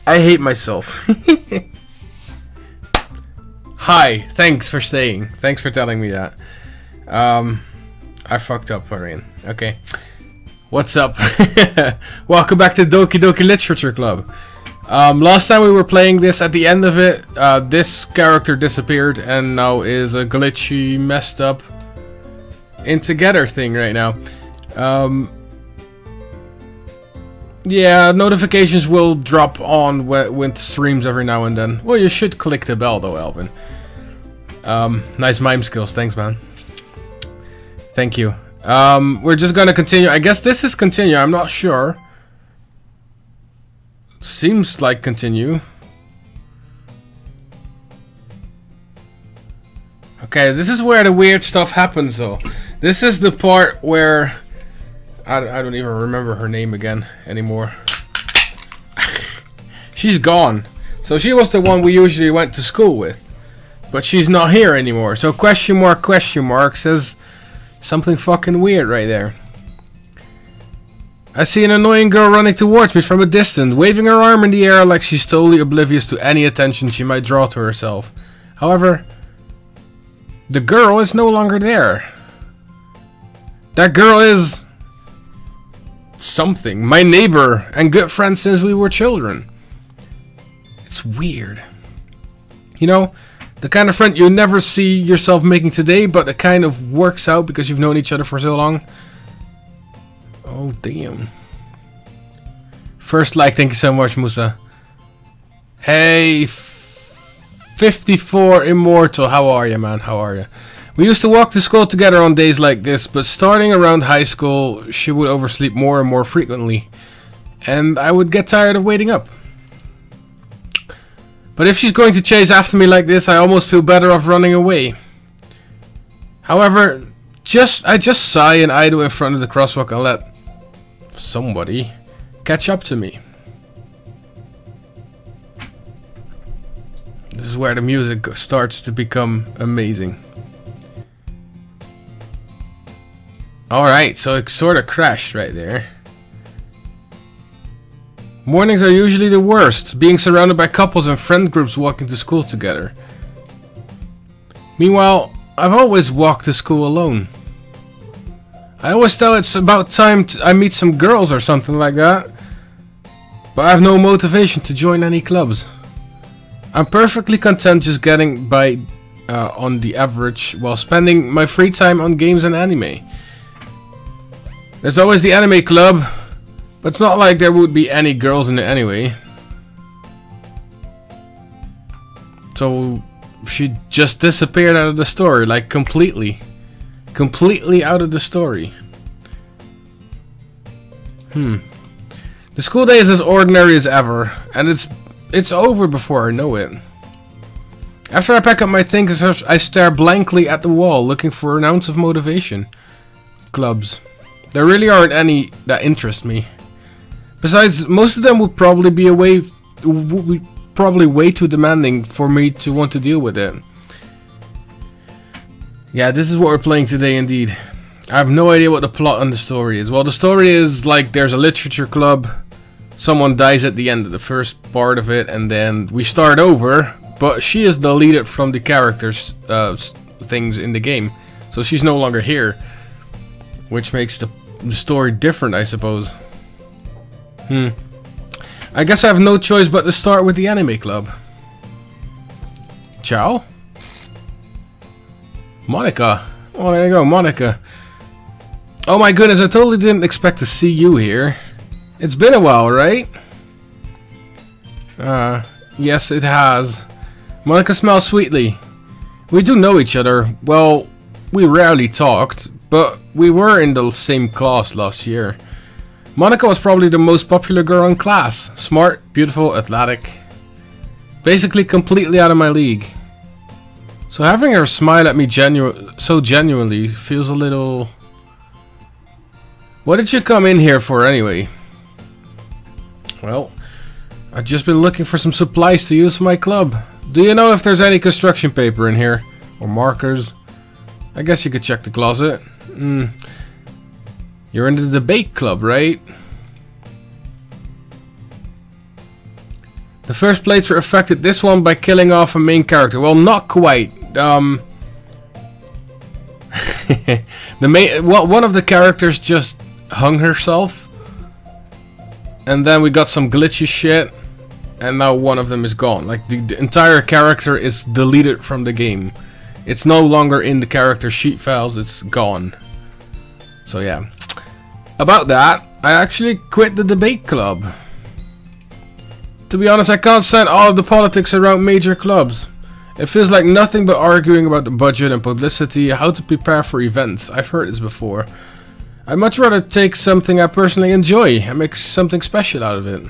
I hate myself. Hi, thanks for staying. Thanks for telling me that. I fucked up, Arian. Okay. What's up? Welcome back to Doki Doki Literature Club. Last time we were playing this, at the end of it, this character disappeared and now is a glitchy, messed up, in together thing right now. Yeah, notifications will drop on with streams every now and then. Well, you should click the bell though, Alvin. Nice mime skills, thanks man. Thank you. We're just gonna continue. I guess this is continue, I'm not sure. Seems like continue. Okay, this is where the weird stuff happens though. This is the part where I don't even remember her name again anymore. She's gone. So she was the one we usually went to school with. But she's not here anymore. So question mark says something fucking weird right there. I see an annoying girl running towards me from a distance, waving her arm in the air like she's totally oblivious to any attention she might draw to herself. However, the girl is no longer there. That girl is something. My neighbor and good friend since we were children. It's weird. You know, the kind of friend you never see yourself making today, but it kind of works out because you've known each other for so long. Oh, damn. First like, thank you so much, Musa. Hey, 54 Immortal. How are you, man? How are you? We used to walk to school together on days like this, but starting around high school, she would oversleep more and more frequently. And I would get tired of waiting up. But if she's going to chase after me like this, I almost feel better off running away. However, I just sigh and idle in front of the crosswalk and let somebody catch up to me. This is where the music starts to become amazing. Alright, so it sort of crashed right there. Mornings are usually the worst, being surrounded by couples and friend groups walking to school together. Meanwhile, I've always walked to school alone. I always tell it's about time I meet some girls or something like that. But I have no motivation to join any clubs. I'm perfectly content just getting by on the average while spending my free time on games and anime. There's always the anime club, but it's not like there would be any girls in it anyway. So she just disappeared out of the story, like completely. Completely out of the story. The school day is as ordinary as ever, and it's over before I know it. After I pack up my things, I stare blankly at the wall, looking for an ounce of motivation. Clubs. There really aren't any that interest me. Besides, most of them would probably be way too demanding for me to want to deal with it. Yeah, this is what we're playing today indeed. I have no idea what the plot on the story is. Well, the story is like there's a literature club, someone dies at the end of the first part of it, and then we start over, but she is deleted from the characters' things in the game. So she's no longer here, which makes the story different, I suppose. I guess I have no choice but to start with the anime club. Ciao? Monica. Oh, there you go, Monica. Oh my goodness, I totally didn't expect to see you here. It's been a while, right? Yes, it has. Monica smells sweetly. We do know each other. Well, we rarely talked, but we were in the same class last year. Monica was probably the most popular girl in class. Smart, beautiful, athletic. Basically completely out of my league. So having her smile at me so genuinely feels a little... What did you come in here for anyway? Well, I've just been looking for some supplies to use for my club. Do you know if there's any construction paper in here? Or markers? I guess you could check the closet. You're in the debate club, right? The first playthrough affected this one by killing off a main character. Well, not quite. The one of the characters just hung herself, and then we got some glitchy shit, and now one of them is gone. Like the entire character is deleted from the game. It's no longer in the character sheet files. It's gone. So yeah. About that, I actually quit the debate club. To be honest, I can't stand all of the politics around major clubs. It feels like nothing but arguing about the budget and publicity, how to prepare for events. I've heard this before. I'd much rather take something I personally enjoy and make something special out of it.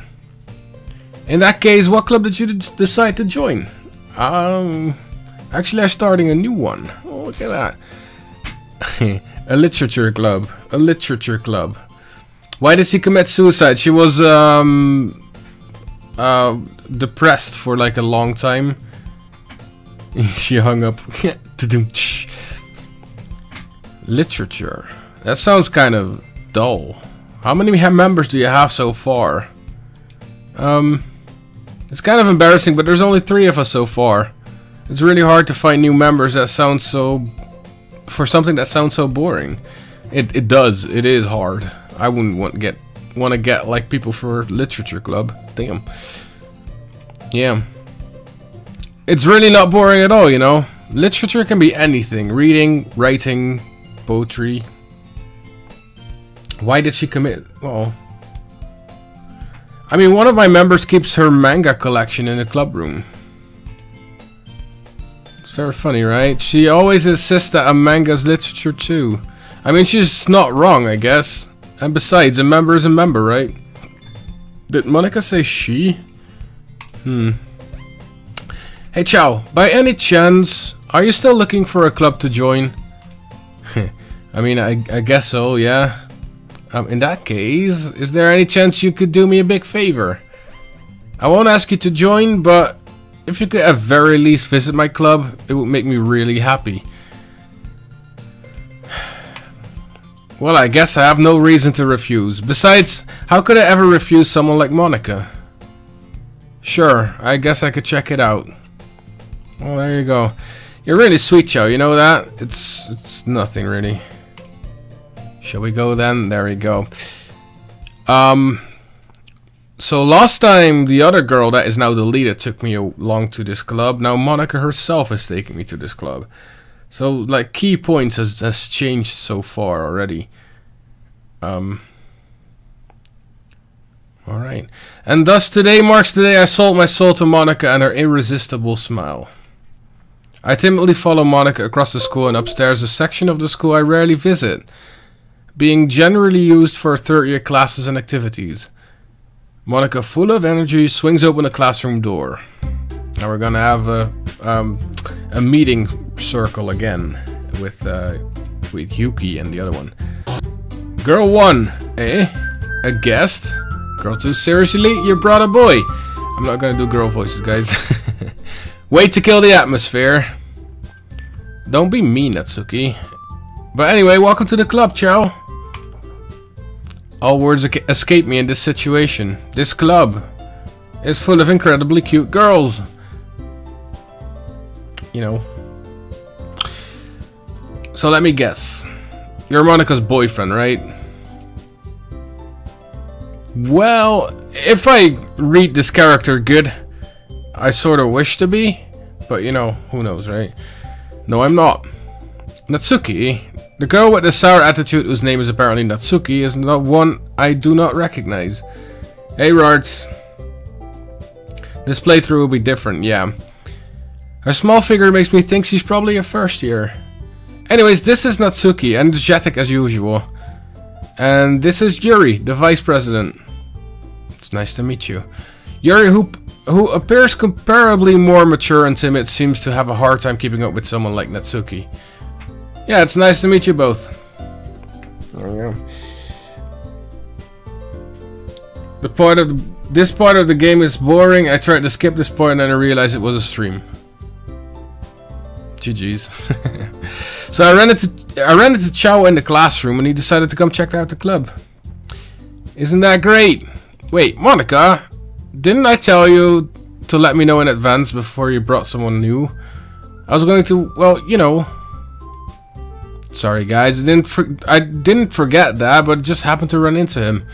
In that case, what club did you decide to join? Actually, I'm starting a new one. Oh, look at that. A literature club. A literature club. Why did she commit suicide? She was depressed for like a long time. She hung up. Literature. That sounds kind of dull. How many members do you have so far? It's kind of embarrassing, but there's only 3 of us so far. It's really hard to find new members that sound so... for something that sounds so boring. It does. It is hard. I wouldn't want to get like people for literature club. Damn. Yeah. It's really not boring at all, you know. Literature can be anything. Reading, writing, poetry. Why did she commit? Well, I mean, one of my members keeps her manga collection in the club room. It's very funny, right? She always insists that a manga is literature too. I mean, she's not wrong, I guess. And besides, a member is a member, right? Did Monica say she? Hey, Chow. By any chance, are you still looking for a club to join? I mean, I guess so, yeah. In that case, is there any chance you could do me a big favor? I won't ask you to join, but if you could at very least visit my club, it would make me really happy. Well, I guess I have no reason to refuse. Besides, how could I ever refuse someone like Monica? Sure, I guess I could check it out. Well, there you go. You're really sweet, Chow, you know that? It's nothing really. Shall we go then? There we go. So last time the other girl that is now deleted took me along to this club. Now Monica herself is taking me to this club. So like key points has changed so far already. Alright. And thus today marks the day I sold my soul to Monica and her irresistible smile. I timidly follow Monica across the school and upstairs, a section of the school I rarely visit, being generally used for third-year classes and activities. Monica, full of energy, swings open the classroom door. Now we're gonna have a meeting circle again with Yuki and the other one. Girl 1, eh? A guest? Girl 2, seriously? You brought a boy? I'm not gonna do girl voices, guys. Wait to kill the atmosphere. Don't be mean, Natsuki. But anyway, welcome to the club, Chow. All words escape me in this situation. This club is full of incredibly cute girls. You know. So let me guess. You're Monica's boyfriend, right? Well, if I read this character good, I sort of wish to be. But you know, who knows, right? No, I'm not. Natsuki, the girl with the sour attitude whose name is apparently Natsuki, is not one I do not recognize. Hey, Rarts. This playthrough will be different, yeah. Her small figure makes me think she's probably a first year. Anyways, this is Natsuki, energetic as usual. And this is Yuri, the vice president. It's nice to meet you. Yuri, who appears comparably more mature and timid, seems to have a hard time keeping up with someone like Natsuki. Yeah, it's nice to meet you both. There we go. This part of the game is boring. I tried to skip this part and then I realized it was a stream. GG's. So I ran into Chow in the classroom and he decided to come check out the club. Isn't that great? Wait, Monica, didn't I tell you to let me know in advance before you brought someone new. I was going to, well, you know. Sorry guys, I didn't forget that, but just happened to run into him.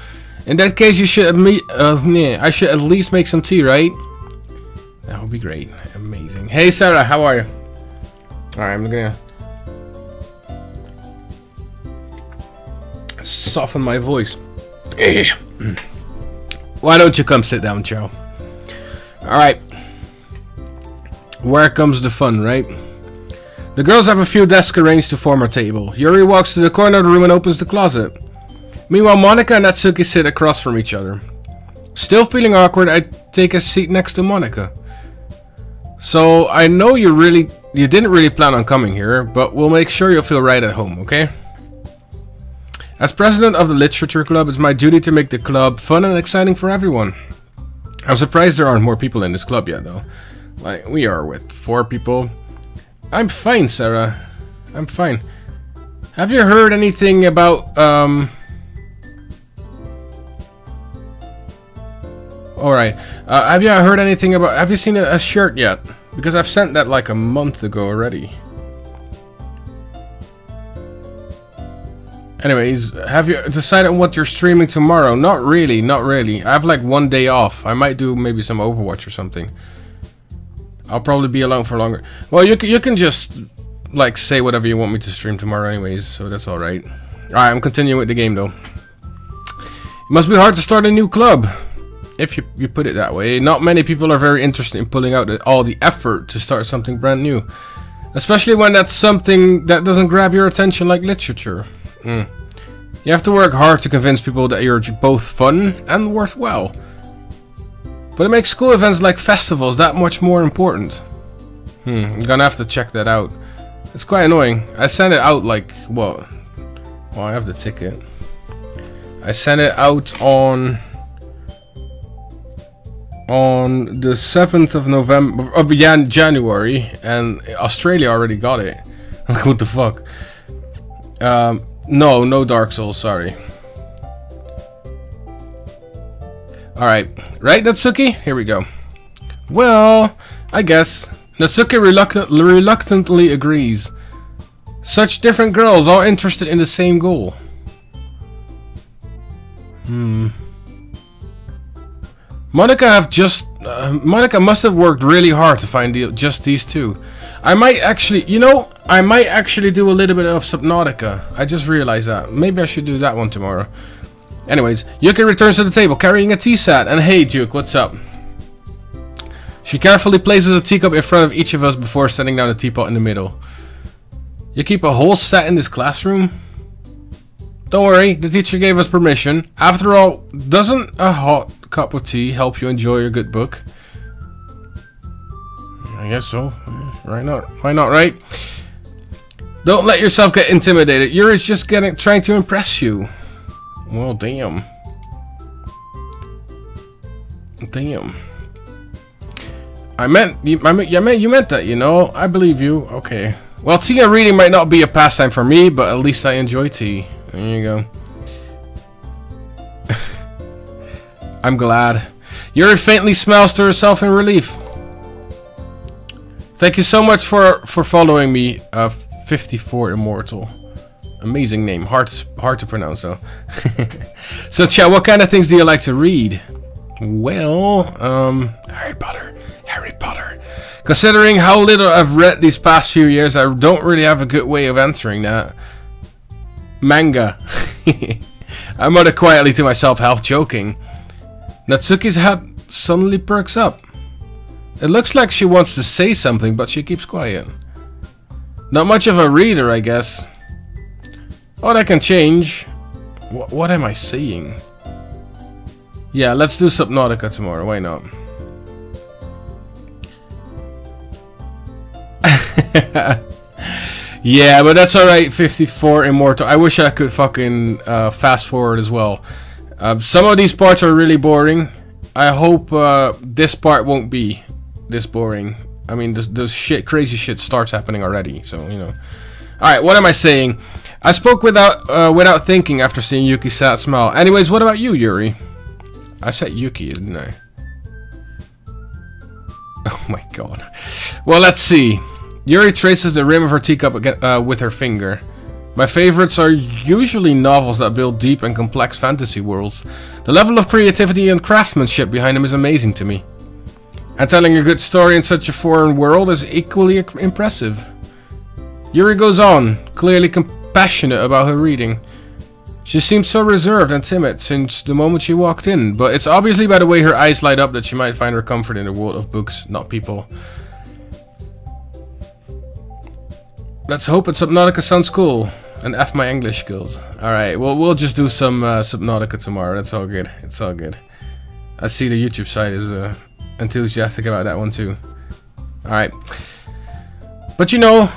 In that case, you should I should at least make some tea, right? That would be great. Amazing. Hey Sarah, how are you? Alright, I'm gonna soften my voice. Why don't you come sit down, Chow? Alright. Where comes the fun, right? The girls have a few desks arranged to form a table. Yuri walks to the corner of the room and opens the closet. Meanwhile, Monika and Natsuki sit across from each other. Still feeling awkward, I take a seat next to Monika. So, I know you didn't really plan on coming here, but we'll make sure you'll feel right at home, okay? As president of the Literature Club, it's my duty to make the club fun and exciting for everyone. I'm surprised there aren't more people in this club yet, though. Like, we are with 4 people. I'm fine, Sarah. I'm fine. Have you heard anything about, Alright. Have you heard anything about... Have you seen a shirt yet? Because I've sent that like a month ago already. Anyways, have you decided on what you're streaming tomorrow? Not really, not really. I have like 1 day off. I might do maybe some Overwatch or something. I'll probably be alone for longer. Well, you can just like say whatever you want me to stream tomorrow anyways, so that's alright. Alright, I'm continuing with the game though. It must be hard to start a new club. If you put it that way. Not many people are very interested in pulling out all the effort to start something brand new. Especially when that's something that doesn't grab your attention like literature. You have to work hard to convince people that you're both fun and worthwhile. But it makes school events like festivals that much more important. I'm gonna have to check that out. It's quite annoying. I sent it out like, what? Well, I have the ticket. I sent it out on the 7th of November, of January, and Australia already got it. Like, what the fuck? No Dark Souls, sorry. Alright, right Natsuki? Here we go. Well, I guess. Natsuki reluctantly agrees. Such different girls, all interested in the same goal. Monika must have worked really hard to find just these two. I might actually, you know, I might actually do a little bit of Subnautica. I just realized that. Maybe I should do that one tomorrow. Anyways, Yuki returns to the table carrying a tea set. And hey, Duke, what's up? She carefully places a teacup in front of each of us before setting down a teapot in the middle. You keep a whole set in this classroom? Don't worry, the teacher gave us permission. After all, doesn't a hot cup of tea help you enjoy a good book? I guess so. Why not? Why not, right? Don't let yourself get intimidated. You're just trying to impress you. Well, damn. Damn. You meant that, you know. I believe you. Okay. Well, tea and reading might not be a pastime for me, but at least I enjoy tea. There you go. I'm glad. Yuri faintly smiles to herself in relief. Thank you so much for following me, 54 Immortal. Amazing name. Hard to pronounce though. So, Chad, what kind of things do you like to read? Well, Harry Potter. Harry Potter. Considering how little I've read these past few years, I don't really have a good way of answering that. Manga. I muttered quietly to myself, half joking. Natsuki's head suddenly perks up. It looks like she wants to say something, but she keeps quiet. Not much of a reader, I guess. Oh, that can change. What am I saying? Yeah, let's do Subnautica tomorrow. Why not? Yeah, but that's alright. 54 Immortal. I wish I could fucking fast forward as well. Some of these parts are really boring. I hope this part won't be this boring. I mean, this crazy shit starts happening already. So, you know. Alright, what am I saying? I spoke without thinking after seeing Yuki's sad smile. Anyways, what about you, Yuri? I said Yuki, didn't I? Oh my god. Well, let's see. Yuri traces the rim of her teacup with her finger. My favorites are usually novels that build deep and complex fantasy worlds. The level of creativity and craftsmanship behind them is amazing to me. And telling a good story in such a foreign world is equally impressive. Yuri goes on, clearly compassionate about her reading. She seems so reserved and timid since the moment she walked in, but it's obviously by the way her eyes light up that she might find her comfort in the world of books, not people. Let's hope it's Subnautica sounds cool. And F my English skills. Alright, well, we'll just do some Subnautica tomorrow. That's all good. It's all good. I see the YouTube side is enthusiastic about that one too. Alright. But you know,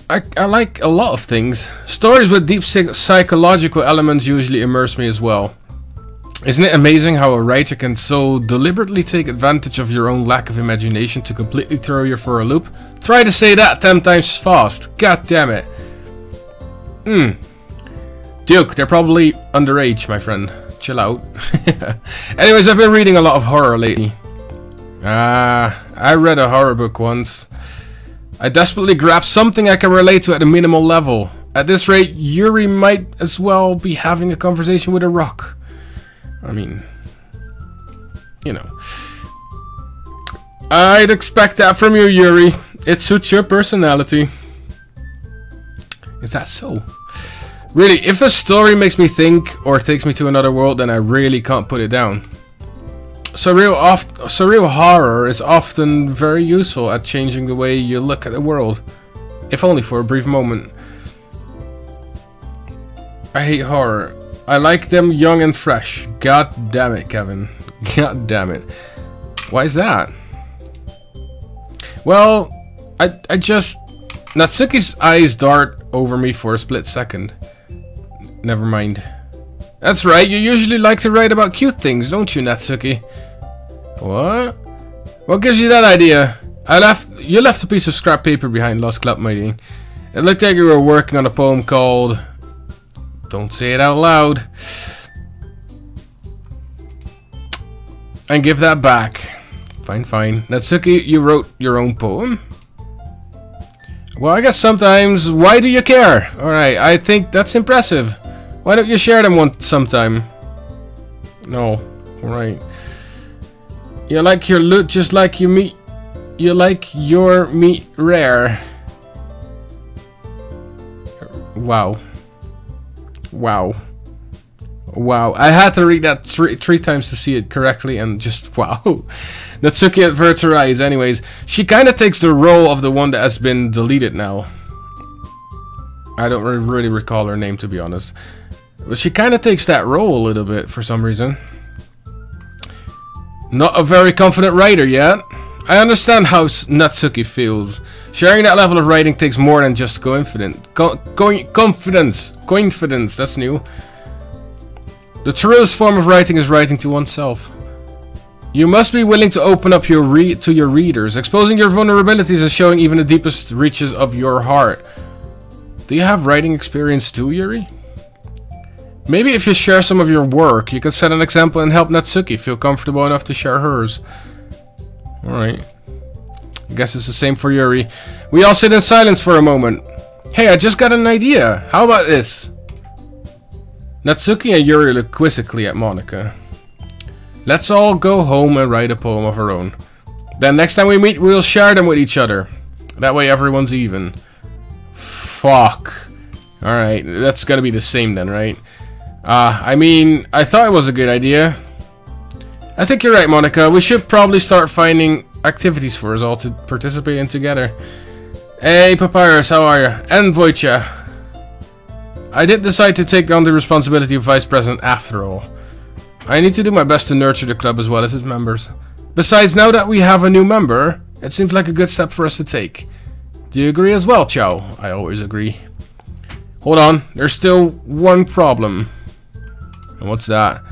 I like a lot of things. Stories with deep psychological elements usually immerse me as well. Isn't it amazing how a writer can so deliberately take advantage of your own lack of imagination to completely throw you for a loop? Try to say that 10 times fast. God damn it. Duke, they're probably underage, my friend. Chill out. Anyways, I've been reading a lot of horror lately. I read a horror book once. I desperately grabbed something I can relate to at a minimal level. At this rate, Yuri might as well be having a conversation with a rock. I mean, you know. I'd expect that from you, Yuri. It suits your personality. Is that so? Really, if a story makes me think or takes me to another world, then I really can't put it down. Surreal horror is often very useful at changing the way you look at the world, if only for a brief moment. I hate horror. I like them young and fresh. God damn it, Kevin. God damn it. Why is that? Well, I just... Natsuki's eyes dart over me for a split second. Never mind. That's right, you usually like to write about cute things, don't you, Natsuki? What? What gives you that idea? You left a piece of scrap paper behind Lost Club meeting. It looked like you were working on a poem called... Don't say it out loud. And give that back. Fine, fine. Natsuki, you wrote your own poem? Well, I guess sometimes. Why do you care? Alright, I think that's impressive. Why don't you share them sometime? No. Alright. You like your loot just like you meat. You like your meat rare. Wow. Wow. Wow. I had to read that three times to see it correctly and just wow. Natsuki averts her eyes. Anyways, she kind of takes the role of the one that has been deleted now. I don't really recall her name, to be honest. But she kind of takes that role a little bit for some reason. Not a very confident writer yet. I understand how Natsuki feels. Sharing that level of writing takes more than just confidence. Confidence, that's new. The truest form of writing is writing to oneself. You must be willing to open up to your readers, exposing your vulnerabilities and showing even the deepest reaches of your heart. Do you have writing experience too, Yuri? Maybe if you share some of your work, you could set an example and help Natsuki feel comfortable enough to share hers. Alright. I guess it's the same for Yuri. We all sit in silence for a moment. Hey, I just got an idea. How about this? Natsuki and Yuri look quizzically at Monika. Let's all go home and write a poem of our own. Then next time we meet, we'll share them with each other. That way everyone's even. Fuck. Alright, that's gotta be the same then, right? I mean, I thought it was a good idea. I think you're right, Monika. We should probably start finding activities for us all to participate in together. Hey, Papyrus, how are you? And Wojcia. I did decide to take on the responsibility of Vice President after all. I need to do my best to nurture the club as well as its members. Besides, now that we have a new member, it seems like a good step for us to take. Do you agree as well, Chao? I always agree. Hold on, there's still one problem. And what's that?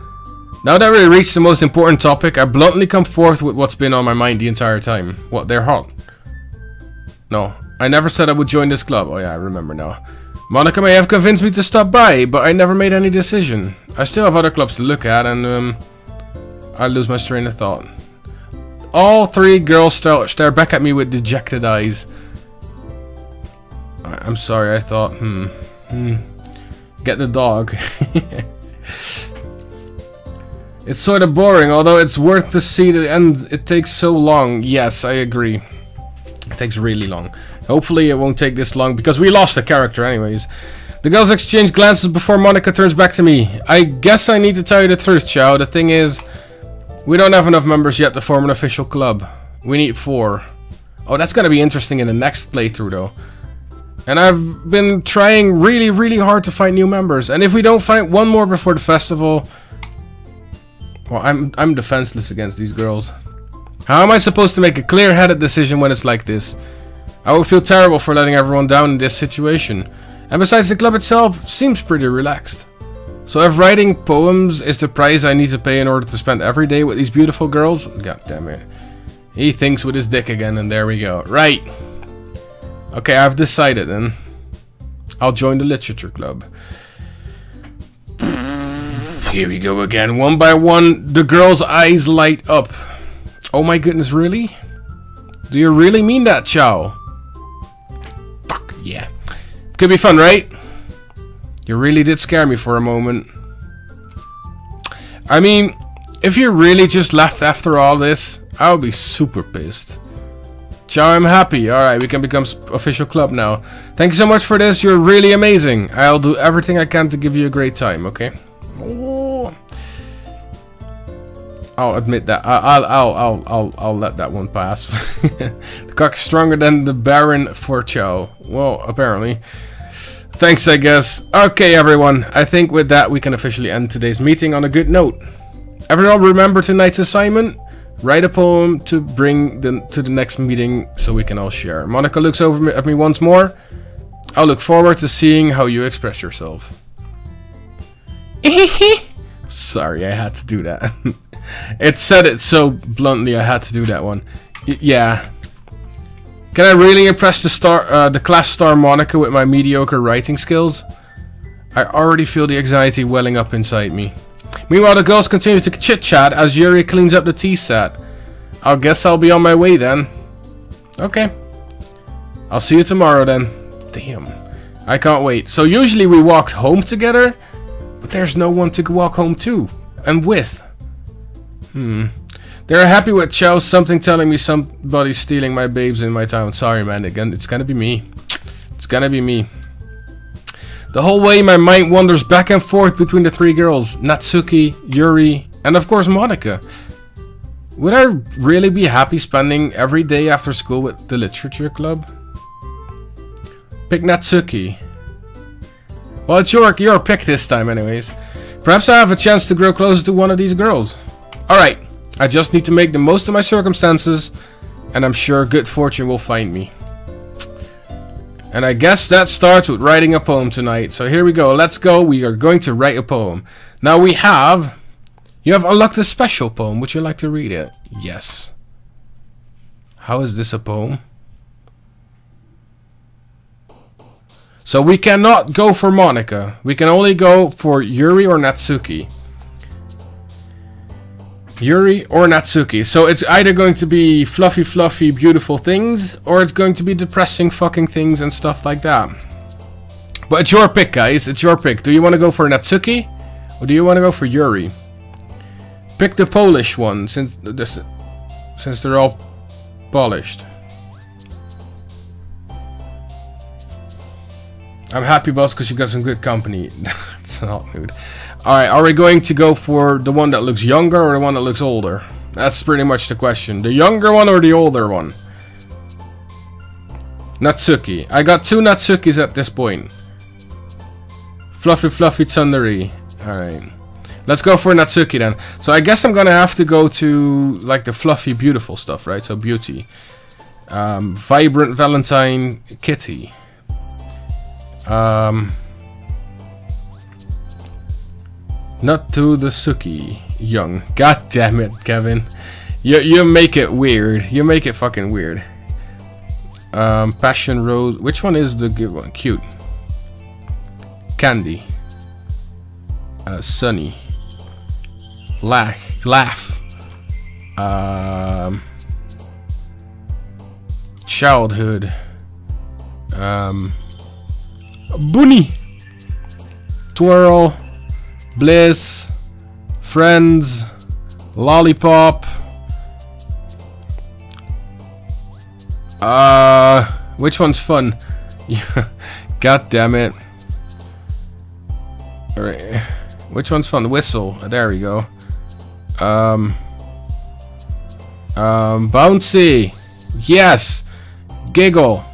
Now that we reached the most important topic, I bluntly come forth with what's been on my mind the entire time. What, they're hot? No, I never said I would join this club. Oh yeah, I remember now. Monika may have convinced me to stop by, but I never made any decision. I still have other clubs to look at, and I lose my train of thought. All three girls stare back at me with dejected eyes. I'm sorry, I thought, get the dog. It's sort of boring, although it's worth to see the end. It takes so long. Yes, I agree. It takes really long. Hopefully it won't take this long, because we lost the character anyways. The girls exchange glances before Monica turns back to me. I guess I need to tell you the truth, Chao. The thing is, we don't have enough members yet to form an official club. We need 4. Oh, that's gonna be interesting in the next playthrough though. And I've been trying really, really hard to find new members. And if we don't find one more before the festival... Well, I'm defenseless against these girls. How am I supposed to make a clear-headed decision when it's like this? I would feel terrible for letting everyone down in this situation. And besides, the club itself seems pretty relaxed. So if writing poems is the price I need to pay in order to spend every day with these beautiful girls... God damn it. He thinks with his dick again, and there we go. Right. Okay, I've decided then. I'll join the literature club. Here we go again. One by one, the girl's eyes light up. Oh my goodness, really? Do you really mean that, Chao? Fuck, yeah. Could be fun, right? You really did scare me for a moment. I mean, if you really just left after all this, I would be super pissed. Chao, I'm happy. Alright, we can become official club now. Thank you so much for this. You're really amazing. I'll do everything I can to give you a great time, okay? Oh. I'll admit that. I'll let that one pass. The cock is stronger than the Baron for Chao. Well, apparently. Thanks, I guess. Okay, everyone. I think with that we can officially end today's meeting on a good note. Everyone remember tonight's assignment? Write a poem to bring to the next meeting so we can all share. Monica looks over at me once more. I'll look forward to seeing how you express yourself. Sorry, I had to do that. It said it so bluntly, I had to do that one. Yeah. Can I really impress the class star Monica with my mediocre writing skills? I already feel the anxiety welling up inside me. Meanwhile, the girls continue to chit-chat as Yuri cleans up the tea set. I guess I'll be on my way then. Okay. I'll see you tomorrow then. Damn. I can't wait. So usually we walked home together, but there's no one to walk home to and with. They're happy with Chao. Something telling me somebody's stealing my babes in my town. Sorry, man. Again, it's gonna be me. It's gonna be me. The whole way my mind wanders back and forth between the 3 girls. Natsuki, Yuri, and of course Monica. Would I really be happy spending every day after school with the literature club? Pick Natsuki. Well, it's your pick this time anyways. Perhaps I have a chance to grow closer to one of these girls. Alright, I just need to make the most of my circumstances, and I'm sure good fortune will find me. And I guess that starts with writing a poem tonight. So here we go. Let's go. We are going to write a poem. Now we have... You have unlocked a special poem. Would you like to read it? Yes. How is this a poem? So we cannot go for Monica. We can only go for Yuri or Natsuki. Yuri or Natsuki. So it's either going to be fluffy, beautiful things, or it's going to be depressing fucking things and stuff like that. But it's your pick, guys. It's your pick. Do you want to go for Natsuki, or do you want to go for Yuri? Pick the Polish one, since they're all polished. I'm happy, boss, because you got some good company. It's not nude. Alright, are we going to go for the one that looks younger or the one that looks older? That's pretty much the question. The younger one or the older one? Natsuki. I got 2 Natsukis at this point. Fluffy tsundere. Alright. Let's go for Natsuki then. So I guess I'm gonna have to go to like the fluffy beautiful stuff, right? So beauty. Vibrant Valentine Kitty. Not to the Suki young. God damn it, Kevin. You make it weird. You make it fucking weird. Passion Rose. Which one is the good one? Cute. Candy. Sunny. Laugh. childhood. Bunny. Twirl. Bliss. Friends. Lollipop. Which one's fun? God damn it. Alright. Which one's fun? Whistle. There we go. Bouncy. Yes. Giggle.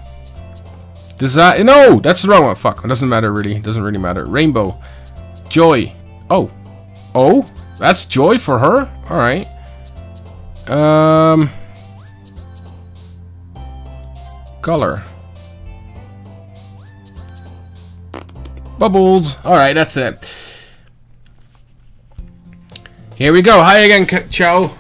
No, that's the wrong one. Fuck. It doesn't matter really. It doesn't really matter. Rainbow. Joy. Oh. Oh? That's joy for her? Alright. Color. Bubbles. Alright, that's it. Here we go. Hi again, Chow.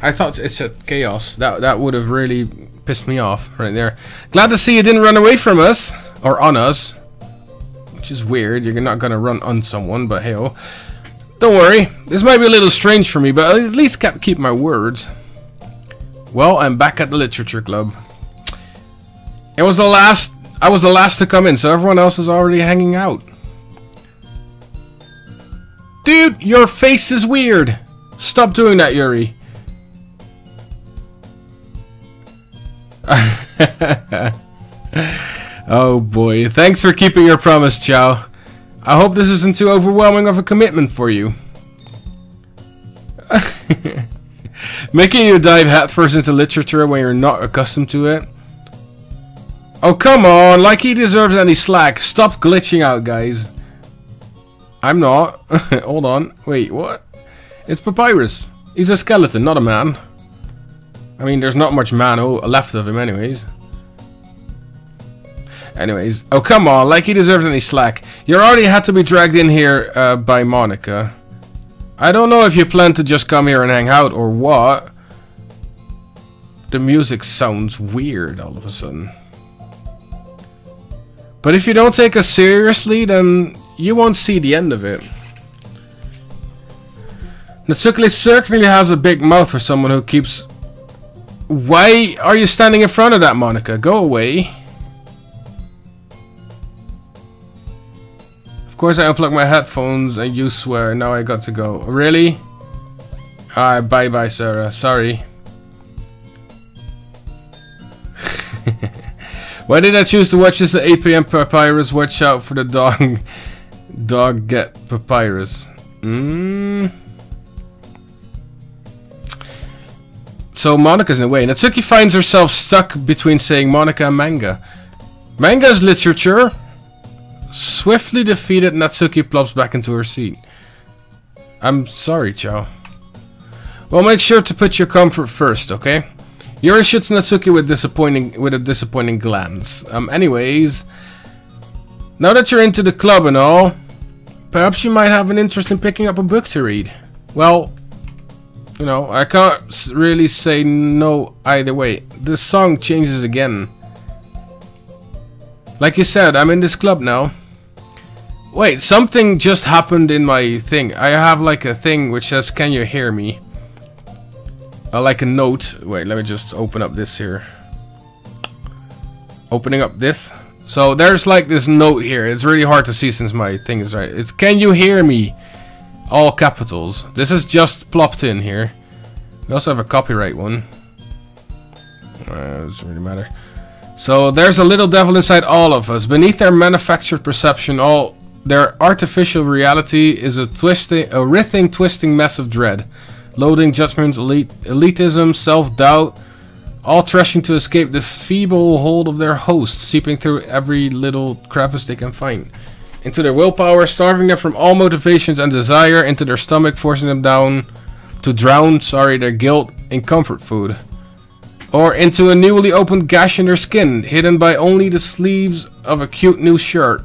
I thought it said chaos. That would have really pissed me off right there. Glad to see you didn't run away from us. Or on us. Which is weird. You're not gonna run on someone, but hey-oh. Don't worry. This might be a little strange for me, but I'll at least keep my words. Well, I'm back at the Literature Club. I was the last to come in, so everyone else is already hanging out. Dude, your face is weird. Stop doing that, Yuri. Oh boy. Thanks for keeping your promise, Chow. I hope this isn't too overwhelming of a commitment for you. Making you dive headfirst into literature when you're not accustomed to it. Oh, come on. Like he deserves any slack. Stop glitching out, guys. I'm not. Hold on. Wait, what? It's Papyrus. He's a skeleton, not a man. I mean, there's not much man left of him anyways. Oh, come on. Like he deserves any slack. You already had to be dragged in here by Monica. I don't know if you plan to just come here and hang out or what. The music sounds weird all of a sudden. But if you don't take us seriously, then you won't see the end of it. Natsuki certainly has a big mouth for someone who keeps... Why are you standing in front of that, Monica? Go away. Of course I unplugged my headphones and you swear. Now I got to go. Really? Alright, bye-bye, Sarah. Sorry. Why did I choose to watch this at 8 PM Papyrus? Watch out for the dog. Dog get Papyrus. So Monica's in a way. Natsuki finds herself stuck between saying Monica and manga. Manga's literature. Swiftly defeated, Natsuki plops back into her seat. I'm sorry, Chow. Well, make sure to put your comfort first, okay? Yuri shoots Natsuki with a disappointing glance. Anyways, now that you're into the club and all, perhaps you might have an interest in picking up a book to read. Well, you know, I can't really say no either way. This song changes again. Like you said, I'm in this club now. Wait, something just happened in my thing. I have like a thing which says, "Can you hear me?" Like a note. Wait, let me just open up this here. Opening up this. So there's like this note here. It's really hard to see since my thing is right. It's "Can you hear me?" All capitals. This is just plopped in here. We also have a copyright one. Doesn't really matter. So there's a little devil inside all of us. Beneath their manufactured perception, all their artificial reality is a writhing, twisting mess of dread. Loathing, judgment, elitism, self-doubt, all thrashing to escape the feeble hold of their host, seeping through every little crevice they can find. Into their willpower, starving them from all motivations and desire, into their stomach, forcing them to drown their guilt in comfort food. Or into a newly opened gash in their skin, hidden by only the sleeves of a cute new shirt.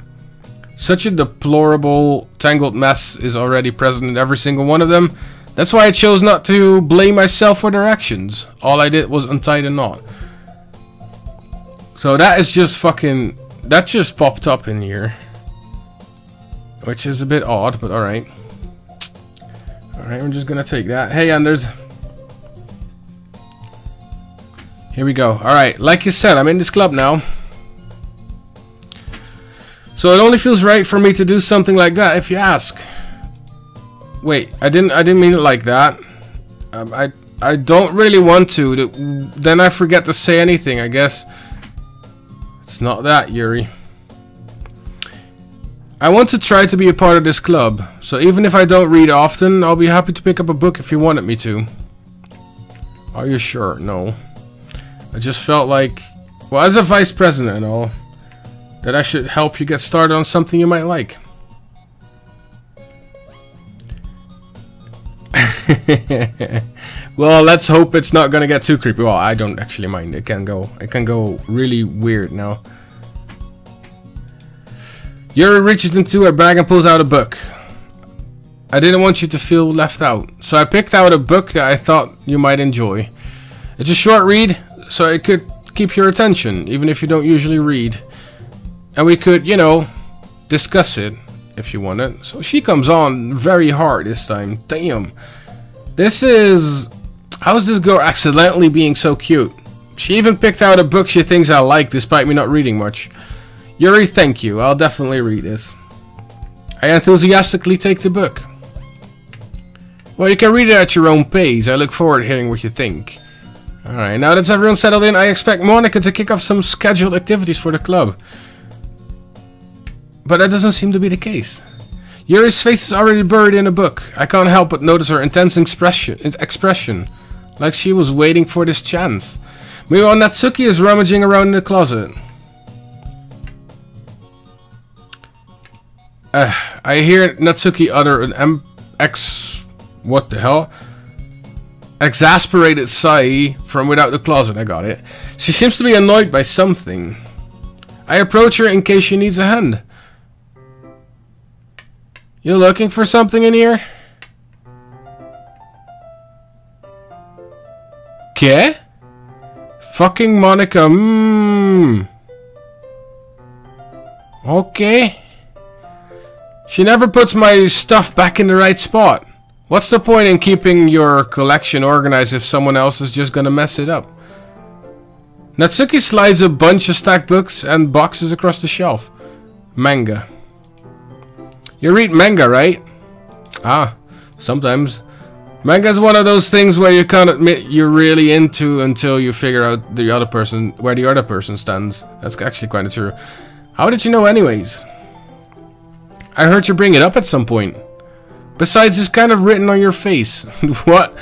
Such a deplorable, tangled mess is already present in every single one of them. That's why I chose not to blame myself for their actions. All I did was untie the knot. So that is just fucking... That just popped up in here. Which is a bit odd, but alright. Alright, I'm just gonna take that. Hey, Anders. Here we go. Alright, like you said, I'm in this club now. So it only feels right for me to do something like that if you ask. Wait, I didn't mean it like that. I don't really want to. Then I forget to say anything, I guess. It's not that, Yuri. I want to try to be a part of this club. So even if I don't read often, I'll be happy to pick up a book if you wanted me to. Are you sure? No. I just felt like, well, as a vice president and all, that I should help you get started on something you might like. Well, let's hope it's not gonna get too creepy. Well, I don't actually mind. It can go really weird now. Yuri reaches into her bag and pulls out a book. I didn't want you to feel left out, so I picked out a book that I thought you might enjoy. It's a short read, so it could keep your attention, even if you don't usually read. And we could, you know, discuss it if you want it. So she comes on very hard this time. Damn. This is... How is this girl accidentally being so cute? She even picked out a book she thinks I like, despite me not reading much. Yuri, thank you. I'll definitely read this. I enthusiastically take the book. Well, you can read it at your own pace. I look forward to hearing what you think. Alright, now that everyone's settled in, I expect Monica to kick off some scheduled activities for the club. But that doesn't seem to be the case. Yuri's face is already buried in a book. I can't help but notice her intense expression. Like she was waiting for this chance. Meanwhile, Natsuki is rummaging around in the closet. I hear Natsuki utter an what the hell? Exasperated sigh from without the closet. I got it. She seems to be annoyed by something. I approach her in case she needs a hand. You looking for something in here? ¿Qué? Fucking Monica. Okay. She never puts my stuff back in the right spot. What's the point in keeping your collection organized if someone else is just gonna mess it up? Natsuki slides a bunch of stacked books and boxes across the shelf. Manga. You read manga, right? Ah, sometimes. Manga is one of those things where you can't admit you're really into until you figure out where the other person stands. That's actually quite true. How did you know anyways? I heard you bring it up at some point. Besides, it's kind of written on your face. What?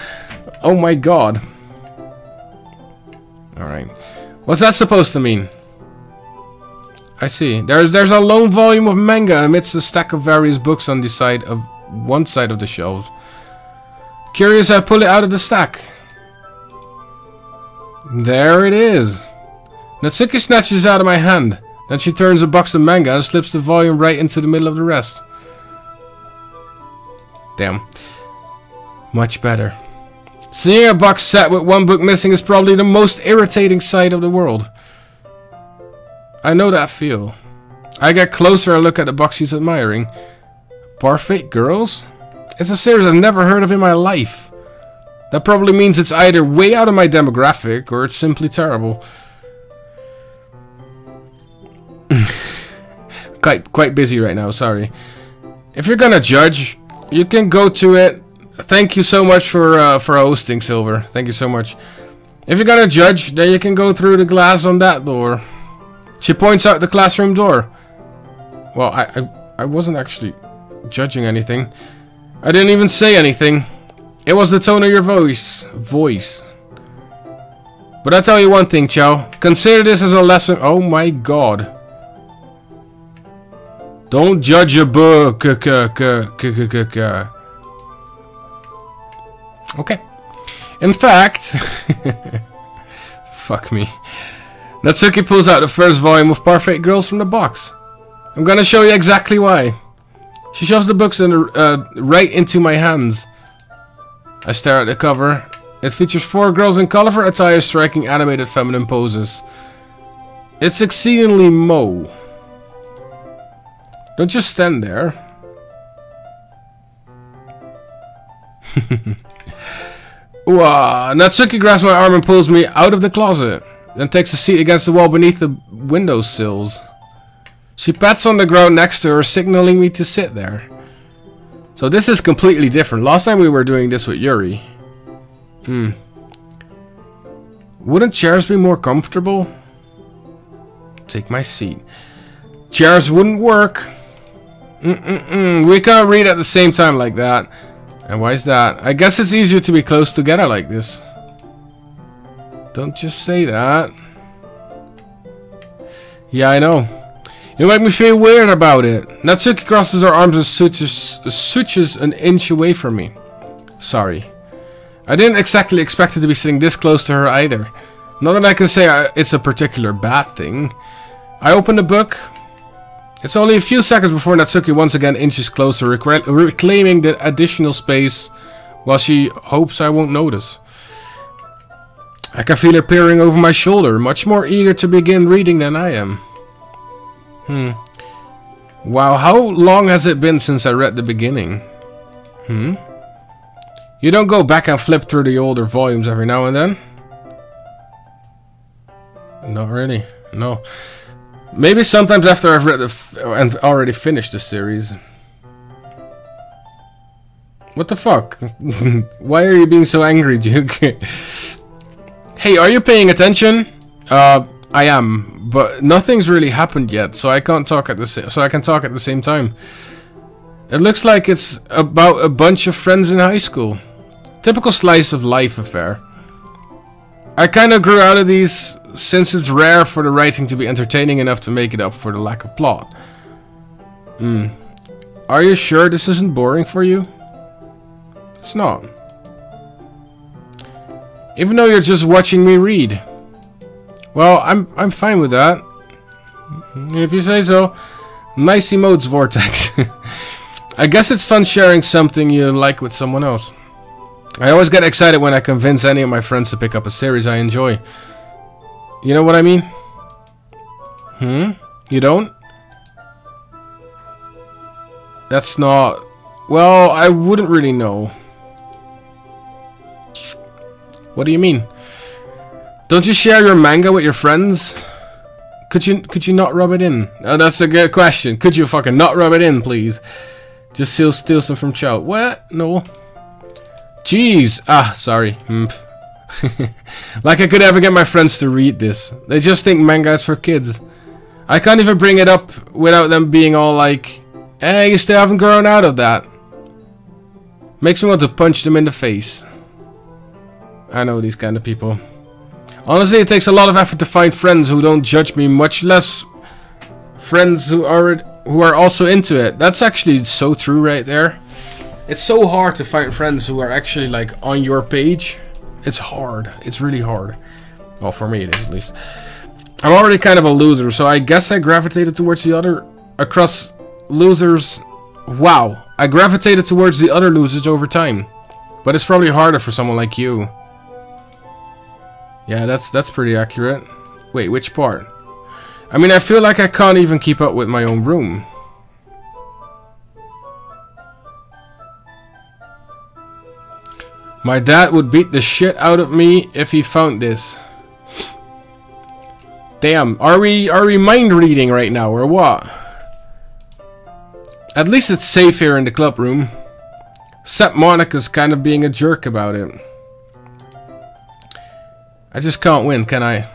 Oh my god. Alright. What's that supposed to mean? I see. There's a lone volume of manga amidst a stack of various books on the one side of the shelves. Curious, I pull it out of the stack. There it is. Natsuki snatches it out of my hand. Then she turns a box of manga and slips the volume right into the middle of the rest. Damn. Much better. Seeing a box set with one book missing is probably the most irritating sight of the world. I know that feel. I get closer and look at the box she's admiring. Parfait Girls? It's a series I've never heard of in my life. That probably means it's either way out of my demographic or it's simply terrible. Quite busy right now, sorry. If you're gonna judge, you can go to it. Thank you so much for hosting, Silver. Thank you so much. If you're gonna judge, then you can go through the glass on that door. She points out the classroom door. Well, I wasn't actually judging anything. I didn't even say anything. It was the tone of your voice. But I tell you one thing, Chow. Consider this as a lesson. Oh my god. Don't judge a book. Okay. In fact... Fuck me. Natsuki pulls out the first volume of Parfait Girls from the box. I'm gonna show you exactly why. She shoves the books right into my hands. I stare at the cover. It features 4 girls in colorful attire striking animated feminine poses. It's exceedingly Mo. Don't just stand there. Natsuki grabs my arm and pulls me out of the closet. Then takes a seat against the wall beneath the window sills. She pats on the ground next to her, signaling me to sit there. So this is completely different. Last time we were doing this with Yuri. Wouldn't chairs be more comfortable? Take my seat. Chairs wouldn't work. We can't read at the same time like that. And why is that? I guess it's easier to be close together like this. Don't just say that. Yeah, I know. You make me feel weird about it. Natsuki crosses her arms and scooches an inch away from me. Sorry. I didn't exactly expect it to be sitting this close to her either. Not that I can say it's a particular bad thing. I open the book. It's only a few seconds before Natsuki once again inches closer, reclaiming the additional space while she hopes I won't notice. I can feel her peering over my shoulder, much more eager to begin reading than I am. Wow, how long has it been since I read the beginning? You don't go back and flip through the older volumes every now and then? Not really, no. Maybe sometimes after I've read and already finished the series. What the fuck? Why are you being so angry, Duke? Hey, are you paying attention? I am, but nothing's really happened yet, so I can't talk at the same time. It looks like it's about a bunch of friends in high school. Typical slice of life affair. I kind of grew out of these since it's rare for the writing to be entertaining enough to make it up for the lack of plot. Are you sure this isn't boring for you? It's not. Even though you're just watching me read. Well, I'm fine with that. If you say so. Nice emotes, Vortex. I guess it's fun sharing something you like with someone else. I always get excited when I convince any of my friends to pick up a series I enjoy. You know what I mean? You don't? That's not... Well, I wouldn't really know. What do you mean? Don't you share your manga with your friends? Could you not rub it in? Oh, that's a good question. Could you fucking not rub it in, please? Just steal some from Chow. What? No. Jeez. Ah, sorry. Like I could ever get my friends to read this. They just think manga is for kids. I can't even bring it up without them being all like, "Hey, you still haven't grown out of that." Makes me want to punch them in the face. I know these kind of people. Honestly, it takes a lot of effort to find friends who don't judge me, much less friends who are also into it. That's actually so true right there. It's so hard to find friends who are actually like on your page. It's hard. It's really hard. Well, for me it is at least. I'm already kind of a loser, so I guess I gravitated towards the other losers. Wow, I gravitated towards the other losers over time. But it's probably harder for someone like you. Yeah, that's pretty accurate. Wait, which part? I mean, I feel like I can't even keep up with my own room. My dad would beat the shit out of me if he found this. Damn, are we mind reading right now or what? At least it's safe here in the club room. Except Monica's kind of being a jerk about it. I just can't win, can I?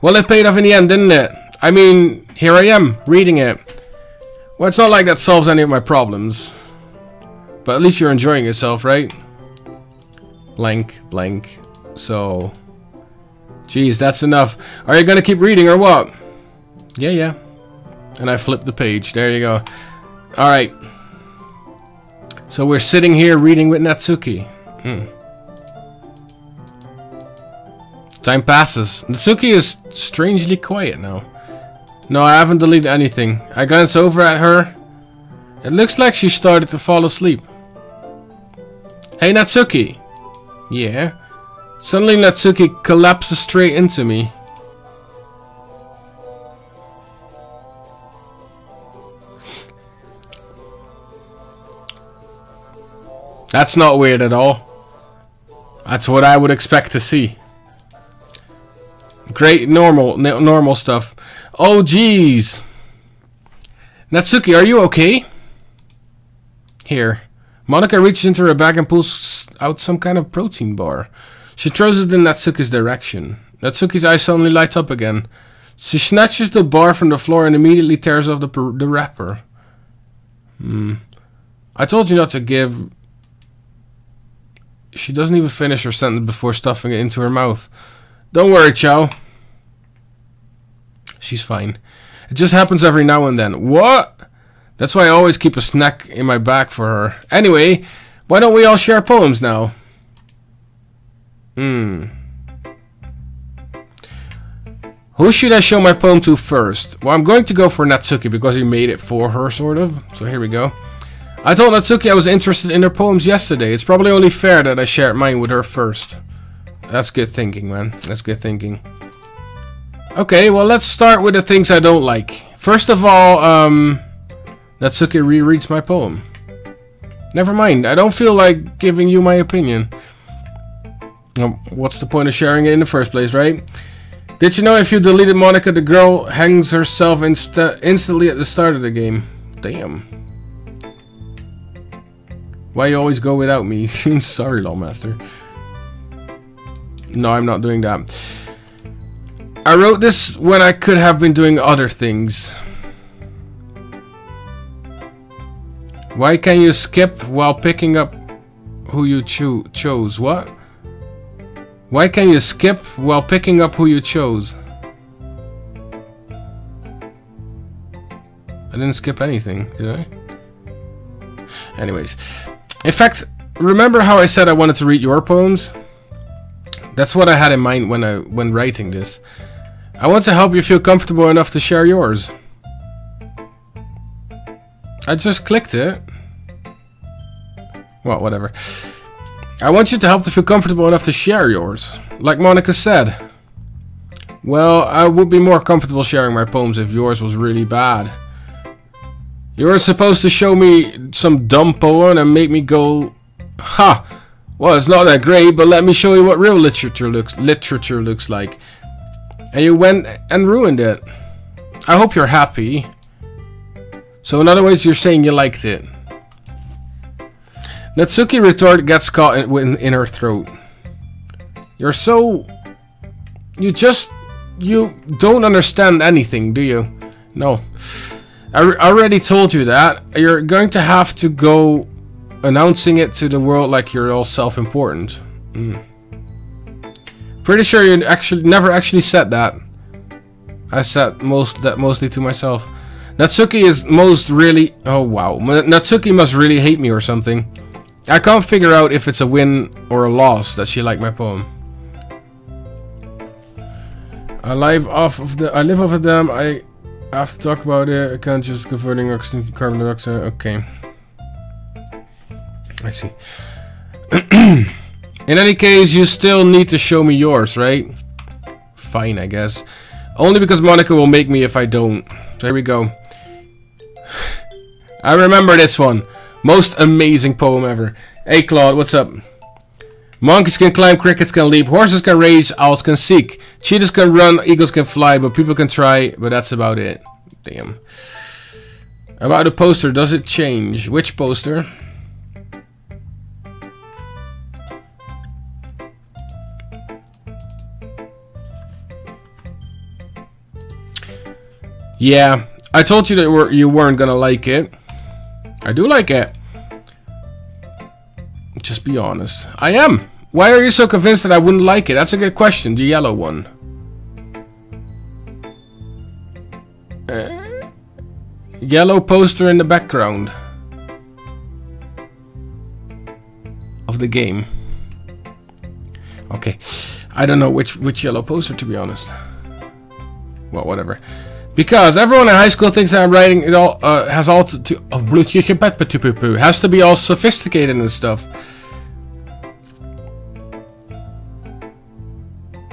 Well, it paid off in the end, didn't it? I mean, here I am, reading it. Well, it's not like that solves any of my problems. But at least you're enjoying yourself, right? Blank, blank. So... Jeez, that's enough. Are you gonna keep reading or what? Yeah. And I flipped the page. There you go. Alright. So we're sitting here reading with Natsuki. Time passes. Natsuki is strangely quiet now. No, I haven't deleted anything. I glance over at her. It looks like she started to fall asleep. Hey, Natsuki. Yeah. Suddenly Natsuki collapses straight into me. That's not weird at all. That's what I would expect to see. Great, normal stuff. Oh, jeez. Natsuki, are you okay? Here. Monika reaches into her bag and pulls out some kind of protein bar. She throws it in Natsuki's direction. Natsuki's eyes suddenly light up again. She snatches the bar from the floor and immediately tears off the wrapper. I told you not to give... She doesn't even finish her sentence before stuffing it into her mouth. Don't worry, Chao. She's fine. It just happens every now and then. What? That's why I always keep a snack in my bag for her. Anyway, why don't we all share poems now? Who should I show my poem to first? Well, I'm going to go for Natsuki because he made it for her, sort of. So here we go. I told Natsuki I was interested in her poems yesterday. It's probably only fair that I shared mine with her first. That's good thinking, man. That's good thinking. Okay, well, let's start with the things I don't like. First of all, Natsuki rereads my poem. Never mind, I don't feel like giving you my opinion. What's the point of sharing it in the first place, right? Did you know if you deleted Monika, the girl hangs herself instantly at the start of the game? Damn. Why you always go without me? Sorry, Lawmaster. No, I'm not doing that. I wrote this when I could have been doing other things. Why can you skip while picking up who you chose? What? Why can you skip while picking up who you chose? I didn't skip anything, did I? Anyways. In fact, remember how I said I wanted to read your poems? That's what I had in mind when writing this. I want to help you feel comfortable enough to share yours. I just clicked it. Well, whatever. I want you to help to feel comfortable enough to share yours. Like Monika said. Well, I would be more comfortable sharing my poems if yours was really bad. You were supposed to show me some dumb poem and make me go, ha! Well, it's not that great, but let me show you what real literature looks like. And you went and ruined it. I hope you're happy. So in other words, you're saying you liked it. Natsuki retort gets caught in her throat. You're so... You don't understand anything, do you? No. I already told you that. You're going to have to go announcing it to the world like you're all self-important. Pretty sure you never actually said that. I said that mostly to myself. Natsuki is oh wow. Natsuki must really hate me or something. I can't figure out if it's a win or a loss that she liked my poem. I live off of them. I have to talk about it. I can't just converting oxygen to carbon dioxide. Okay. I see. In any case, you still need to show me yours, right? Fine, I guess. Only because Monika will make me if I don't. So here we go. I remember this one. Most amazing poem ever. Hey Claude, what's up? Monkeys can climb, crickets can leap, horses can rage, owls can seek. Cheetahs can run, eagles can fly, but people can try, but that's about it. Damn. About the poster, does it change? Which poster? Yeah, I told you that you weren't gonna like it. I do like it. Just be honest. I am. Why are you so convinced that I wouldn't like it? That's a good question. The yellow one. Yellow poster in the background of the game. Okay. I don't know which yellow poster, to be honest. Well, whatever. Because everyone in high school thinks that I'm writing it all has to be all sophisticated and stuff.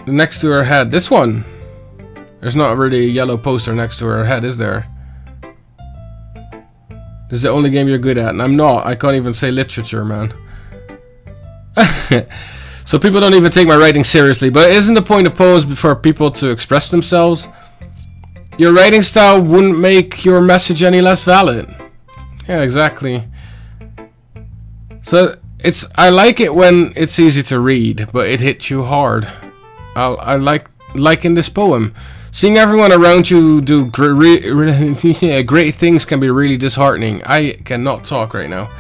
Next to her head, this one. There's not really a yellow poster next to her head, is there? This is the only game you're good at, and I'm not. I can't even say literature, man. So people don't even take my writing seriously. But isn't the point of poems for people to express themselves? Your writing style wouldn't make your message any less valid. Yeah, exactly. So I like it when it's easy to read, but it hits you hard. I like in this poem. Seeing everyone around you do great things can be really disheartening. I cannot talk right now.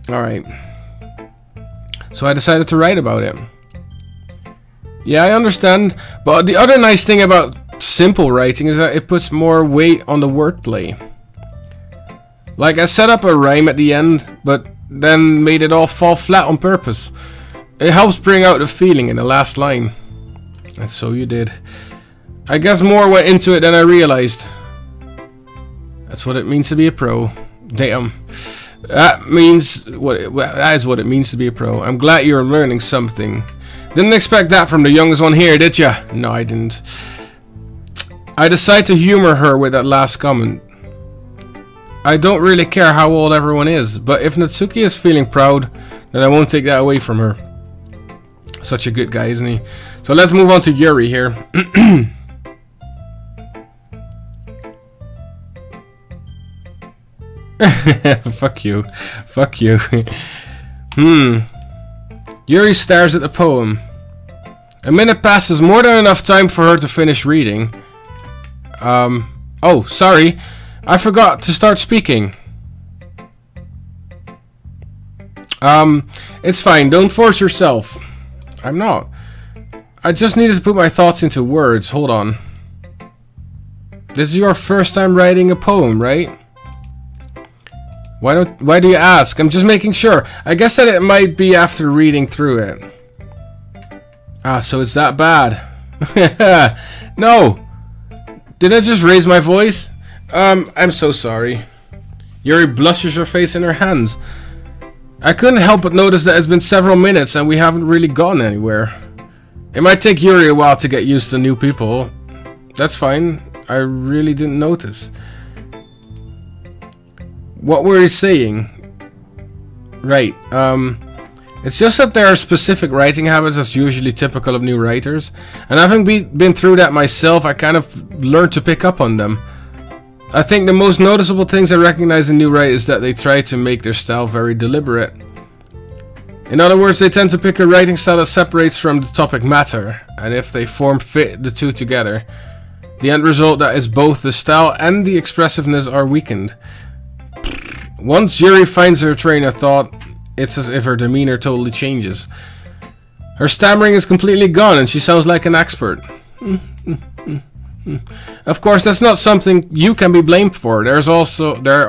Alright. So I decided to write about it. Yeah, I understand. But the other nice thing about simple writing is that it puts more weight on the wordplay. Like, I set up a rhyme at the end, but then made it all fall flat on purpose. It helps bring out the feeling in the last line. And so you did. I guess more went into it than I realized. That's what it means to be a pro. Damn. That is what it means to be a pro. I'm glad you're learning something. Didn't expect that from the youngest one here, did ya? No, I didn't. I decided to humor her with that last comment. I don't really care how old everyone is, but if Natsuki is feeling proud, then I won't take that away from her. Such a good guy, isn't he? So let's move on to Yuri here. Fuck you. Fuck you. Yuri stares at the poem. A minute passes, more than enough time for her to finish reading. Oh, sorry. I forgot to start speaking. It's fine. Don't force yourself. I'm not. I just needed to put my thoughts into words. Hold on. This is your first time writing a poem, right? Why do you ask? I'm just making sure. I guess that it might be after reading through it. Ah, so it's that bad. No. Did I just raise my voice? I'm so sorry. Yuri blushes her face in her hands. I couldn't help but notice that it's been several minutes and we haven't really gone anywhere. It might take Yuri a while to get used to new people. That's fine. I really didn't notice. What were you saying? Right, it's just that there are specific writing habits that's usually typical of new writers. And having been through that myself, I kind of learned to pick up on them. I think the most noticeable things I recognize in new writers is that they try to make their style very deliberate. In other words, they tend to pick a writing style that separates from the topic matter, and if they fit the two together, the end result that is both the style and the expressiveness are weakened. Once Yuri finds her train of thought, it's as if her demeanor totally changes. Her stammering is completely gone and she sounds like an expert. Of course, that's not something you can be blamed for. There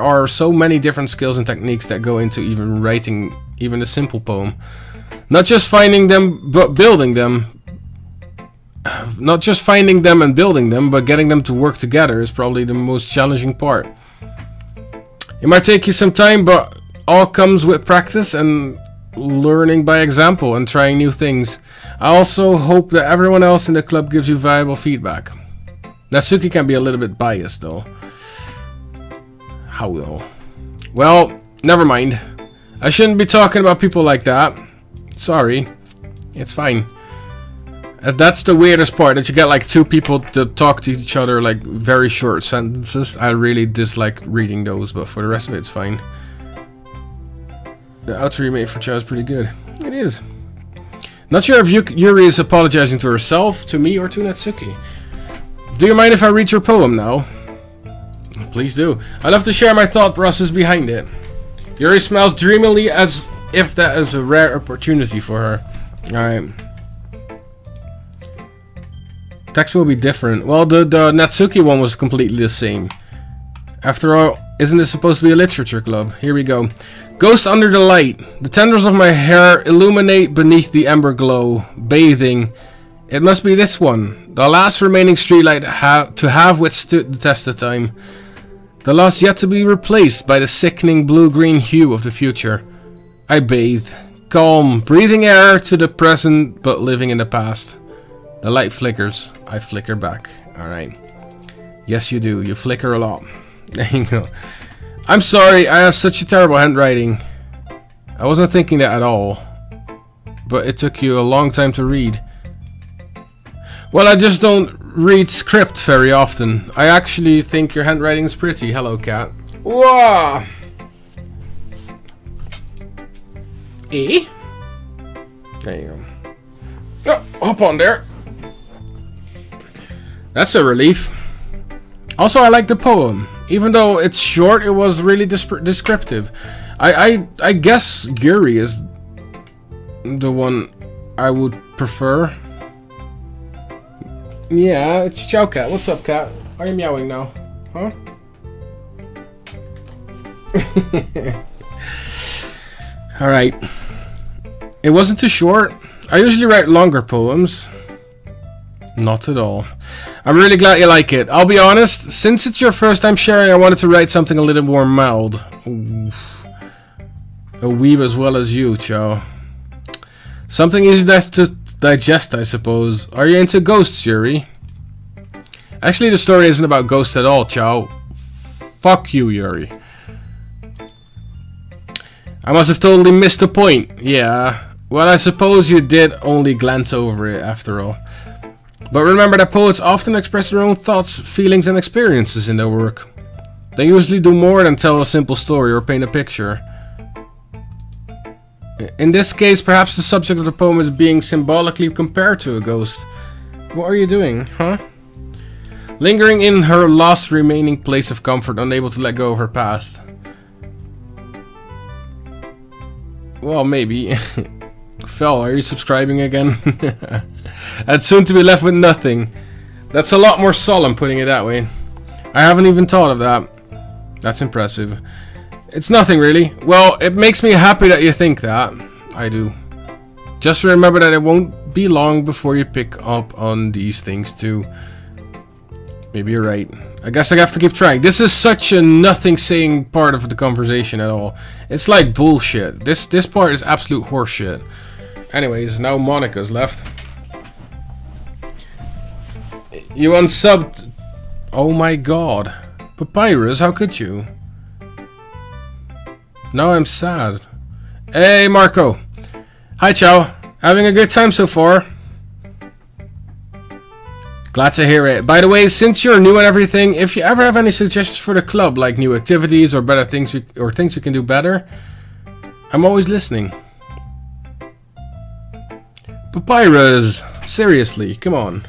are so many different skills and techniques that go into even writing even a simple poem. Not just finding them, but building them. Not just finding them and building them, but getting them to work together is probably the most challenging part. It might take you some time, but all comes with practice and learning by example and trying new things. I also hope that everyone else in the club gives you valuable feedback. Natsuki can be a little bit biased though. How though? Well, never mind. I shouldn't be talking about people like that. Sorry. It's fine. That's the weirdest part, that you get like two people to talk to each other like very short sentences. I really dislike reading those, but for the rest of it, it's fine. The outro remake for Chao is pretty good. It is. Not sure if Yuri is apologizing to herself, to me, or to Natsuki. Do you mind if I read your poem now? Please do. I'd love to share my thought process behind it. Yuri smiles dreamily as if that is a rare opportunity for her. Alright. Text will be different. Well, the Natsuki one was completely the same. After all, isn't this supposed to be a literature club? Here we go. Ghost under the light. The tendrils of my hair illuminate beneath the ember glow. Bathing. It must be this one. The last remaining streetlight to have withstood the test of time. The last yet to be replaced by the sickening blue-green hue of the future. I bathe. Calm. Breathing air to the present, but living in the past. The light flickers. I flicker back. Alright. Yes, you do. You flicker a lot. There you go. I'm sorry. I have such a terrible handwriting. I wasn't thinking that at all. but it took you a long time to read. Well, I just don't read script very often. I actually think your handwriting is pretty. Hello, cat. Wow. Eh? There you go. Oh, hop on there. That's a relief. Also, I like the poem. Even though it's short, it was really descriptive. I guess Yuri is the one I would prefer. Yeah, it's Chow Cat. What's up, cat? Are you meowing now? Huh? Alright. It wasn't too short. I usually write longer poems. Not at all. I'm really glad you like it. I'll be honest, since it's your first time sharing, I wanted to write something a little more mild. Oof. A weeb as well as you, Chow. Something easy to digest, I suppose. Are you into ghosts, Yuri? Actually, the story isn't about ghosts at all, Chow. Fuck you, Yuri. I must have totally missed the point. Yeah. Well, I suppose you did only glance over it, after all. But remember that poets often express their own thoughts, feelings, and experiences in their work. They usually do more than tell a simple story or paint a picture. In this case, perhaps the subject of the poem is being symbolically compared to a ghost. What are you doing, huh? Lingering in her last remaining place of comfort, unable to let go of her past. Well, maybe. Fel, are you subscribing again? And soon to be left with nothing. That's a lot more solemn, putting it that way. I haven't even thought of that. That's impressive. It's nothing, really. Well, it makes me happy that you think that. I do. Just remember that it won't be long before you pick up on these things, too. Maybe you're right. I guess I have to keep trying. This is such a nothing-saying part of the conversation at all. It's like bullshit. This part is absolute horseshit. Anyways, now Monica's left. You unsubbed. Oh my god. Papyrus, how could you? Now I'm sad. Hey, Marco. Hi, Chow. Having a good time so far? Glad to hear it. By the way, since you're new and everything, if you ever have any suggestions for the club, like new activities or better things things you can do better, I'm always listening. Papyrus, seriously, come on.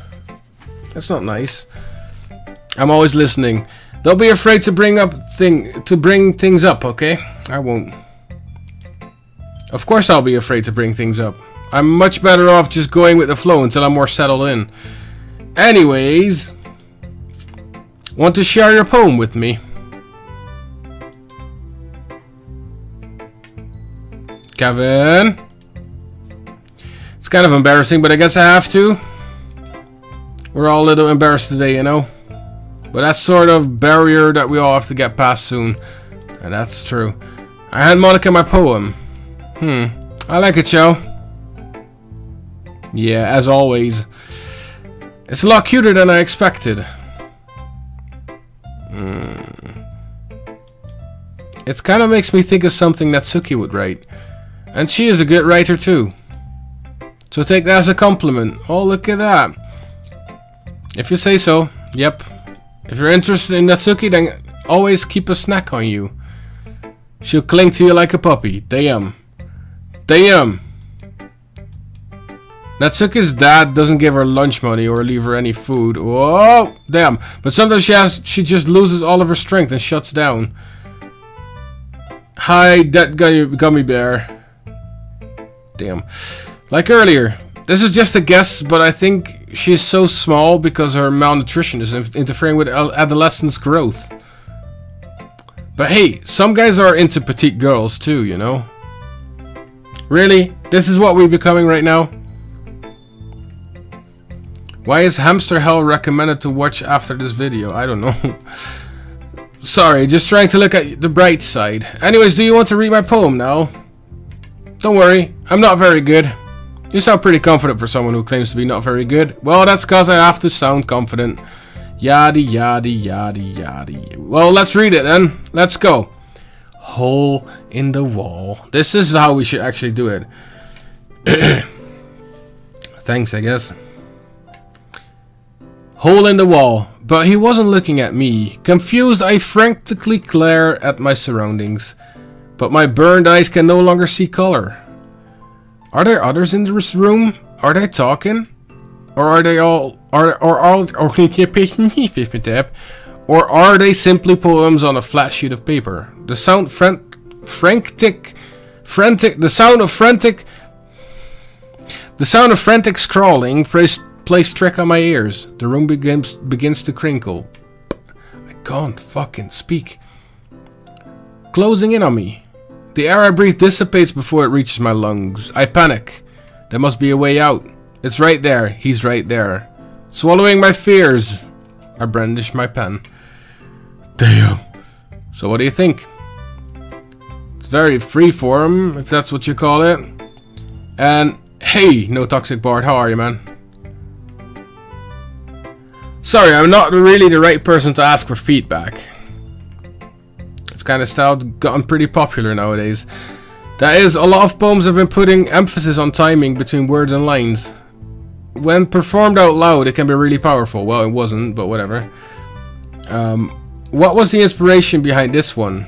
That's not nice. I'm always listening. Don't be afraid to bring things up, okay? I won't. Of course I'll be afraid to bring things up. I'm much better off just going with the flow until I'm more settled in. Anyways, want to share your poem with me? Kevin? It's kind of embarrassing, but I guess I have to. We're all a little embarrassed today, you know? But that's sort of barrier that we all have to get past soon. And that's true. I hand Monica my poem. I like it, Joe. Yeah, as always. It's a lot cuter than I expected. It kind of makes me think of something that Suki would write. And she is a good writer too. So take that as a compliment. Oh, look at that. If you say so. Yep. If you're interested in Natsuki, then always keep a snack on you. She'll cling to you like a puppy. Damn. Damn. Natsuki's dad doesn't give her lunch money or leave her any food. Whoa, damn. But sometimes she just loses all of her strength and shuts down. Hi, that gummy bear. Damn. Like earlier. This is just a guess, but I think she's so small because her malnutrition is interfering with adolescent's growth. But hey, some guys are into petite girls too, you know? Really? This is what we're becoming right now? Why is Hamster Hell recommended to watch after this video? I don't know. Sorry, just trying to look at the bright side. Anyways, do you want to read my poem now? Don't worry, I'm not very good. You sound pretty confident for someone who claims to be not very good. Well, that's cause I have to sound confident. Yada yada yada yada. Well, let's read it then. Let's go. Hole in the wall. This is how we should actually do it. Thanks, I guess. Hole in the wall. But he wasn't looking at me. Confused, I frantically glare at my surroundings. But my burned eyes can no longer see color. Are there others in this room? Are they talking? Or are they all... Or are they simply poems on a flat sheet of paper? The sound the sound of frantic scrawling plays trick on my ears. The room begins to crinkle. I can't fucking speak. Closing in on me. The air I breathe dissipates before it reaches my lungs. I panic. There must be a way out. It's right there. He's right there. Swallowing my fears. I brandish my pen. Damn. So what do you think? It's very freeform, if that's what you call it. And hey, No Toxic Bard, how are you, man? Sorry, I'm not really the right person to ask for feedback. This kind of style gotten pretty popular nowadays. That is, a lot of poems have been putting emphasis on timing between words and lines. When performed out loud, it can be really powerful. Well, it wasn't, but whatever. What was the inspiration behind this one?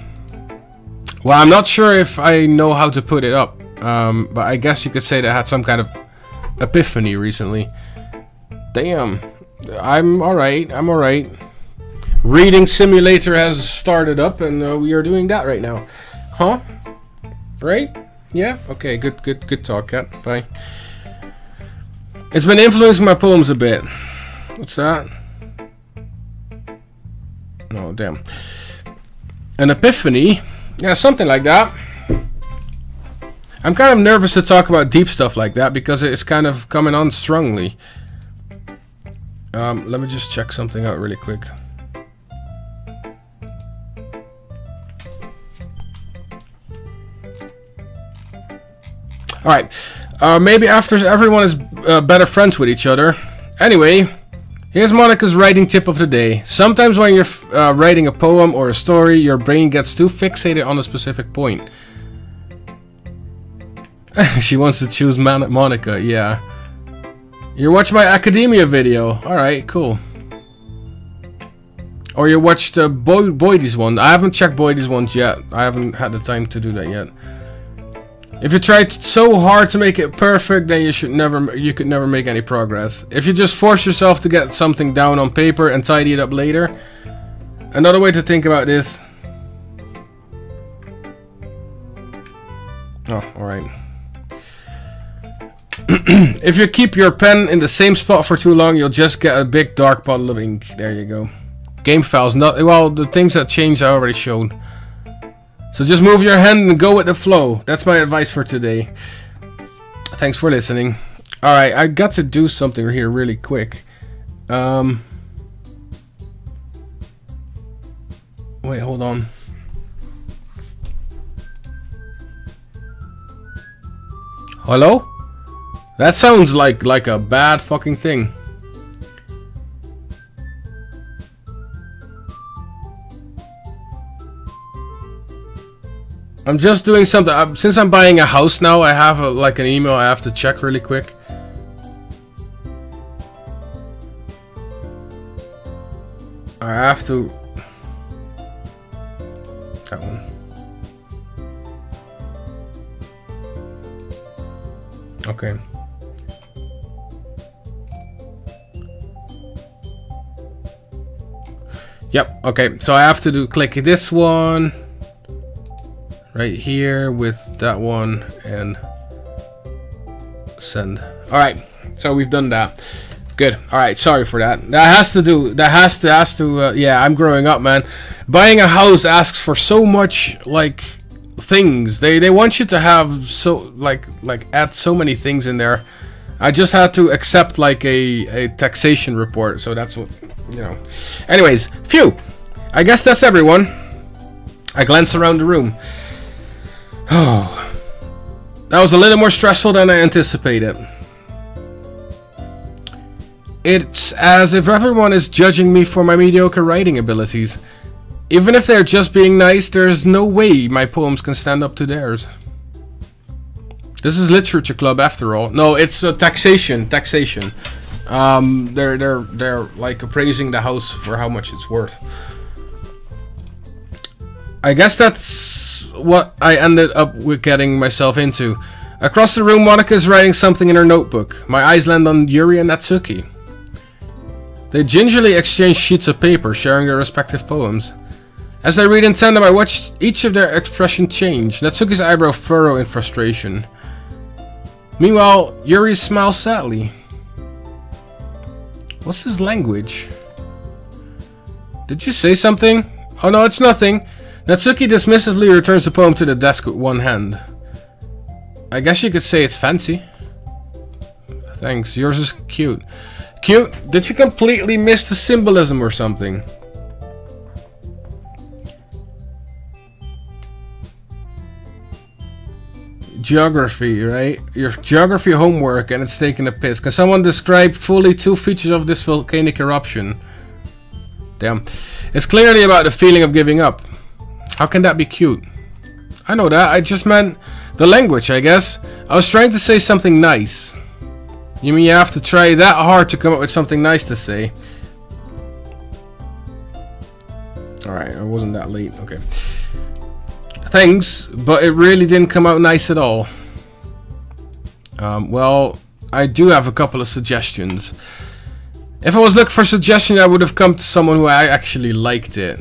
Well, I'm not sure if I know how to put it up. But I guess you could say that I had some kind of epiphany recently. Damn. I'm alright. I'm alright. Reading simulator has started up and we are doing that right now. Huh? Right? Yeah? Okay, good talk, cat. Bye. It's been influencing my poems a bit. What's that? Oh, damn. An epiphany? Yeah, something like that. I'm kind of nervous to talk about deep stuff like that because it's kind of coming on strongly. Let me just check something out really quick. Alright, maybe after everyone is better friends with each other. Anyway, here's Monica's writing tip of the day. Sometimes when you're writing a poem or a story, your brain gets too fixated on a specific point. She wants to choose Monica, yeah. You watch my academia video. Alright, cool. Or you watched Boydie's one. I haven't checked Boydie's ones yet. I haven't had the time to do that yet. If you tried so hard to make it perfect, then you could never make any progress. If you just force yourself to get something down on paper and tidy it up later. Another way to think about this. Oh, alright. If you keep your pen in the same spot for too long, you'll just get a big dark puddle of ink. There you go. Game files, not well. The things that changed I already showed. So just move your hand and go with the flow. That's my advice for today. Thanks for listening. All right, I got to do something here really quick. Wait, hold on. Hello? That sounds like a bad fucking thing. I'm just doing something. Since I'm buying a house now, I have like an email I have to check really quick. I have to. That one. Okay. Yep, okay, so I have to click this one right here with that one and send. Alright, so we've done that. Good. Alright, sorry for that. That has to yeah, I'm growing up, man. Buying a house asks for so much, like, things. They want you to have so, like add so many things in there. I just had to accept like a taxation report, so that's what, you know. Anyways, phew. I guess that's everyone. I glance around the room. Oh, that was a little more stressful than I anticipated. It's as if everyone is judging me for my mediocre writing abilities. Even if they're just being nice, there's no way my poems can stand up to theirs. This is literature club after all. No, it's taxation. Taxation. They're like appraising the house for how much it's worth. I guess that's what I ended up with getting myself into. Across the room, Monika is writing something in her notebook. My eyes land on Yuri and Natsuki. They gingerly exchange sheets of paper, sharing their respective poems. As I read in tandem, I watched each of their expression change. Natsuki's eyebrow furrow in frustration. Meanwhile, Yuri smiles sadly. What's his language? Did you say something? Oh no, it's nothing. Natsuki dismissively returns the poem to the desk with one hand. I guess you could say it's fancy. Thanks, yours is cute. Cute? Did you completely miss the symbolism or something? Geography, right? Your geography homework and it's taking a piss. Can someone describe fully 2 features of this volcanic eruption? Damn. It's clearly about the feeling of giving up. How can that be cute? I know that. I just meant the language, I guess. I was trying to say something nice. You mean you have to try that hard to come up with something nice to say? Alright, I wasn't that late. Okay. Thanks, but it really didn't come out nice at all. Well, I do have a couple of suggestions. If I was looking for suggestions, I would have come to someone who I actually liked it.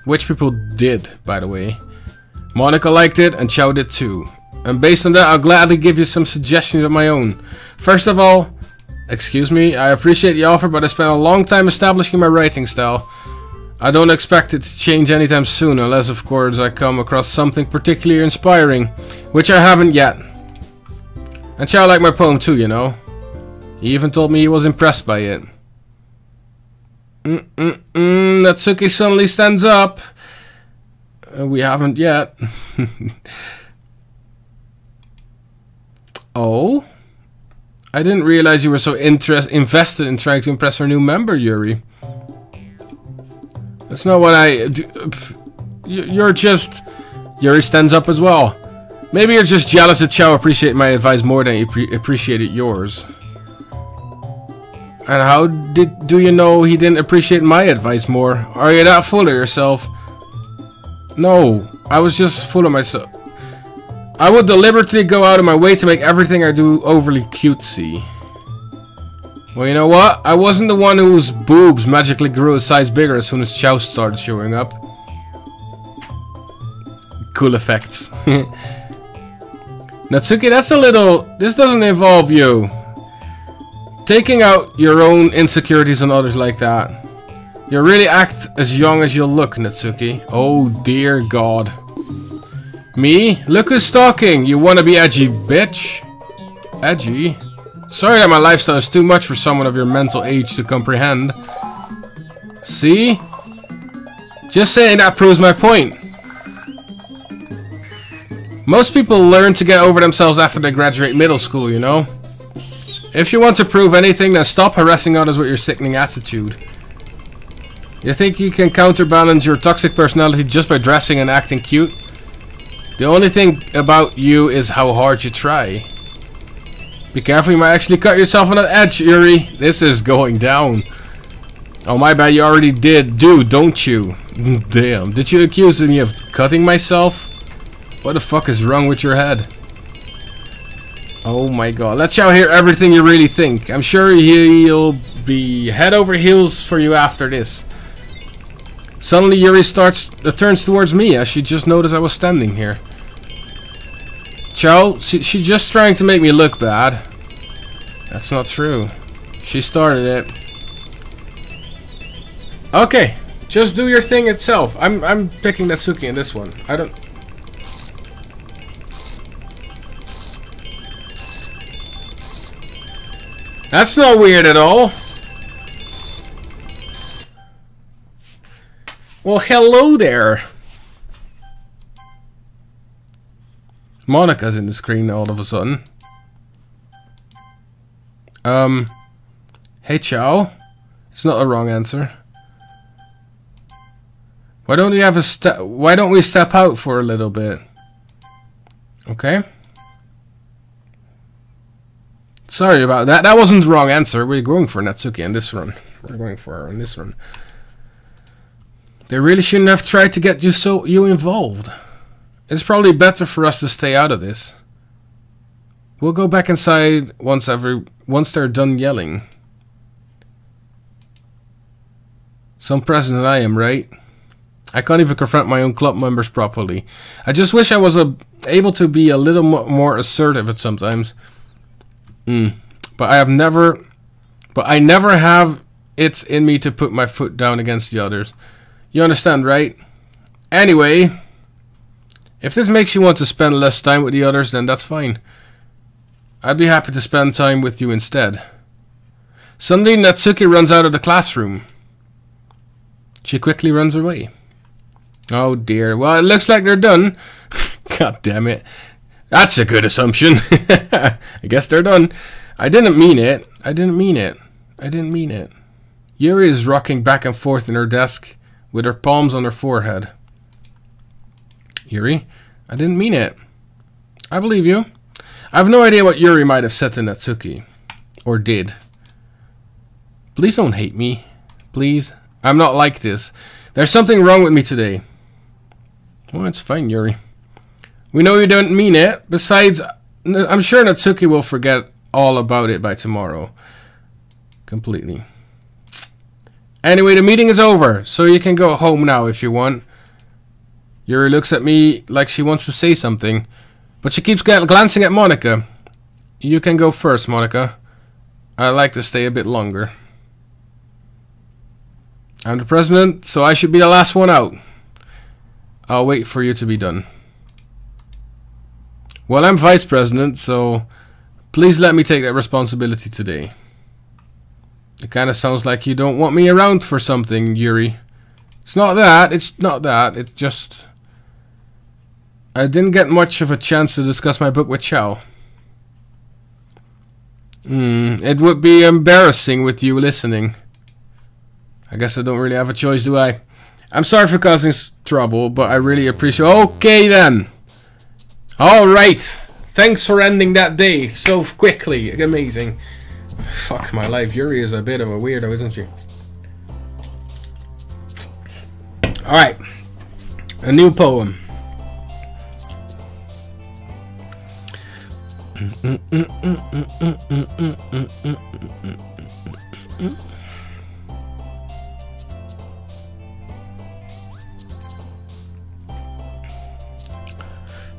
Which people did, by the way. Monika liked it, and Chao did too. And based on that, I'll gladly give you some suggestions of my own. First of all, excuse me, I appreciate the offer, but I spent a long time establishing my writing style. I don't expect it to change anytime soon, unless of course I come across something particularly inspiring, which I haven't yet. And Chao liked my poem too, you know. He even told me he was impressed by it. Natsuki suddenly stands up. We haven't yet. Oh? I didn't realize you were so invested in trying to impress our new member, Yuri. That's not what I do. You're just... Yuri stands up as well. Maybe you're just jealous that Chao appreciated my advice more than he appreciated yours. And how do you know he didn't appreciate my advice more? Are you that full of yourself? No, I was just full of myself. I would deliberately go out of my way to make everything I do overly cutesy. Well, you know what? I wasn't the one whose boobs magically grew a size bigger as soon as Chao started showing up. Cool effects. Natsuki, that's a little... This doesn't involve you. Taking out your own insecurities on others like that. You really act as young as you'll look, Natsuki. Oh dear God. Me? Look who's talking, you wanna be edgy bitch. Edgy? Sorry that my lifestyle is too much for someone of your mental age to comprehend. See? Just saying that proves my point. Most people learn to get over themselves after they graduate middle school, you know? If you want to prove anything, then stop harassing others with your sickening attitude. You think you can counterbalance your toxic personality just by dressing and acting cute? The only thing about you is how hard you try. Be careful, you might actually cut yourself on that edge, Yuri. This is going down. Oh, my bad, you already did. Don't you? Damn, did you accuse me of cutting myself? What the fuck is wrong with your head? Oh my God, let Chao hear everything you really think. I'm sure he'll be head over heels for you after this. Suddenly Yuri turns towards me as she just noticed I was standing here. Chao, she's just trying to make me look bad. That's not true. She started it. Okay, just do your thing itself. I'm picking Natsuki in this one. I don't... That's not weird at all. Well, hello there. Monika's in the screen all of a sudden. Hey Chao. It's not a wrong answer. Why don't we step out for a little bit? Okay. Sorry about that. That wasn't the wrong answer. We're going for Natsuki in this run. We're going for her in this run. They really shouldn't have tried to get you involved. It's probably better for us to stay out of this. We'll go back inside once they're done yelling. Some president I am, right? I can't even confront my own club members properly. I just wish I was able to be a little more assertive at sometimes. But I never have it in me to put my foot down against the others. You understand, right? Anyway, if this makes you want to spend less time with the others, then that's fine. I'd be happy to spend time with you instead. Suddenly, Natsuki runs out of the classroom. She quickly runs away. Oh dear. Well, it looks like they're done. God damn it. That's a good assumption. I guess they're done. I didn't mean it. I didn't mean it. I didn't mean it. Yuri is rocking back and forth in her desk with her palms on her forehead. Yuri, I didn't mean it. I believe you. I have no idea what Yuri might have said to Natsuki. Or did. Please don't hate me. Please. I'm not like this. There's something wrong with me today. Well, it's fine, Yuri. We know you don't mean it. Besides, I'm sure Natsuki will forget all about it by tomorrow. Completely. Anyway, the meeting is over, so you can go home now if you want. Yuri looks at me like she wants to say something, but she keeps glancing at Monika. You can go first, Monika. I'd like to stay a bit longer. I'm the president, so I should be the last one out. I'll wait for you to be done. Well, I'm vice president, so please let me take that responsibility today. It kind of sounds like you don't want me around for something, Yuri. It's not that. It's not that. It's just... I didn't get much of a chance to discuss my book with Chao. It would be embarrassing with you listening. I guess I don't really have a choice, do I? I'm sorry for causing trouble, but I really appreciate... Okay, then. Alright. Thanks for ending that day so quickly. Amazing. Fuck my life. Yuri is a bit of a weirdo, isn't she? Alright. A new poem.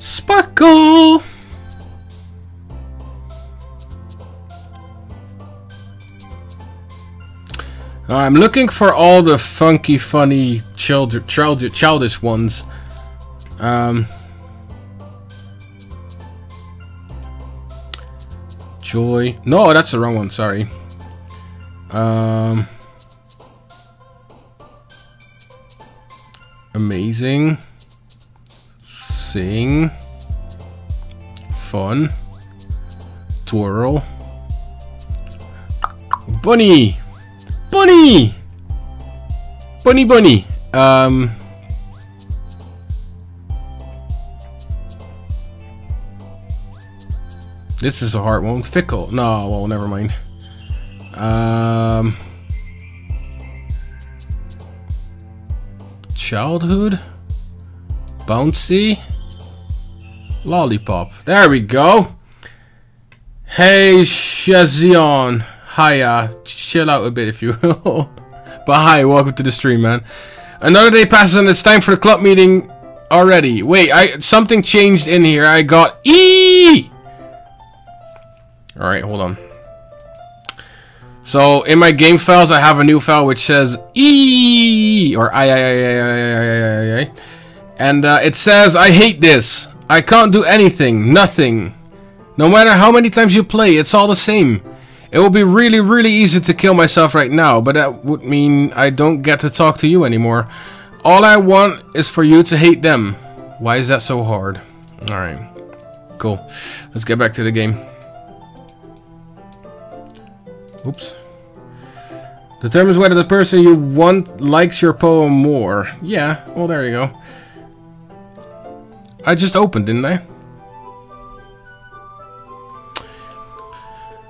Sparkle! I'm looking for all the funky, funny, childish ones. Joy. No, that's the wrong one. Sorry. Amazing. Sing. Fun. Twirl. Bunny. Bunny. Bunny. Bunny. This is a hard one. Fickle. No, well, never mind. Childhood. Bouncy. Lollipop. There we go. Hey, Shazion. Hiya. Chill out a bit if you will. But hi, welcome to the stream, man. Another day passes and it's time for the club meeting already. Wait, something changed in here. I got E! Alright, hold on. So, in my game files, I have a new file which says E! Or I. And it says, I hate this. I can't do anything. Nothing. No matter how many times you play, it's all the same. It will be really, really easy to kill myself right now, but that would mean I don't get to talk to you anymore. All I want is for you to hate them. Why is that so hard? Alright. Cool. Let's get back to the game. Oops. Determines whether the person you want likes your poem more. Yeah, well, there you go. I just opened, didn't I?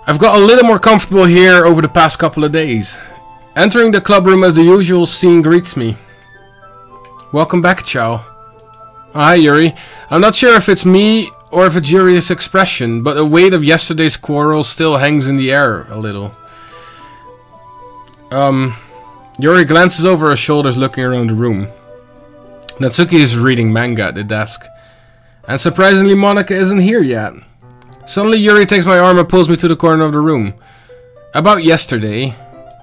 I've got a little more comfortable here over the past couple of days. Entering the club room as the usual scene greets me. Welcome back, Chao. Hi, Yuri. I'm not sure if it's me or if it's Yuri's expression, but the weight of yesterday's quarrel still hangs in the air a little. Yuri glances over her shoulders looking around the room. Natsuki is reading manga at the desk. And surprisingly, Monika isn't here yet. Suddenly, Yuri takes my arm and pulls me to the corner of the room. About yesterday,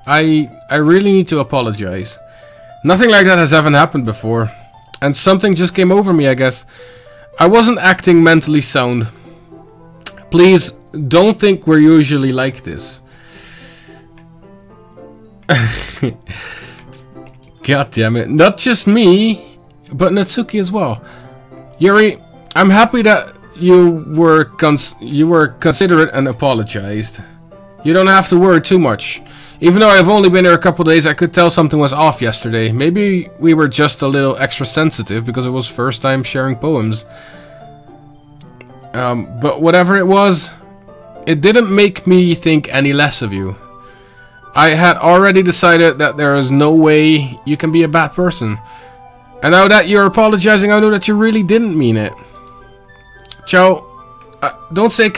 I really need to apologize. Nothing like that has ever happened before. And something just came over me, I guess. I wasn't acting mentally sound. Please, don't think we're usually like this. God damn it. Not just me, but Natsuki as well. Yuri, I'm happy that you were considerate and apologized. You don't have to worry too much. Even though I've only been here a couple days, I could tell something was off yesterday. Maybe we were just a little extra sensitive because it was first time sharing poems. But whatever it was, it didn't make me think any less of you. I had already decided that there is no way you can be a bad person. And now that you're apologizing, I know that you really didn't mean it. Chao, don't say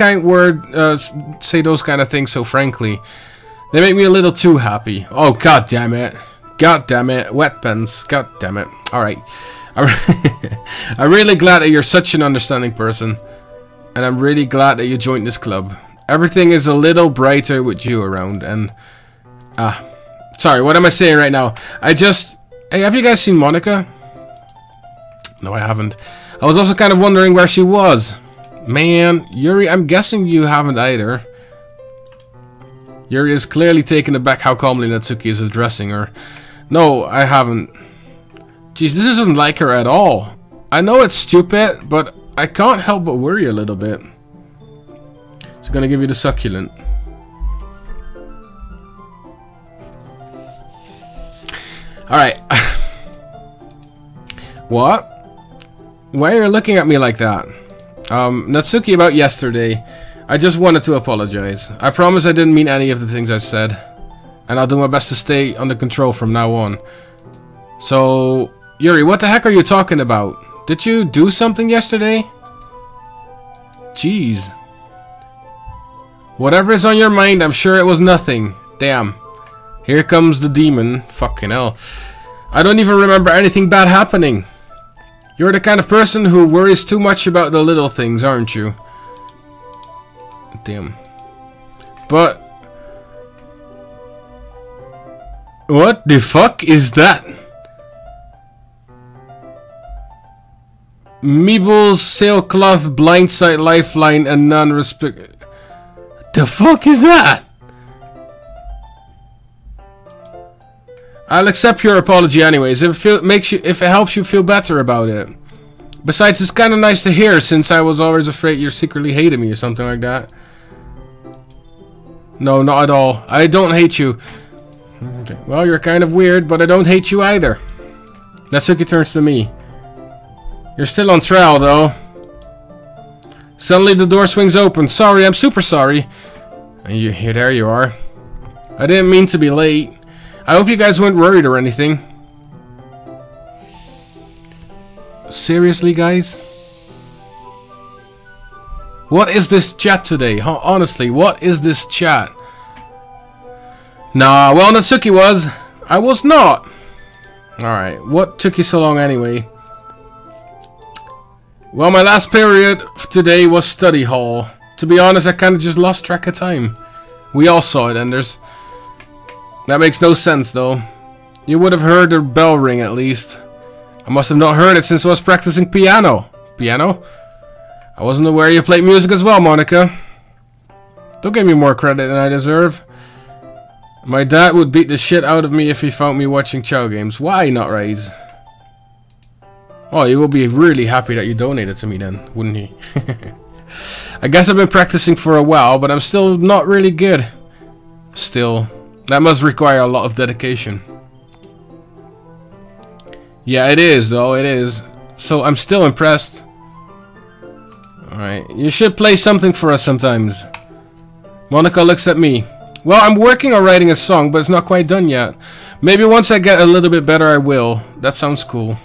say those kind of things so frankly. They make me a little too happy. Oh, god damn it. God damn it. Wet pens. God damn it. Alright. I'm really glad that you're such an understanding person. And I'm really glad that you joined this club. Everything is a little brighter with you around. And... sorry, what am I saying right now? Hey, have you guys seen Monika? No, I haven't. I was also kind of wondering where she was. Man, Yuri, I'm guessing you haven't either. Yuri is clearly taken aback how calmly Natsuki is addressing her. No, I haven't. Jeez, this isn't like her at all. I know it's stupid, but I can't help but worry a little bit. So I'm gonna give you the succulent. Alright. What? Why are you looking at me like that? Natsuki, about yesterday. I just wanted to apologize. I promise I didn't mean any of the things I said. And I'll do my best to stay under control from now on. So, Yuri, what the heck are you talking about? Did you do something yesterday? Jeez. Whatever is on your mind, I'm sure it was nothing. Damn. Here comes the demon. Fucking hell. I don't even remember anything bad happening. You're the kind of person who worries too much about the little things, aren't you? Damn. But... what the fuck is that? Meebles, sailcloth, blindside, lifeline, and non-respect... the fuck is that? I'll accept your apology anyways, if it helps you feel better about it. Besides, it's kinda nice to hear, since I was always afraid you secretly hated me or something like that. No, not at all. I don't hate you. Okay. Well, you're kind of weird, but I don't hate you either. Natsuki turns to me. You're still on trial, though. Suddenly the door swings open. Sorry, I'm super sorry. Here, there you are. I didn't mean to be late. I hope you guys weren't worried or anything. Seriously, guys? What is this chat today? Honestly, what is this chat? Nah, well, Natsuki was. I was not. Alright, what took you so long anyway? Well, my last period today was study hall. To be honest, I kinda just lost track of time. We all saw it, Enders. That makes no sense, though. You would have heard the bell ring, at least. I must have not heard it since I was practicing piano. Piano? I wasn't aware you played music as well, Monika. Don't give me more credit than I deserve. My dad would beat the shit out of me if he found me watching Chaogames. Why not, Raise? Oh, he will be really happy that you donated to me then, wouldn't he? I guess I've been practicing for a while, but I'm still not really good. Still, that must require a lot of dedication. Yeah, it is, though, it is. So I'm still impressed. Alright, you should play something for us sometimes. Monica looks at me. Well, I'm working on writing a song, but it's not quite done yet. Maybe once I get a little bit better, I will. That sounds cool.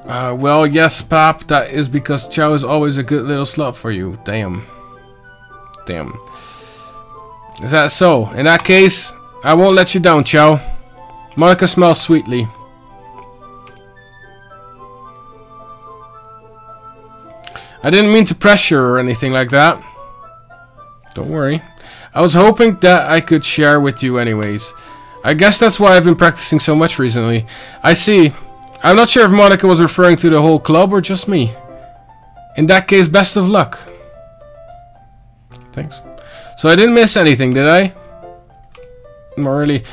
Well, yes, Pop. That is because Chao is always a good little slut for you. Damn. Damn. Is that so? In that case, I won't let you down, Chao. Monica smells sweetly. I didn't mean to pressure or anything like that. Don't worry. I was hoping that I could share with you anyways. I guess that's why I've been practicing so much recently. I see. I'm not sure if Monica was referring to the whole club or just me. In that case, best of luck. Thanks. So I didn't miss anything, did I? Not really.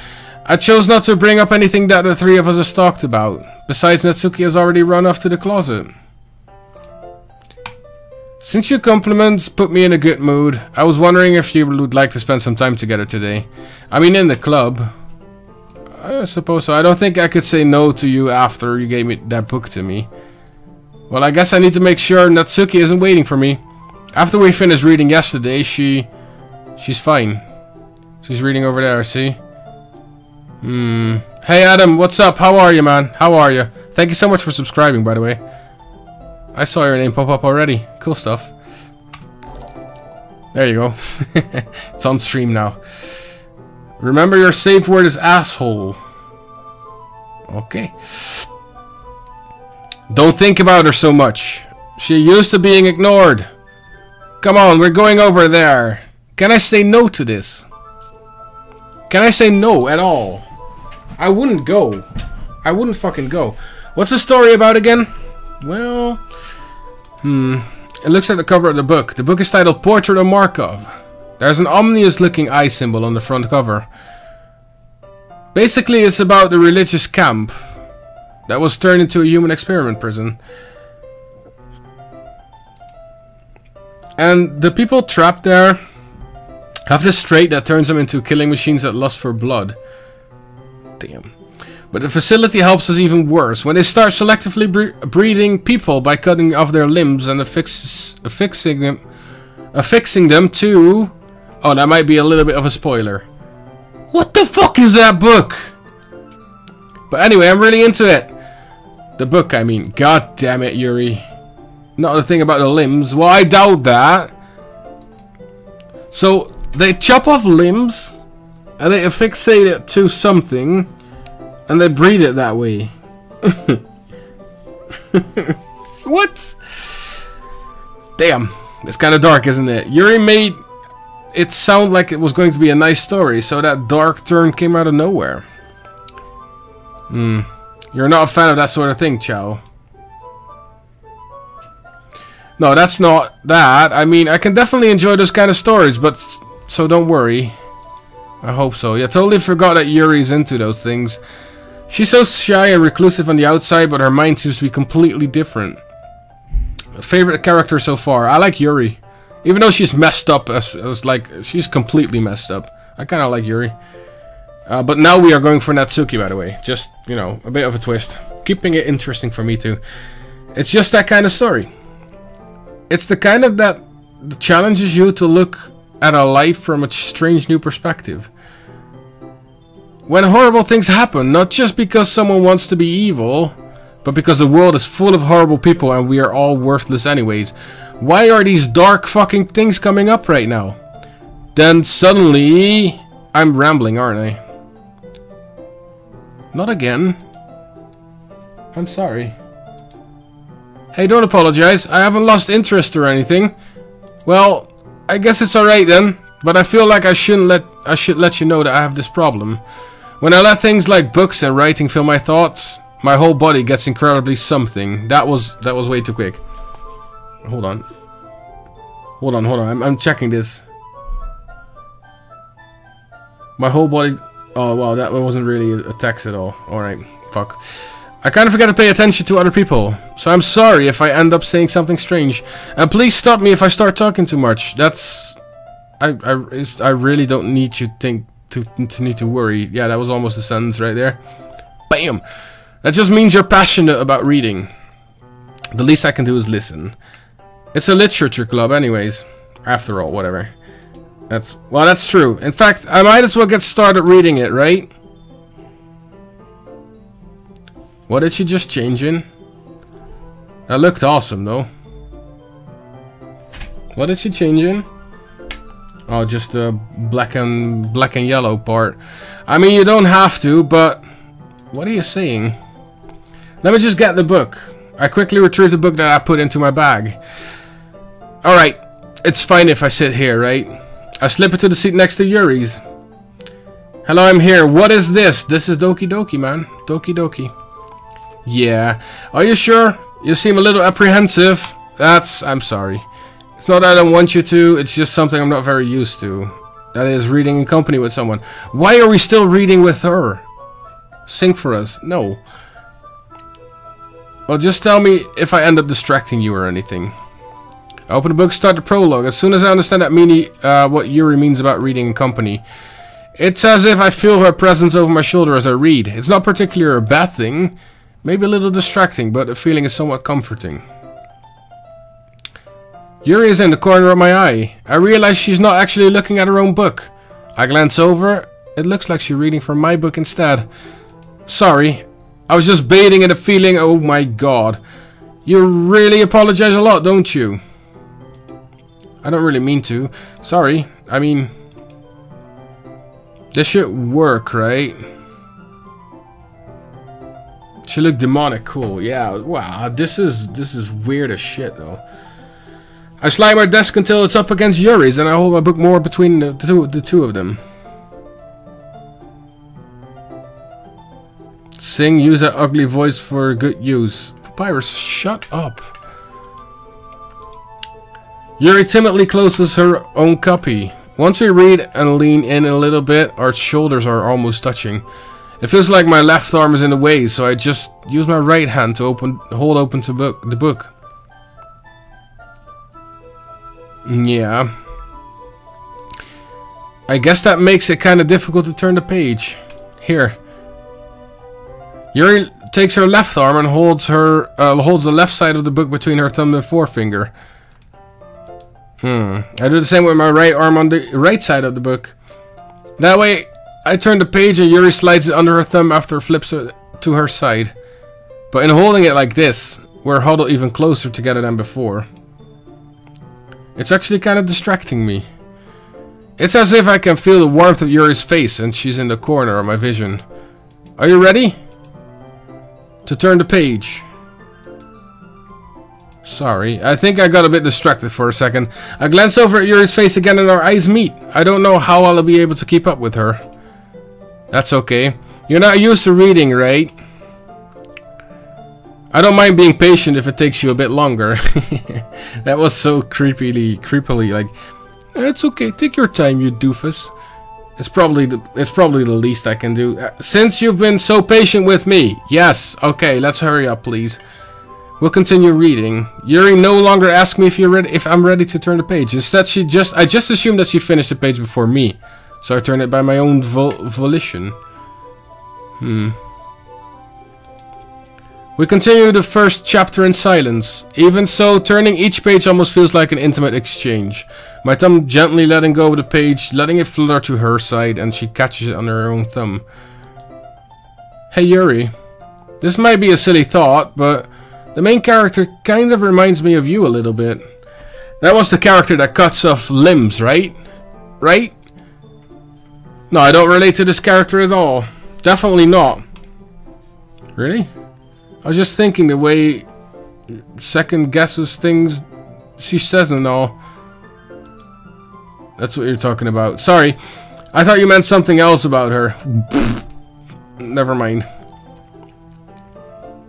I chose not to bring up anything that the three of us has talked about. Besides, Natsuki has already run off to the closet. Since your compliments put me in a good mood, I was wondering if you would like to spend some time together today. I mean, in the club. I suppose so. I don't think I could say no to you after you gave me that book to me. Well, I guess I need to make sure Natsuki isn't waiting for me. After we finished reading yesterday, she's fine. She's reading over there, see? Hey Adam, what's up? How are you, man? How are you? Thank you so much for subscribing, by the way. I saw your name pop up already. Cool stuff. There you go. It's on stream now. Remember, your safe word is asshole. Okay. Don't think about her so much. She used to being ignored. Come on, we're going over there. Can I say no to this? Can I say no at all? I wouldn't go. I wouldn't fucking go. What's the story about again? Well... It looks like the cover of the book. The book is titled Portrait of Markov. There's an ominous looking eye symbol on the front cover. Basically, it's about the religious camp that was turned into a human experiment prison. And the people trapped there have this trait that turns them into killing machines that lust for blood. Damn. But the facility helps us even worse. When they start selectively breeding people by cutting off their limbs and affixing them to... Oh, that might be a little bit of a spoiler. What the fuck is that book? But anyway, I'm really into it. The book, I mean. God damn it, Yuri. Not the thing about the limbs. Well, I doubt that. So, they chop off limbs and they affixate it to something. And they breed it that way. What? Damn. It's kind of dark, isn't it? Yuri made it sound like it was going to be a nice story, so that dark turn came out of nowhere. You're not a fan of that sort of thing, Chao. No, that's not that. I mean, I can definitely enjoy those kind of stories, but... So don't worry. I hope so. Yeah, totally forgot that Yuri's into those things. She's so shy and reclusive on the outside, but her mind seems to be completely different. Favorite character so far? I like Yuri. Even though she's messed up, as like, she's completely messed up. I kind of like Yuri. But now we are going for Natsuki, by the way. Just, you know, a bit of a twist. Keeping it interesting for me too. It's just that kind of story. It's the kind of that challenges you to look at a life from a strange new perspective. When horrible things happen, not just because someone wants to be evil, but because the world is full of horrible people and we are all worthless anyways. Why are these dark fucking things coming up right now? Then suddenly... I'm rambling, aren't I? Not again. I'm sorry. Hey, don't apologize. I haven't lost interest or anything. Well, I guess it's alright then. But I feel like I should let you know that I have this problem. When I let things like books and writing fill my thoughts, my whole body gets incredibly something. That was way too quick. Hold on. Hold on. I'm checking this. My whole body... Oh, wow, that wasn't really a text at all. Alright, fuck. I kind of forget to pay attention to other people. So I'm sorry if I end up saying something strange. And please stop me if I start talking too much. That's... I really don't need you to need to worry. Yeah, that was almost a sentence right there. Bam! That just means you're passionate about reading. The least I can do is listen. It's a literature club anyways. After all, whatever. That's true. In fact, I might as well get started reading it, right? What did she just change in? That looked awesome, though. What did she change in? Oh, just the black and yellow part. I mean, you don't have to, but what are you saying? Let me just get the book. I quickly retrieve the book that I put into my bag. Alright, it's fine if I sit here, right? I slip it to the seat next to Yuri's. Hello, I'm here. What is this? This is Doki Doki, man. Doki Doki. Yeah. Are you sure? You seem a little apprehensive. I'm sorry. It's not that I don't want you to, it's just something I'm not very used to. That is, reading in company with someone. Why are we still reading with her? Sing for us. No. Well, just tell me if I end up distracting you or anything. I open the book, start the prologue. As soon as I understand what Yuri means about reading in company, it's as if I feel her presence over my shoulder as I read. It's not particularly a bad thing, maybe a little distracting, but the feeling is somewhat comforting. Yuri is in the corner of my eye. I realize she's not actually looking at her own book. I glance over. It looks like she's reading from my book instead. Sorry. I was just bathing in the feeling. Oh my god. You really apologize a lot, don't you? I don't really mean to. Sorry. I mean... this should work, right? She looked demonic cool. Yeah, wow. This is weird as shit, though. I slide my desk until it's up against Yuri's, and I hold my book more between the two of them. Sing, use that ugly voice for good use. Papyrus, shut up. Yuri timidly closes her own copy. Once we read and lean in a little bit, our shoulders are almost touching. It feels like my left arm is in the way, so I just use my right hand to hold open the book. Yeah. I guess that makes it kind of difficult to turn the page. Here. Yuri takes her left arm and holds the left side of the book between her thumb and forefinger. I do the same with my right arm on the right side of the book. That way, I turn the page and Yuri slides it under her thumb after flips it to her side. But in holding it like this, we're huddled even closer together than before. It's actually kind of distracting me. It's as if I can feel the warmth of Yuri's face and she's in the corner of my vision. Are you ready? To turn the page. Sorry, I think I got a bit distracted for a second. I glance over at Yuri's face again and our eyes meet. I don't know how I'll be able to keep up with her. That's okay. You're not used to reading, right? I don't mind being patient if it takes you a bit longer. That was so creepily like, it's okay, take your time, you doofus. It's probably the least I can do. Since you've been so patient with me. Yes, okay, let's hurry up, please. We'll continue reading. Yuri no longer asks me if I'm ready to turn the page. Instead, I just assumed that she finished the page before me. So I turn it by my own volition. We continue the first chapter in silence. Even so, turning each page almost feels like an intimate exchange. My thumb gently letting go of the page, letting it flutter to her side, and she catches it under her own thumb. Hey Yuri, this might be a silly thought, but the main character kind of reminds me of you a little bit. That was the character that cuts off limbs, right? Right? No, I don't relate to this character at all. Definitely not. Really? I was just thinking the way second guesses things she says and all. That's what you're talking about. Sorry. I thought you meant something else about her. Never mind.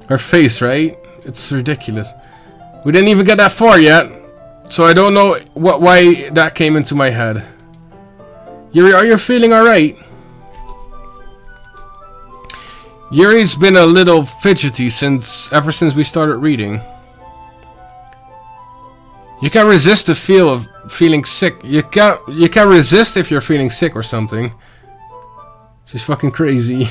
Her face, right? It's ridiculous. We didn't even get that far yet. So I don't know why that came into my head. Yuri, are you feeling alright? Yuri's been a little fidgety ever since we started reading. You can't resist the feel of feeling sick. You can't resist if you're feeling sick or something. She's fucking crazy.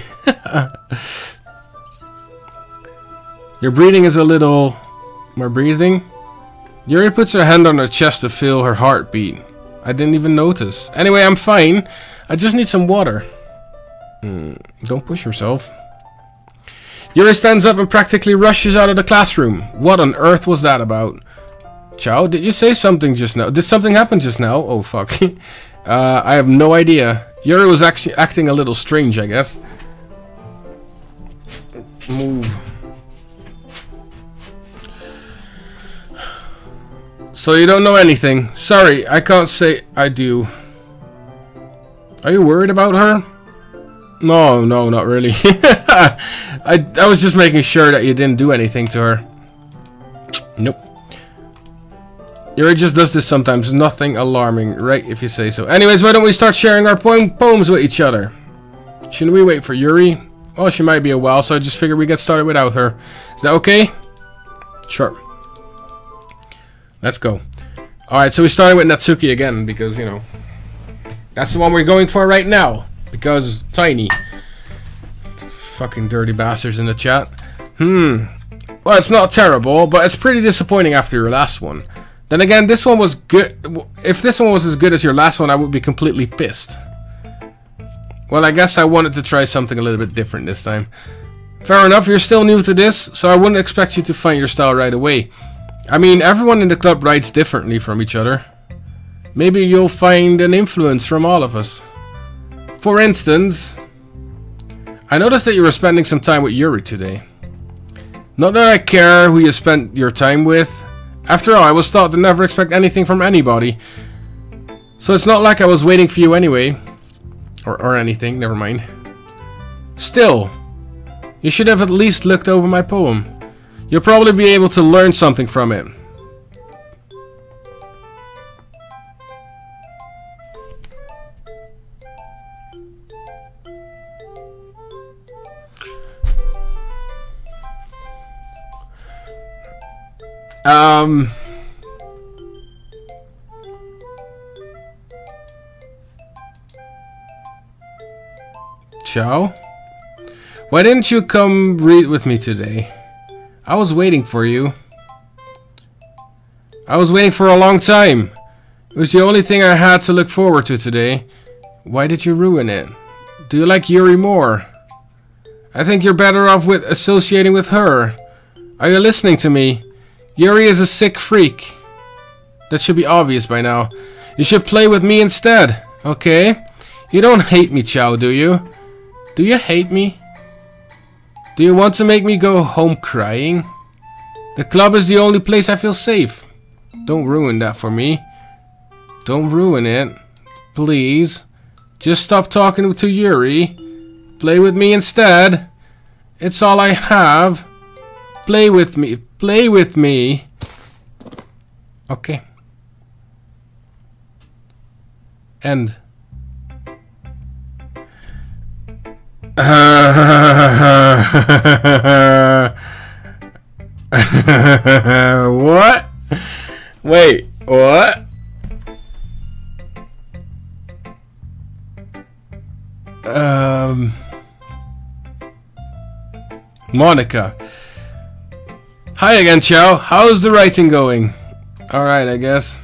Your breathing is a little... My breathing? Yuri puts her hand on her chest to feel her heartbeat. I didn't even notice. Anyway, I'm fine. I just need some water. Don't push yourself. Yuri stands up and practically rushes out of the classroom. What on earth was that about? Chao, did you say something just now? Did something happen just now? Oh, fuck. I have no idea. Yuri was actually acting a little strange, I guess. Move. So you don't know anything. Sorry, I can't say I do. Are you worried about her? No, not really. I was just making sure that you didn't do anything to her. Nope. Yuri just does this sometimes. Nothing alarming, right, if you say so. Anyways, why don't we start sharing our poems with each other? Shouldn't we wait for Yuri? Oh, she might be a while, so I just figured we get started without her. Is that okay? Sure. Let's go. Alright, so we started with Natsuki again, because, you know, that's the one we're going for right now. Because tiny. Fucking dirty bastards in the chat. Well, it's not terrible, but it's pretty disappointing after your last one. Then again, this one was good. If this one was as good as your last one, I would be completely pissed. Well, I guess I wanted to try something a little bit different this time. Fair enough, you're still new to this, so I wouldn't expect you to find your style right away. I mean, everyone in the club writes differently from each other. Maybe you'll find an influence from all of us. For instance, I noticed that you were spending some time with Yuri today. Not that I care who you spent your time with. After all, I was taught to never expect anything from anybody. So it's not like I was waiting for you anyway. Or anything, never mind. Still, you should have at least looked over my poem. You'll probably be able to learn something from it. Chao? Why didn't you come read with me today? I was waiting for you. I was waiting for a long time. It was the only thing I had to look forward to today. Why did you ruin it? Do you like Yuri more? I think you're better off with associating with her. Are you listening to me? Yuri is a sick freak. That should be obvious by now. You should play with me instead, okay? You don't hate me, Chao, do you? Do you hate me? Do you want to make me go home crying? The club is the only place I feel safe. Don't ruin that for me. Don't ruin it. Please. Just stop talking to Yuri. Play with me instead. It's all I have. Play with me. Play with me. Okay. End. What? Wait, what? Monica. Hi again, Chao. How's the writing going? Alright, I guess.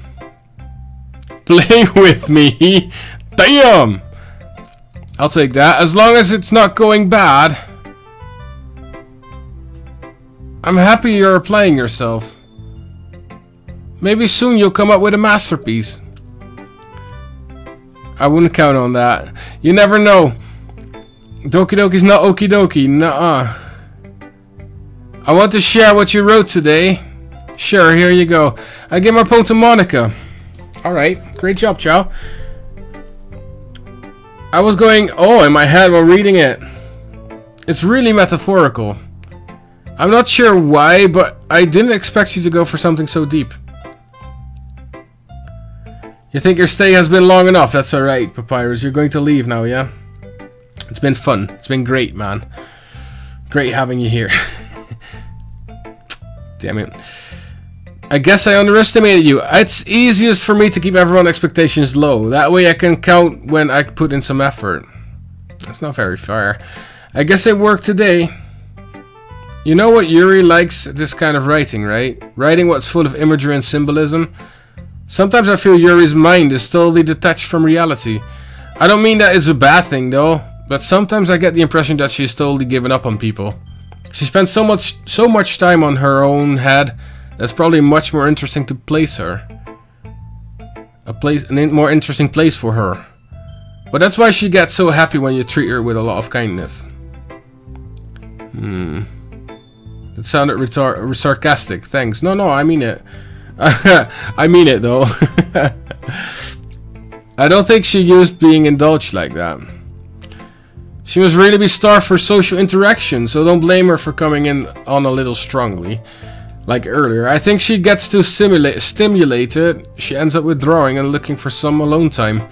Play with me. Damn! I'll take that, as long as it's not going bad. I'm happy you're playing yourself. Maybe soon you'll come up with a masterpiece. I wouldn't count on that. You never know. Doki Doki's not okie dokie, nuh-uh. I want to share what you wrote today. Sure, here you go. I gave my poem to Monica. Alright, great job, Chao. I was going, oh, in my head while reading it. It's really metaphorical. I'm not sure why, but I didn't expect you to go for something so deep. You think your stay has been long enough? That's alright, Papyrus. You're going to leave now, yeah? It's been fun. It's been great, man. Great having you here. Damn it. I guess I underestimated you. It's easiest for me to keep everyone's expectations low. That way I can count when I put in some effort. That's not very fair. I guess it worked today. You know what Yuri likes? This kind of writing, right? Writing what's full of imagery and symbolism. Sometimes I feel Yuri's mind is totally detached from reality. I don't mean that it's a bad thing though, but sometimes I get the impression that she's totally given up on people. She spends so much time on her own head. That's probably much more interesting to place her. A more interesting place for her. But that's why she gets so happy when you treat her with a lot of kindness. It sounded sarcastic. Thanks. No, I mean it. I mean it though. I don't think she used being indulged like that. She must really be starved for social interaction, so don't blame her for coming in on a little strongly. Like earlier. I think she gets too stimulated. She ends up withdrawing and looking for some alone time.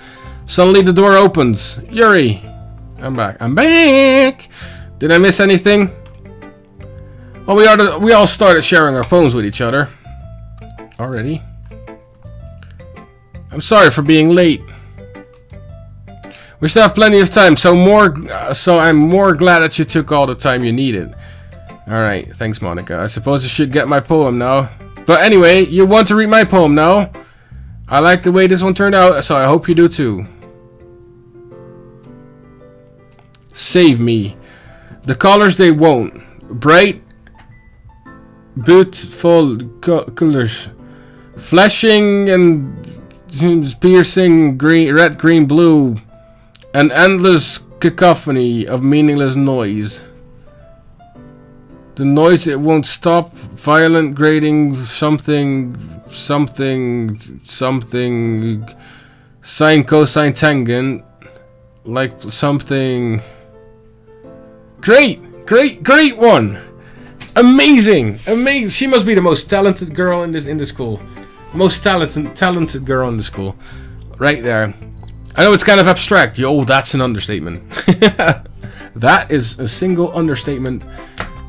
Suddenly the door opens. Yuri! I'm back. I'm back! Did I miss anything? Well, we all started sharing our poems with each other. Already. I'm sorry for being late. We still have plenty of time, so I'm more glad that you took all the time you needed. Alright, thanks Monica. I suppose I should get my poem now. But anyway, you want to read my poem now? I like the way this one turned out, so I hope you do too. Save me. The colors they won't. Bright, beautiful colors. Flashing and piercing green, red, green, blue. An endless cacophony of meaningless noise. The noise it won't stop. Violent, grating, something. Sine, cosine, tangent. Like something. Great one. Amazing. She must be the most talented girl in the school. Most talented girl in the school. Right there. I know it's kind of abstract. Yo, that's an understatement. That is a single understatement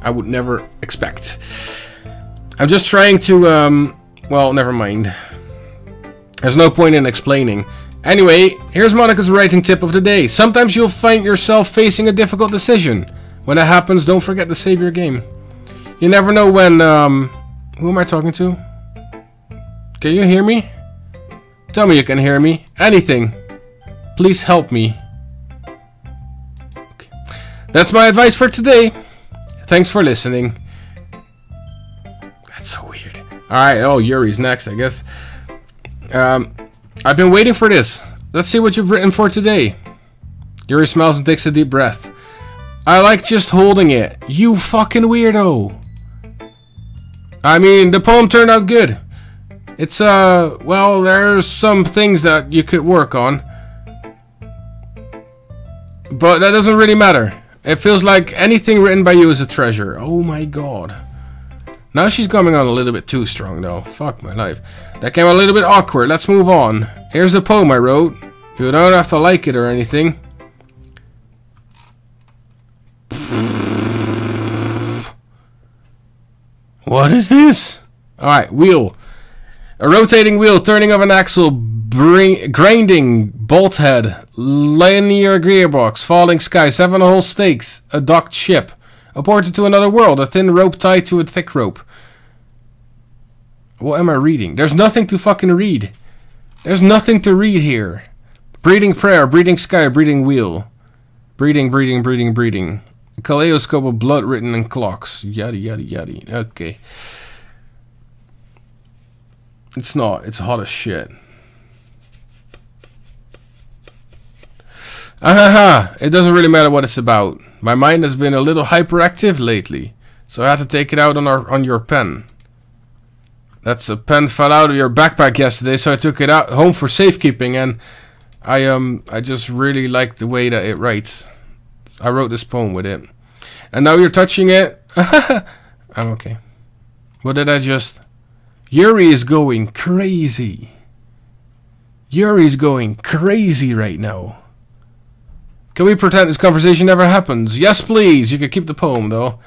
I would never expect. I'm just trying to, well, never mind. There's no point in explaining. Anyway, here's Monica's writing tip of the day. Sometimes you'll find yourself facing a difficult decision. When that happens, don't forget to save your game. You never know when, who am I talking to? Can you hear me? Tell me you can hear me. Anything. Please help me. Okay. That's my advice for today. Thanks for listening. That's so weird. Alright, oh, Yuri's next, I guess. I've been waiting for this. Let's see what you've written for today. Yuri smiles and takes a deep breath. I like just holding it. You fucking weirdo. I mean, the poem turned out good. It's, well, there's some things that you could work on. But that doesn't really matter. It feels like anything written by you is a treasure. Oh my god. Now she's coming on a little bit too strong though. Fuck my life. That came a little bit awkward. Let's move on. Here's the poem I wrote. You don't have to like it or anything. What is this? Alright, wheel. A rotating wheel, turning of an axle, grinding, bolt head, linear gearbox, falling sky, 7-hole stakes, a docked ship, a portal to another world, a thin rope tied to a thick rope. What am I reading? There's nothing to fucking read. There's nothing to read here. Breeding prayer, breeding sky, breeding wheel. Breeding. A kaleidoscope of blood written in clocks. Yada yada yada. Okay. It's not. It's hot as shit. Ahaha. It doesn't really matter what it's about. My mind has been a little hyperactive lately, so I had to take it out on your pen. That's a pen fell out of your backpack yesterday, so I took it out home for safekeeping, and I just really like the way that it writes. I wrote this poem with it. And now you're touching it. I'm okay. What did I just... Yuri is going crazy. Yuri's going crazy right now. Can we pretend this conversation never happens? Yes, please. You can keep the poem, though.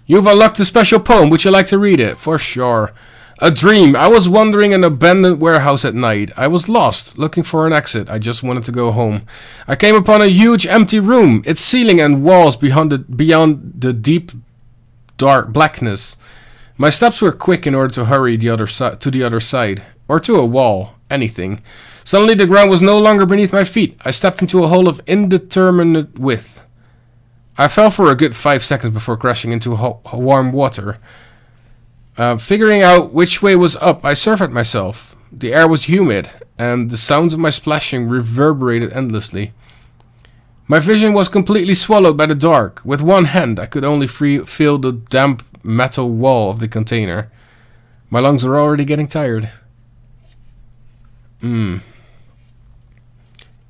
You've unlocked a special poem. Would you like to read it? For sure. A dream. I was wandering an abandoned warehouse at night. I was lost, looking for an exit. I just wanted to go home. I came upon a huge empty room, its ceiling and walls beyond the deep dark blackness. My steps were quick in order to hurry to the other side, or to a wall, anything. Suddenly the ground was no longer beneath my feet. I stepped into a hole of indeterminate width. I fell for a good 5 seconds before crashing into warm water. Figuring out which way was up, I surveyed myself. The air was humid, and the sounds of my splashing reverberated endlessly. My vision was completely swallowed by the dark. With one hand, I could only feel the damp metal wall of the container. My lungs were already getting tired.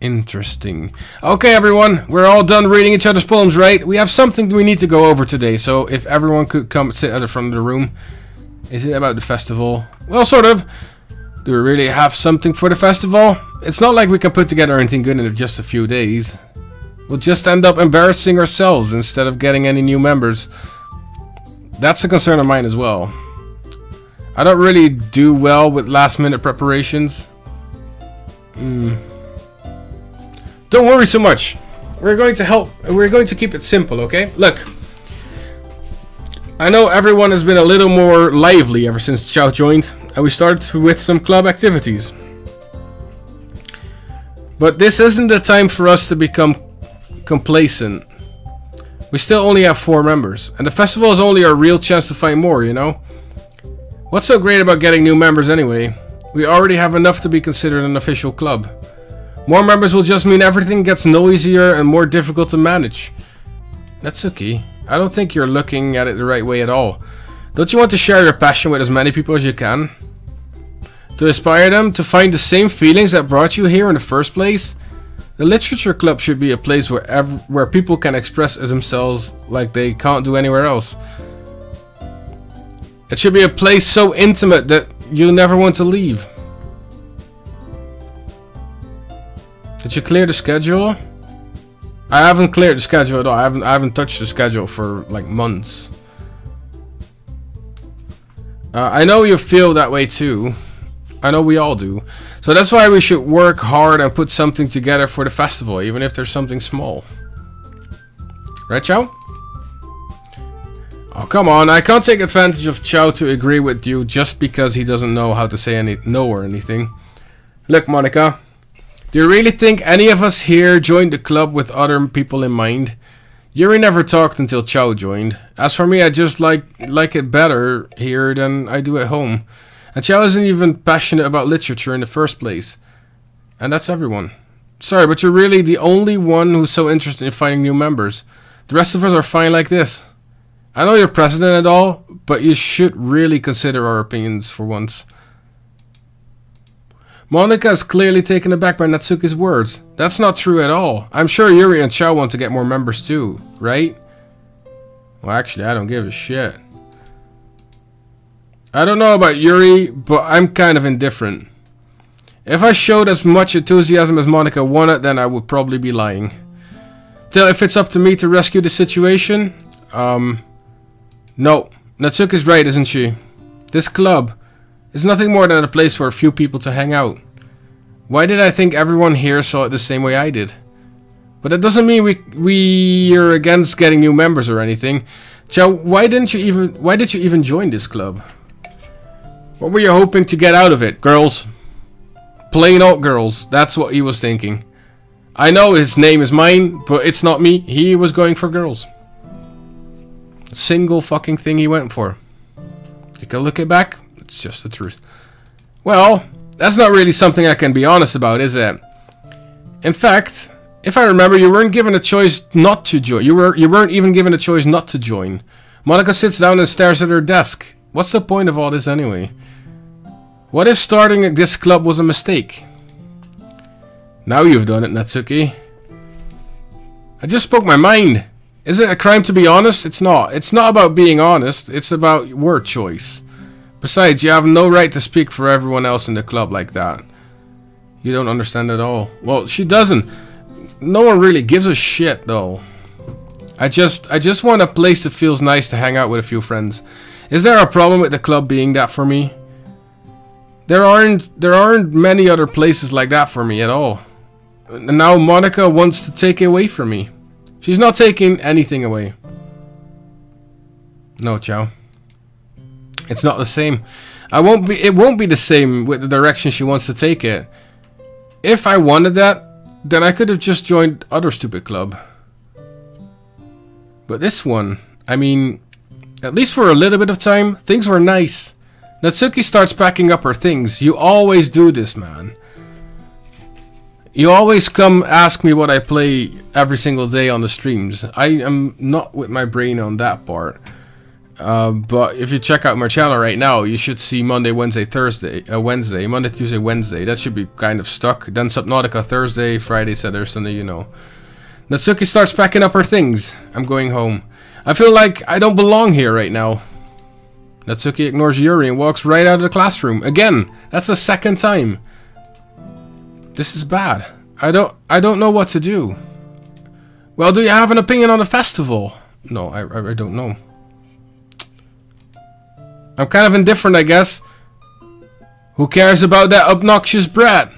Interesting. Okay, everyone, we're all done reading each other's poems, right? We have something we need to go over today, so if everyone could come sit at the front of the room. Is it about the festival? Well, sort of. Do we really have something for the festival? It's not like we can put together anything good in just a few days. We'll just end up embarrassing ourselves instead of getting any new members. That's a concern of mine as well. I don't really do well with last-minute preparations. Don't worry so much. We're going to help. We're going to keep it simple, okay? Look. I know everyone has been a little more lively ever since Chao joined, and we started with some club activities. But this isn't the time for us to become complacent. We still only have 4 members, and the festival is only our real chance to find more, you know? What's so great about getting new members anyway? We already have enough to be considered an official club. More members will just mean everything gets noisier and more difficult to manage. Natsuki, I don't think you're looking at it the right way at all. Don't you want to share your passion with as many people as you can? To inspire them to find the same feelings that brought you here in the first place? The literature club should be a place where people can express themselves like they can't do anywhere else. It should be a place so intimate that you'll never want to leave. Did you clear the schedule? I haven't cleared the schedule at all. I haven't touched the schedule for like months. I know you feel that way too. I know we all do. So that's why we should work hard and put something together for the festival, even if there's something small. Right, Chao? Oh, come on. I can't take advantage of Chao to agree with you just because he doesn't know how to say no or anything. Look, Monica. Do you really think any of us here joined the club with other people in mind? Yuri never talked until Chao joined. As for me, I just like it better here than I do at home. And Chao isn't even passionate about literature in the first place. And that's everyone. Sorry, but you're really the only one who's so interested in finding new members. The rest of us are fine like this. I know you're president and all, but you should really consider our opinions for once. Monica is clearly taken aback by Natsuki's words. That's not true at all. I'm sure Yuri and Chao want to get more members too, right? Well, actually, I don't give a shit. I don't know about Yuri, but I'm kind of indifferent. If I showed as much enthusiasm as Monica wanted, then I would probably be lying. Still, if it's up to me to rescue the situation, no. Natsuki's right, isn't she? This club is nothing more than a place for a few people to hang out. Why did I think everyone here saw it the same way I did? But that doesn't mean we're against getting new members or anything. Chao, why did you even join this club? What were you hoping to get out of it, girls? Plain old girls. That's what he was thinking. I know his name is mine, but it's not me. He was going for girls. Single fucking thing he went for. You can look it back. It's just the truth. Well, that's not really something I can be honest about, is it? In fact, if I remember, you weren't given a choice not to join. You weren't even given a choice not to join. Monica sits down and stares at her desk. What's the point of all this anyway? What if starting this club was a mistake? Now you've done it, Natsuki. I just spoke my mind. Is it a crime to be honest? It's not. It's not about being honest. It's about word choice. Besides, you have no right to speak for everyone else in the club like that. You don't understand at all. Well, she doesn't. No one really gives a shit, though. I just want a place that feels nice to hang out with a few friends. Is there a problem with the club being that for me? There aren't many other places like that for me at all. And now Monica wants to take it away from me. She's not taking anything away. No, Chow. It's not the same. It won't be the same with the direction she wants to take it. If I wanted that, then I could have just joined other stupid club. But this one, I mean, at least for a little bit of time, things were nice. Natsuki starts packing up her things. You always do this, man. You always come ask me what I play every single day on the streams. I am not with my brain on that part. But if you check out my channel right now, you should see Monday, Wednesday, Thursday, Monday, Tuesday, Wednesday. That should be kind of stuck. Then Subnautica Thursday, Friday, Saturday, Sunday, you know. Natsuki starts packing up her things. I'm going home. I feel like I don't belong here right now. Natsuki ignores Yuri and walks right out of the classroom. Again, that's the second time. This is bad. I don't know what to do. Well, do you have an opinion on the festival? No, I don't know. I'm kind of indifferent, I guess. Who cares about that obnoxious brat?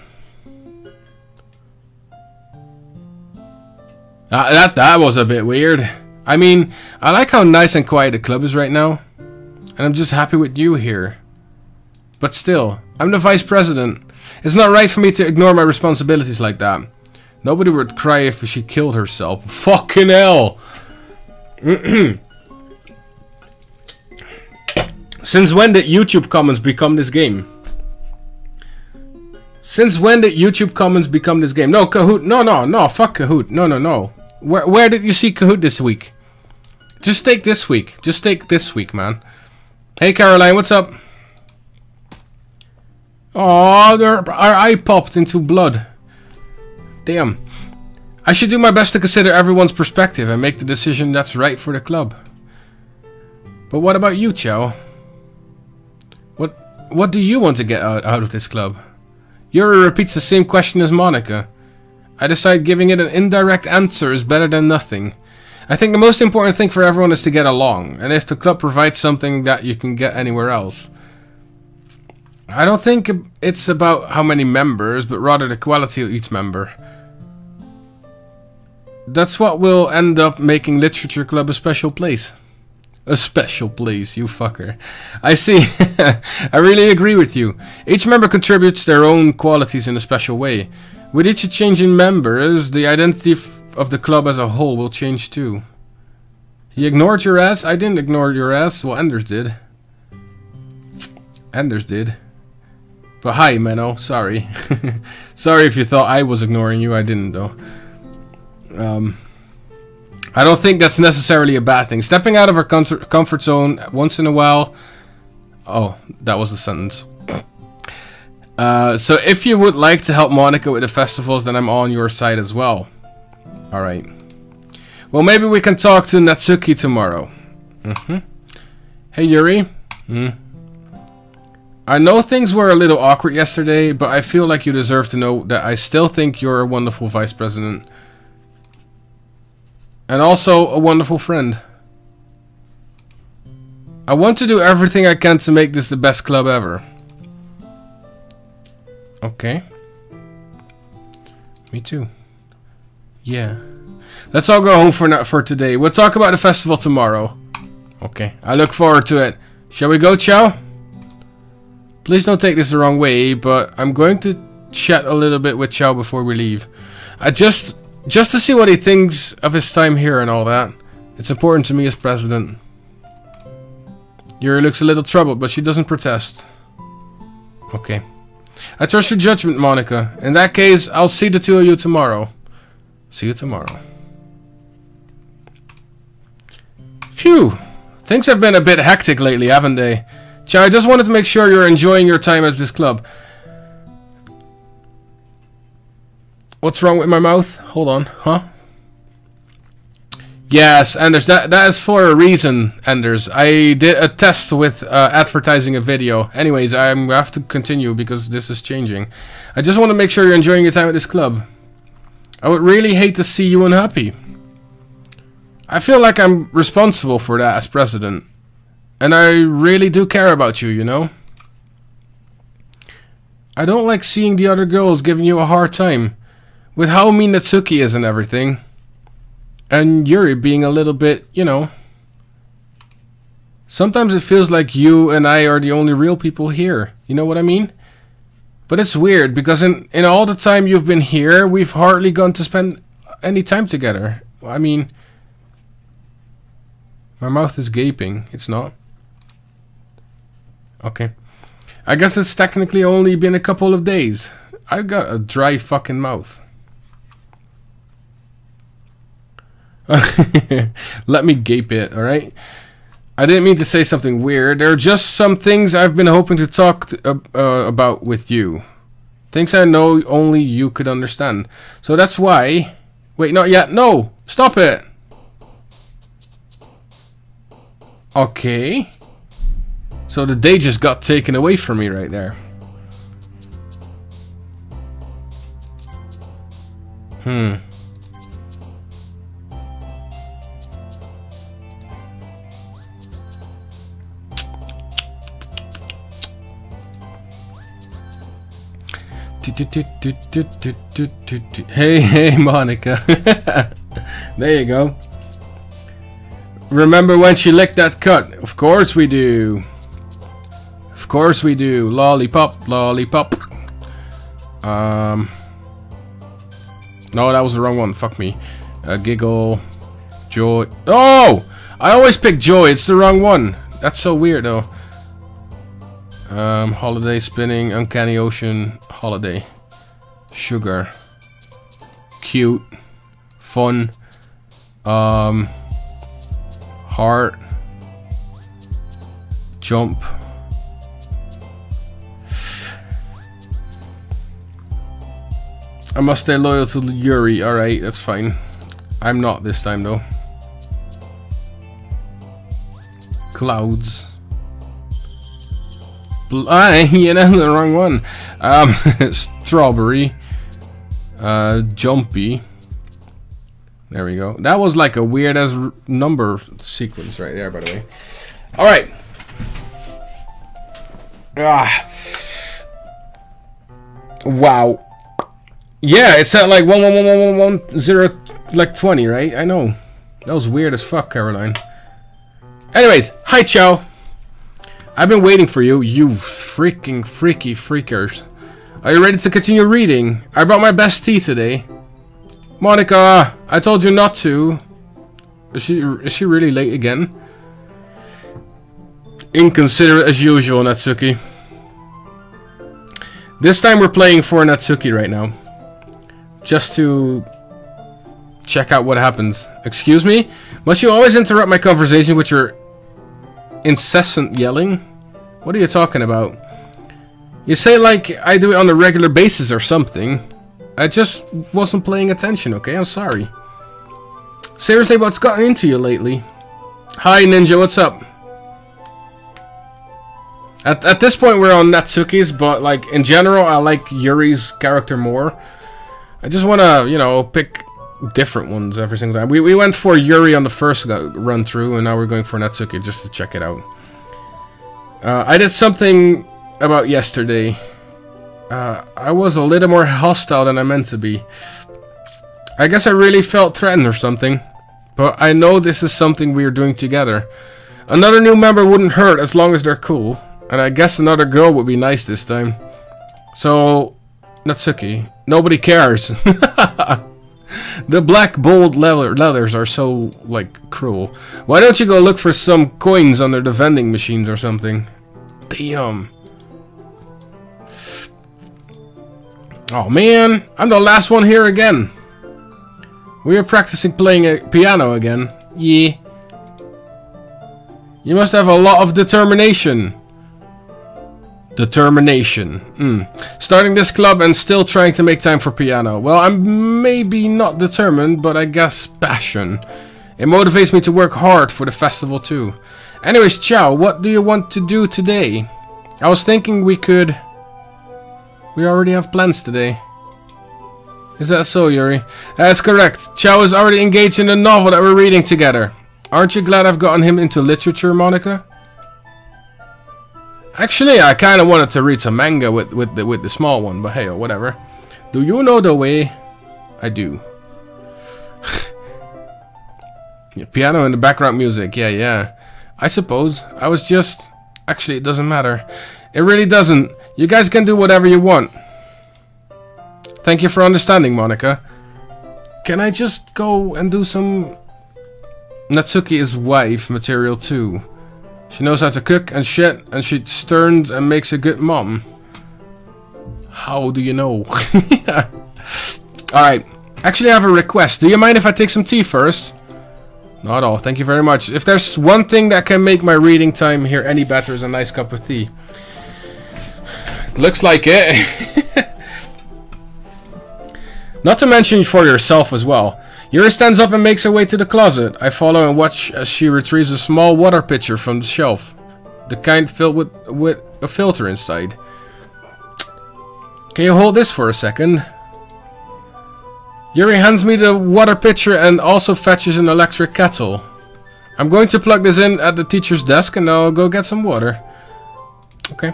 That was a bit weird. I mean, I like how nice and quiet the club is right now. And I'm just happy with you here. But still, I'm the vice president. It's not right for me to ignore my responsibilities like that. Nobody would cry if she killed herself. Fucking hell! Since when did YouTube comments become this game? Since when did YouTube comments become this game? No, Kahoot. No. Fuck Kahoot. No. Where did you see Kahoot this week? Just take this week. Just take this week, man. Hey, Caroline, what's up? Oh, our eye popped into blood. Damn. I should do my best to consider everyone's perspective and make the decision that's right for the club. But what about you, Chow? What do you want to get out of this club? Yuri repeats the same question as Monica. I decide giving it an indirect answer is better than nothing. I think the most important thing for everyone is to get along, and if the club provides something that you can get anywhere else. I don't think it's about how many members, but rather the quality of each member. That's what will end up making Literature Club a special place. A special place, you fucker. I see. I really agree with you. Each member contributes their own qualities in a special way. With each change in members, the identity of the club as a whole will change too. He ignored your ass? I didn't ignore your ass. Well, Anders did. Anders did. But hi, Menno. Sorry. Sorry if you thought I was ignoring you. I didn't, though. I don't think that's necessarily a bad thing. Stepping out of our comfort zone once in a while... Oh, that was the sentence. So if you would like to help Monica with the festivals, then I'm on your side as well. Alright. Well, maybe we can talk to Natsuki tomorrow. Hey, Yuri. I know things were a little awkward yesterday, but I feel like you deserve to know that I still think you're a wonderful vice president. And also a wonderful friend. I want to do everything I can to make this the best club ever. Okay. Me too. Yeah. Let's all go home for today. We'll talk about the festival tomorrow. Okay. I look forward to it. Shall we go, Chow? Please don't take this the wrong way, but I'm going to chat a little bit with Chow before we leave. Just to see what he thinks of his time here and all that. It's important to me as president. Yuri looks a little troubled, but she doesn't protest. Okay. I trust your judgment, Monica. In that case, I'll see the two of you tomorrow. See you tomorrow. Phew. Things have been a bit hectic lately, haven't they? Chow, I just wanted to make sure you're enjoying your time at this club. What's wrong with my mouth? Hold on, huh? Yes, Anders, that is for a reason, Anders. I did a test with advertising a video. Anyways, I have to continue because this is changing. I just want to make sure you're enjoying your time at this club. I would really hate to see you unhappy. I feel like I'm responsible for that as president. And I really do care about you, you know? I don't like seeing the other girls giving you a hard time. With how mean Natsuki is and everything. And Yuri being a little bit, you know. Sometimes it feels like you and I are the only real people here. You know what I mean? But it's weird because in all the time you've been here, we've hardly gone to spend any time together. I mean, my mouth is gaping. It's not. Okay. I guess it's technically only been a couple of days. I've got a dry fucking mouth. Let me gape it, alright? I didn't mean to say something weird. There are just some things I've been hoping to talk about with you. Things I know only you could understand. So that's why... Wait, not yet. No! Stop it! Okay. So the day just got taken away from me right there. Hey, Monica. There you go. Remember when she licked that cut? Of course we do. Of course we do. Lollipop, lollipop. No, that was the wrong one. Fuck me. Giggle. Joy. Oh! I always pick Joy. It's the wrong one. That's so weird though. Holiday, spinning, uncanny ocean, holiday, sugar, cute, fun, heart, jump. I must stay loyal to Yuri. Alright, that's fine. I'm not this time though. Clouds. You know, the wrong one. Strawberry. Jumpy. There we go. That was like a weird as number sequence right there, by the way. Alright. Wow. Yeah, it said like 11110 like 20, right? I know. That was weird as fuck, Caroline. Anyways, hi Chow. I've been waiting for you, you freaking freaky freakers. Are you ready to continue reading? I brought my best tea today. Monica, I told you not to. Is she really late again? Inconsiderate as usual, Natsuki. This time we're playing for Natsuki right now. Just to check out what happens. Excuse me? Must you always interrupt my conversation with your incessant yelling? What are you talking about? You say like I do it on a regular basis or something. I just wasn't paying attention, okay? I'm sorry. Seriously, what's gotten into you lately? Hi Ninja, what's up? At this point we're on Natsuki's, but like in general I like Yuri's character more. I just wanna, you know, pick different ones every single time. We went for Yuri on the first run through, and now we're going for Natsuki just to check it out. I did something about yesterday. I was a little more hostile than I meant to be. I guess I really felt threatened or something. But I know this is something we are doing together. Another new member wouldn't hurt as long as they're cool. And I guess another girl would be nice this time. So, Natsuki, nobody cares. The black bold leathers are so, like, cruel. Why don't you go look for some coins under the vending machines or something? Damn. Oh man, I'm the last one here again. We are practicing playing a piano again. Yeah. You must have a lot of determination. Determination. Starting this club and still trying to make time for piano. Well, I'm maybe not determined, but I guess passion. It motivates me to work hard for the festival too. Anyways, Chow, what do you want to do today? I was thinking we could... We already have plans today. Is that so, Yuri? That's correct. Chow is already engaged in the novel that we're reading together. Aren't you glad I've gotten him into literature, Monica? Actually, I kind of wanted to read some manga with the small one, but hey, whatever. Do you know the way? I do. Yeah, piano and the background music. Yeah. I suppose. I was just... Actually, it doesn't matter. It really doesn't. You guys can do whatever you want. Thank you for understanding, Monica. Can I just go and do some... Natsuki is wife material too. She knows how to cook and shit, and she turns and makes a good mom. How do you know? Alright. Actually, I have a request. Do you mind if I take some tea first? Not at all. Thank you very much. If there's one thing that can make my reading time here any better is a nice cup of tea. Looks like it. Not to mention for yourself as well. Yuri stands up and makes her way to the closet. I follow and watch as she retrieves a small water pitcher from the shelf. The kind filled with a filter inside. Can you hold this for a second? Yuri hands me the water pitcher and also fetches an electric kettle. I'm going to plug this in at the teacher's desk and I'll go get some water. Okay.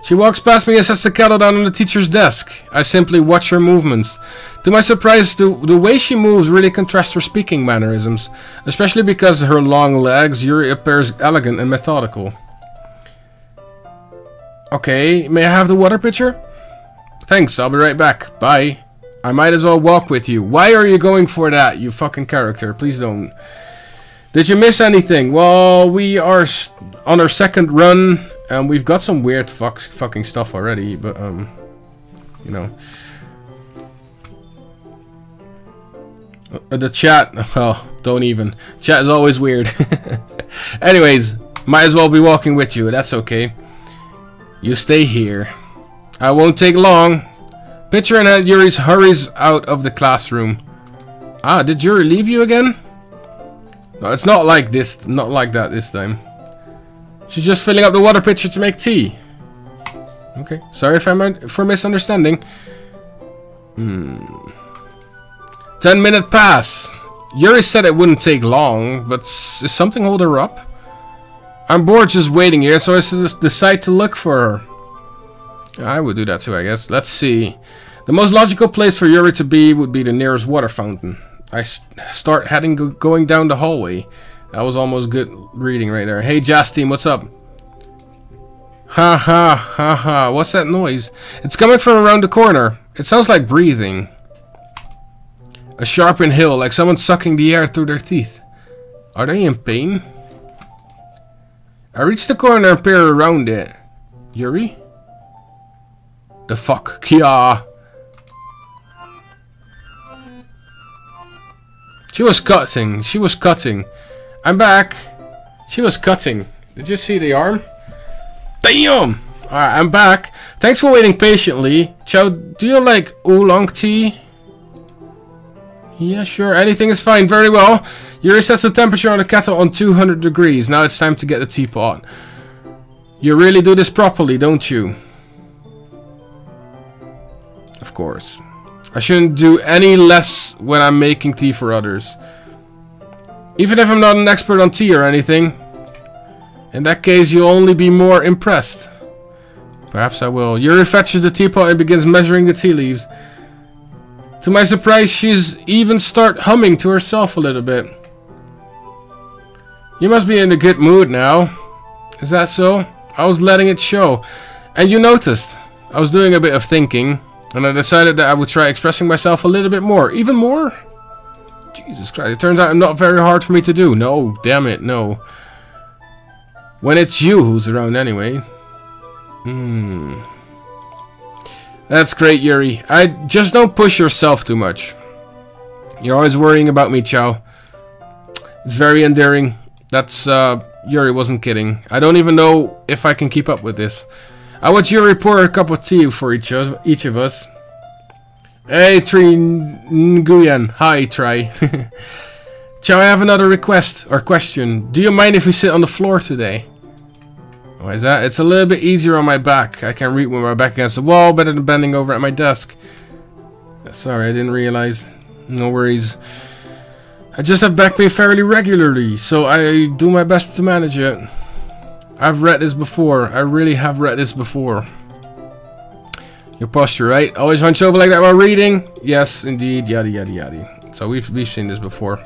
She walks past me and sets the kettle down on the teacher's desk. I simply watch her movements. To my surprise, the way she moves really contrasts her speaking mannerisms. Especially because of her long legs, Yuri appears elegant and methodical. Okay, may I have the water pitcher? Thanks, I'll be right back. Bye. I might as well walk with you. Why are you going for that, you fucking character? Please don't. Did you miss anything? Well, we are on our second run. And we've got some weird fucking stuff already, but you know. The chat, oh, don't even. Chat is always weird. Anyways, might as well be walking with you, that's okay. You stay here. I won't take long. Pitcher in hand, Yuri hurries out of the classroom. Ah, did Yuri leave you again? No, it's not like this, not like that this time. She's just filling up the water pitcher to make tea. Okay, sorry for misunderstanding. 10-minute pass. Yuri said it wouldn't take long, but is something holding her up? I'm bored just waiting here, so I decide to look for her. I would do that too, I guess. Let's see. The most logical place for Yuri to be would be the nearest water fountain. I start going down the hallway. That was almost good reading right there. Hey, Jazz Team, what's up? Ha ha ha ha. What's that noise? It's coming from around the corner. It sounds like breathing. A sharp inhale, like someone sucking the air through their teeth. Are they in pain? I reach the corner and peer around it. Yuri? The fuck? Kia! She was cutting. I'm back. She was cutting. Did you see the arm? Damn! Alright, I'm back. Thanks for waiting patiently. Chow, do you like oolong tea? Yeah, sure. Anything is fine. Very well. Yuri sets the temperature on the kettle on 200 degrees. Now it's time to get the teapot. You really do this properly, don't you? Of course. I shouldn't do any less when I'm making tea for others. Even if I'm not an expert on tea or anything. In that case, you'll only be more impressed. Perhaps I will. Yuri fetches the teapot and begins measuring the tea leaves. To my surprise, she's even start humming to herself a little bit. You must be in a good mood now. Is that so? I was letting it show. And you noticed. I was doing a bit of thinking. And I decided that I would try expressing myself a little bit more. Even more? Jesus Christ. It turns out I'm not very hard for me to do. No, damn it, no. When it's you who's around anyway. That's great, Yuri. Just don't push yourself too much. You're always worrying about me, Chow. It's very endearing. That's, Yuri wasn't kidding. I don't even know if I can keep up with this. I watch Yuri pour a cup of tea for each of us. Hey, Tri Nguyen. Hi, Tri. Chow, I have another request or question. Do you mind if we sit on the floor today? Why is that? It's a little bit easier on my back. I can read with my back against the wall better than bending over at my desk. Sorry, I didn't realize. No worries. I just have back pain fairly regularly, so I do my best to manage it. I've read this before. I really have read this before. Your posture, right? Always hunch over like that while reading? Yes, indeed. Yada, yada, yada. So we've seen this before.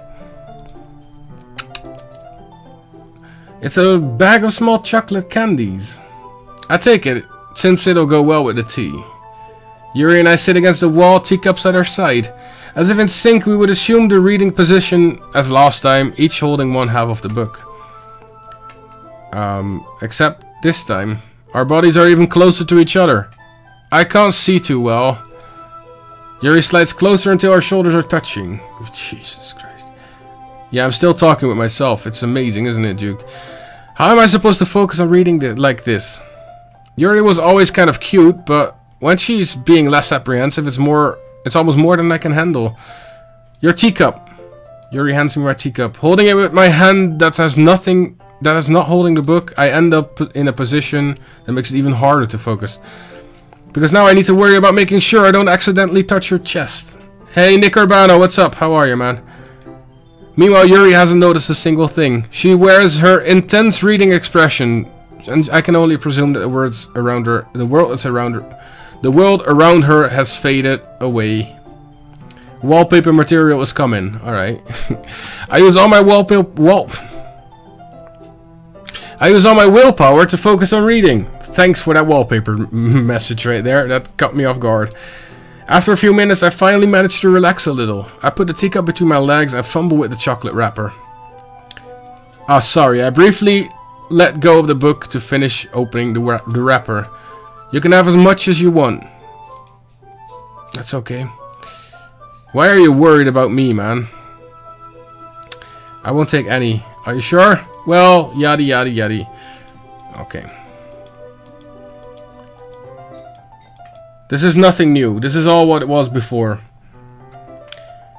It's a bag of small chocolate candies. I take it, since it'll go well with the tea. Yuri and I sit against the wall, teacups at our side. As if in sync, we would assume the reading position as last time, each holding one half of the book. Except this time, our bodies are even closer to each other. I can't see too well. Yuri slides closer until our shoulders are touching. Jesus Christ. Yeah, I'm still talking with myself. It's amazing, isn't it, Duke? How am I supposed to focus on reading like this? Yuri was always kind of cute, but when she's being less apprehensive, it's almost more than I can handle. Your teacup. Yuri hands me my teacup. Holding it with my hand that is not holding the book, I end up in a position that makes it even harder to focus. Because now I need to worry about making sure I don't accidentally touch your chest. Hey, Nick Urbano, what's up? How are you, man? Meanwhile, Yuri hasn't noticed a single thing. She wears her intense reading expression, and I can only presume that the world around her has faded away. Wallpaper material is coming. All right. I use all my willpower to focus on reading. Thanks for that wallpaper message right there. That caught me off guard. After a few minutes, I finally managed to relax a little. I put the teacup between my legs and fumble with the chocolate wrapper. Ah, sorry. I briefly let go of the book to finish opening the wrapper. You can have as much as you want. That's okay. Why are you worried about me, man? I won't take any. Are you sure? Well, yada yada yada. Okay. This is nothing new. This is all what it was before.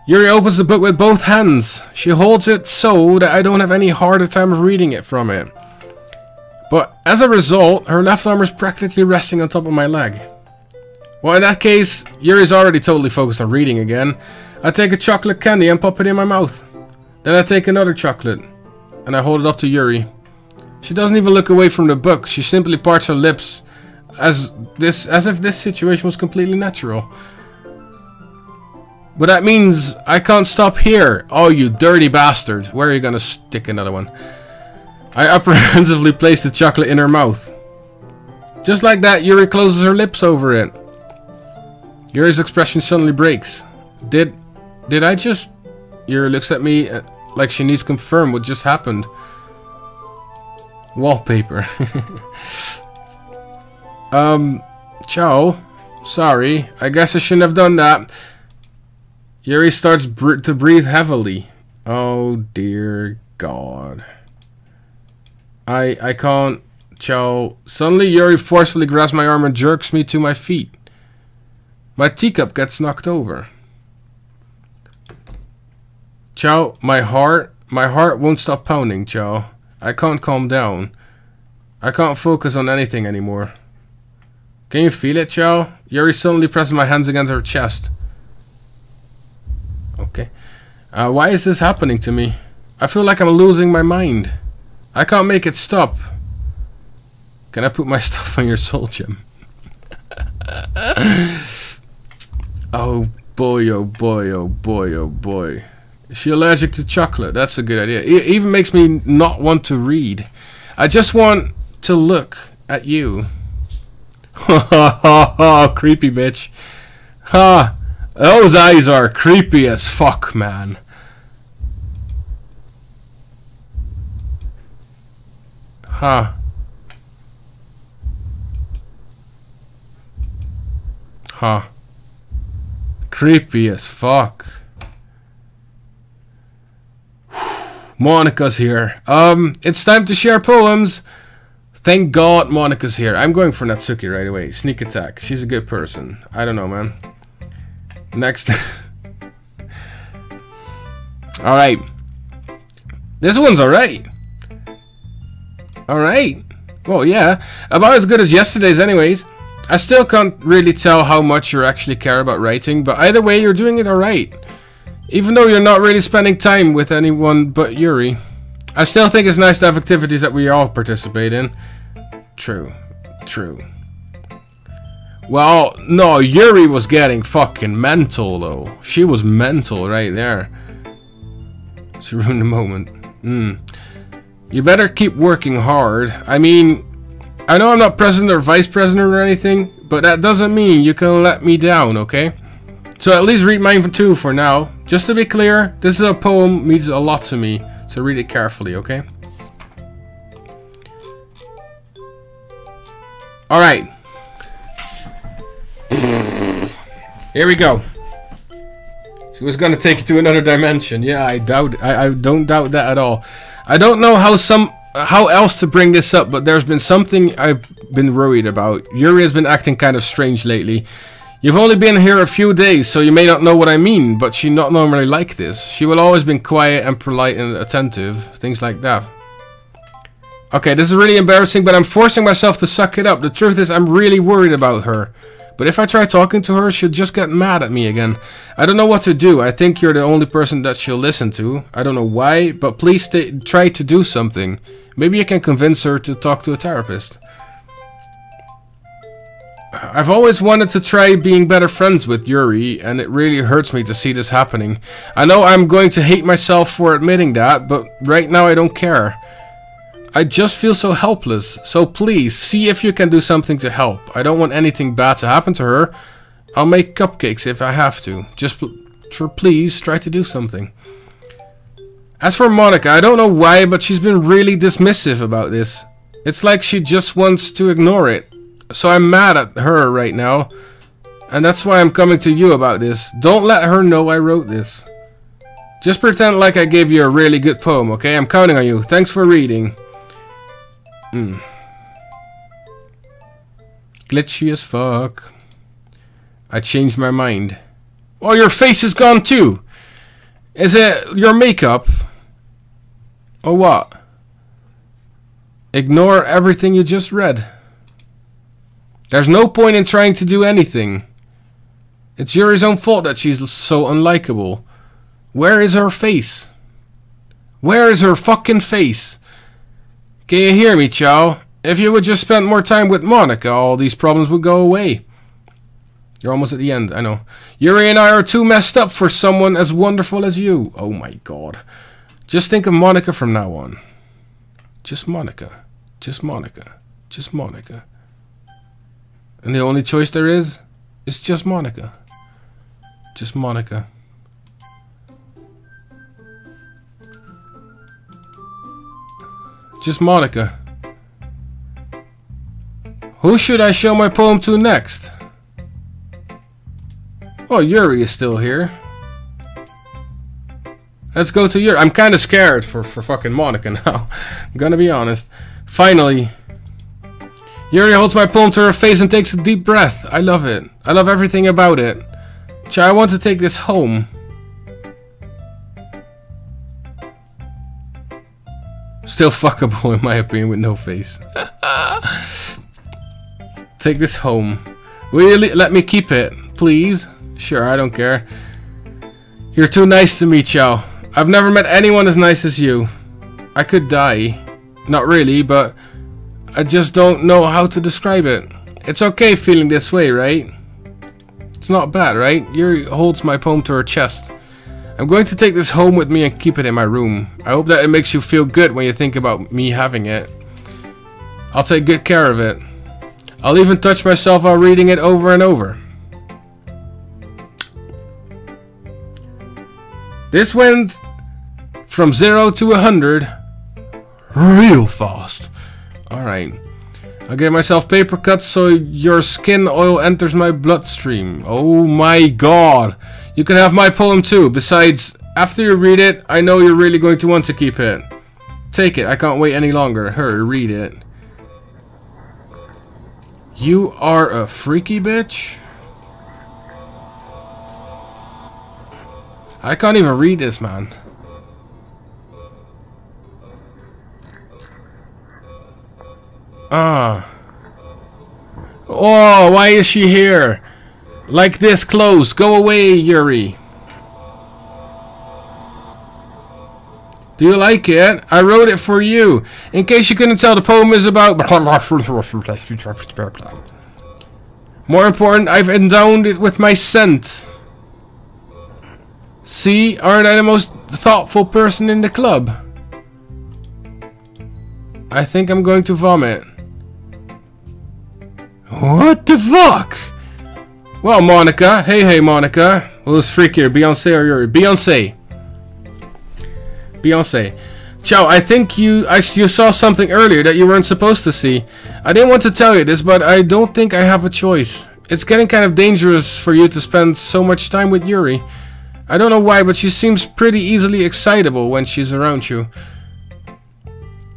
Yuri opens the book with both hands. She holds it so that I don't have any harder time of reading it from it. But as a result, her left arm is practically resting on top of my leg. Well, in that case, Yuri's already totally focused on reading again. I take a chocolate candy and pop it in my mouth. Then I take another chocolate and I hold it up to Yuri. She doesn't even look away from the book. She simply parts her lips as if this situation was completely natural. But that means I can't stop here. Oh, you dirty bastard. Where are you gonna stick another one? I apprehensively place the chocolate in her mouth. Just like that, Yuri closes her lips over it. Yuri's expression suddenly breaks. Did I just... Yuri looks at me like she needs to confirm what just happened. Wallpaper. Ciao. Sorry. I guess I shouldn't have done that. Yuri starts to breathe heavily. Oh dear God. I can't. Ciao. Suddenly Yuri forcefully grabs my arm and jerks me to my feet. My teacup gets knocked over. Ciao, my heart won't stop pounding, Ciao. I can't calm down. I can't focus on anything anymore. Can you feel it, Ciao? Yuri suddenly presses my hands against her chest. Okay. Why is this happening to me? I feel like I'm losing my mind. I can't make it stop. Can I put my stuff on your soul gem? Oh boy, oh boy, oh boy, oh boy. Is she allergic to chocolate? That's a good idea. It even makes me not want to read. I just want to look at you. Ha ha ha ha, creepy bitch. Ha! Those eyes are creepy as fuck, man. Ha. Ha. Creepy as fuck. Monica's here. It's time to share poems. Thank God Monica's here. I'm going for Natsuki right away. Sneak attack. She's a good person. I don't know, man. Next. Alright. This one's alright. Alright. Well, yeah. About as good as yesterday's anyways. I still can't really tell how much you actually care about writing, but either way, you're doing it alright. Even though you're not really spending time with anyone but Yuri. I still think it's nice to have activities that we all participate in. True. True. Well, no, Yuri was getting fucking mental, though. She was mental right there. She ruined the moment. You better keep working hard. I mean, I know I'm not president or vice president or anything, but that doesn't mean you can let me down, okay? So at least read mine too for now. Just to be clear, this is a poem, means a lot to me, so read it carefully, okay? Alright. Here we go. She was gonna take you to another dimension. Yeah, I don't doubt that at all. I don't know how else to bring this up, but there's been something I've been worried about. Yuri has been acting kind of strange lately. You've only been here a few days, so you may not know what I mean, but she's not normally like this. She will always been quiet and polite and attentive, things like that. Okay, this is really embarrassing, but I'm forcing myself to suck it up. The truth is, I'm really worried about her. But if I try talking to her, she'll just get mad at me again. I don't know what to do. I think you're the only person that she'll listen to. I don't know why, but please try to do something. Maybe you can convince her to talk to a therapist. I've always wanted to try being better friends with Yuri, and it really hurts me to see this happening. I know I'm going to hate myself for admitting that, but right now I don't care. I just feel so helpless, so please, see if you can do something to help. I don't want anything bad to happen to her. I'll make cupcakes if I have to. Just please, try to do something. As for Monica, I don't know why, but she's been really dismissive about this. It's like she just wants to ignore it. So I'm mad at her right now. And that's why I'm coming to you about this. Don't let her know I wrote this. Just pretend like I gave you a really good poem, okay? I'm counting on you. Thanks for reading. Glitchy as fuck. I changed my mind. Oh, your face is gone too. Is it your makeup? Or what? Ignore everything you just read. There's no point in trying to do anything. It's Yuri's own fault that she's so unlikable. Where is her face? Where is her fucking face? Can you hear me, Chao? If you would just spend more time with Monica, all these problems would go away. You're almost at the end, I know. Yuri and I are too messed up for someone as wonderful as you. Oh my god. Just think of Monica from now on. Just Monica. Just Monica. Just Monica. And the only choice there is just Monica. Just Monica. Just Monica. Who should I show my poem to next? Oh, Yuri is still here. Let's go to Yuri. I'm kind of scared for fucking Monica now. I'm gonna be honest. Finally. Yuri holds my poem to her face and takes a deep breath. I love it. I love everything about it. Chai, I want to take this home. Still fuckable in my opinion with no face. Take this home. Will you let me keep it, please? Sure, I don't care. You're too nice to me, Chao. I've never met anyone as nice as you. I could die. Not really, but I just don't know how to describe it. It's okay feeling this way, right? It's not bad, right? Yuri holds my poem to her chest. I'm going to take this home with me and keep it in my room. I hope that it makes you feel good when you think about me having it. I'll take good care of it. I'll even touch myself while reading it over and over. This went from 0 to 100 real fast. Alright. I'll give myself paper cuts so your skin oil enters my bloodstream. Oh my god. You can have my poem too. Besides, after you read it, I know you're really going to want to keep it. Take it. I can't wait any longer. Hurry, read it. You are a freaky bitch? I can't even read this, man. Ah. Oh, why is she here? Like this close. Go away, Yuri. Do you like it? I wrote it for you. In case you couldn't tell, the poem is about... More important, I've endowed it with my scent. See, aren't I the most thoughtful person in the club? I think I'm going to vomit. What the fuck? Well, Monica. Hey, Monica. Who's freakier, Beyonce or Yuri? Beyonce. Ciao, I think you saw something earlier that you weren't supposed to see. I didn't want to tell you this, but I don't think I have a choice. It's getting kind of dangerous for you to spend so much time with Yuri. I don't know why, but she seems pretty easily excitable when she's around you.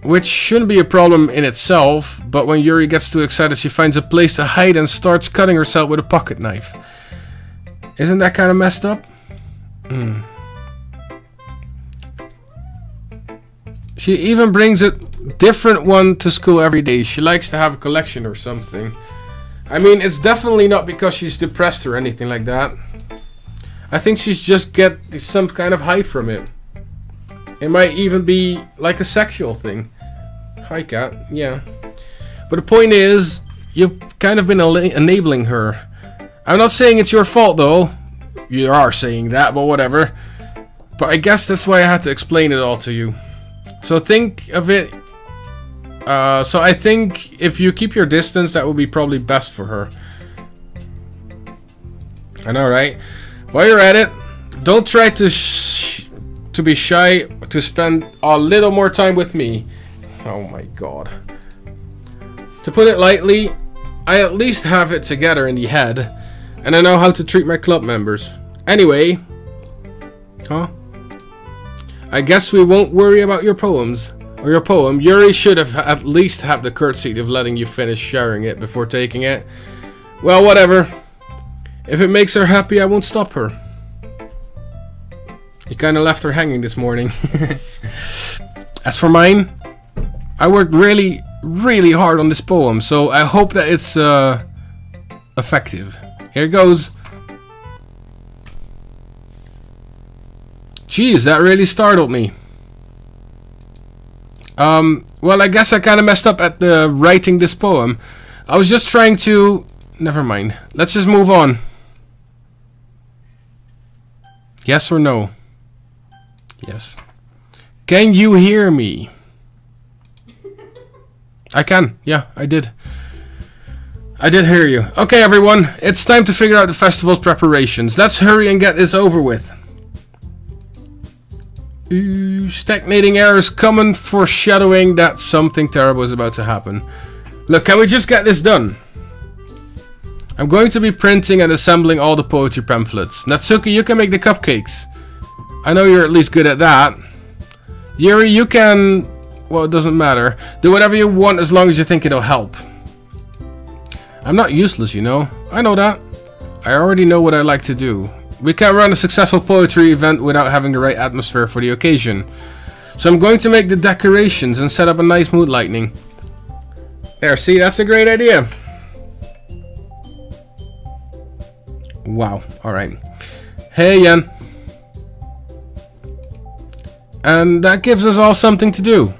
Which shouldn't be a problem in itself, but when Yuri gets too excited, she finds a place to hide and starts cutting herself with a pocket knife. Isn't that kind of messed up? She even brings a different one to school every day. She likes to have a collection or something. I mean, it's definitely not because she's depressed or anything like that. I think she's just get some kind of high from it. It might even be like a sexual thing. Hi, cat. Yeah. But the point is, you've kind of been enabling her. I'm not saying it's your fault, though. You are saying that, but whatever. But I guess that's why I had to explain it all to you. So think of it... so I think if you keep your distance, that would be probably best for her. I know, right? While you're at it, don't try to be shy to spend a little more time with me. Oh my god. To put it lightly, I at least have it together in the head, and I know how to treat my club members. Anyway, I guess we won't worry about your poems. Or your poem. Yuri should have at least had the courtesy of letting you finish sharing it before taking it. Well, whatever. If it makes her happy, I won't stop her. You kinda left her hanging this morning. As for mine, I worked really, really hard on this poem, so I hope that it's effective. Here it goes. Jeez, that really startled me. Well, I guess I kind of messed up at writing this poem. I was just trying to... Never mind. Let's just move on. Yes or no? Yes. Can you hear me? I can. Yeah, I did. I did hear you. Okay, everyone. It's time to figure out the festival's preparations. Let's hurry and get this over with. Stagnating errors common, foreshadowing that something terrible is about to happen. Look, can we just get this done? I'm going to be printing and assembling all the poetry pamphlets. Natsuki, you can make the cupcakes. I know you're at least good at that. Yuri, you can... Well, it doesn't matter. Do whatever you want as long as you think it'll help. I'm not useless, you know. I know that. I already know what I like to do. We can't run a successful poetry event without having the right atmosphere for the occasion. So I'm going to make the decorations and set up a nice mood lighting. There, see, that's a great idea. Wow, alright. Hey, Yen. And that gives us all something to do.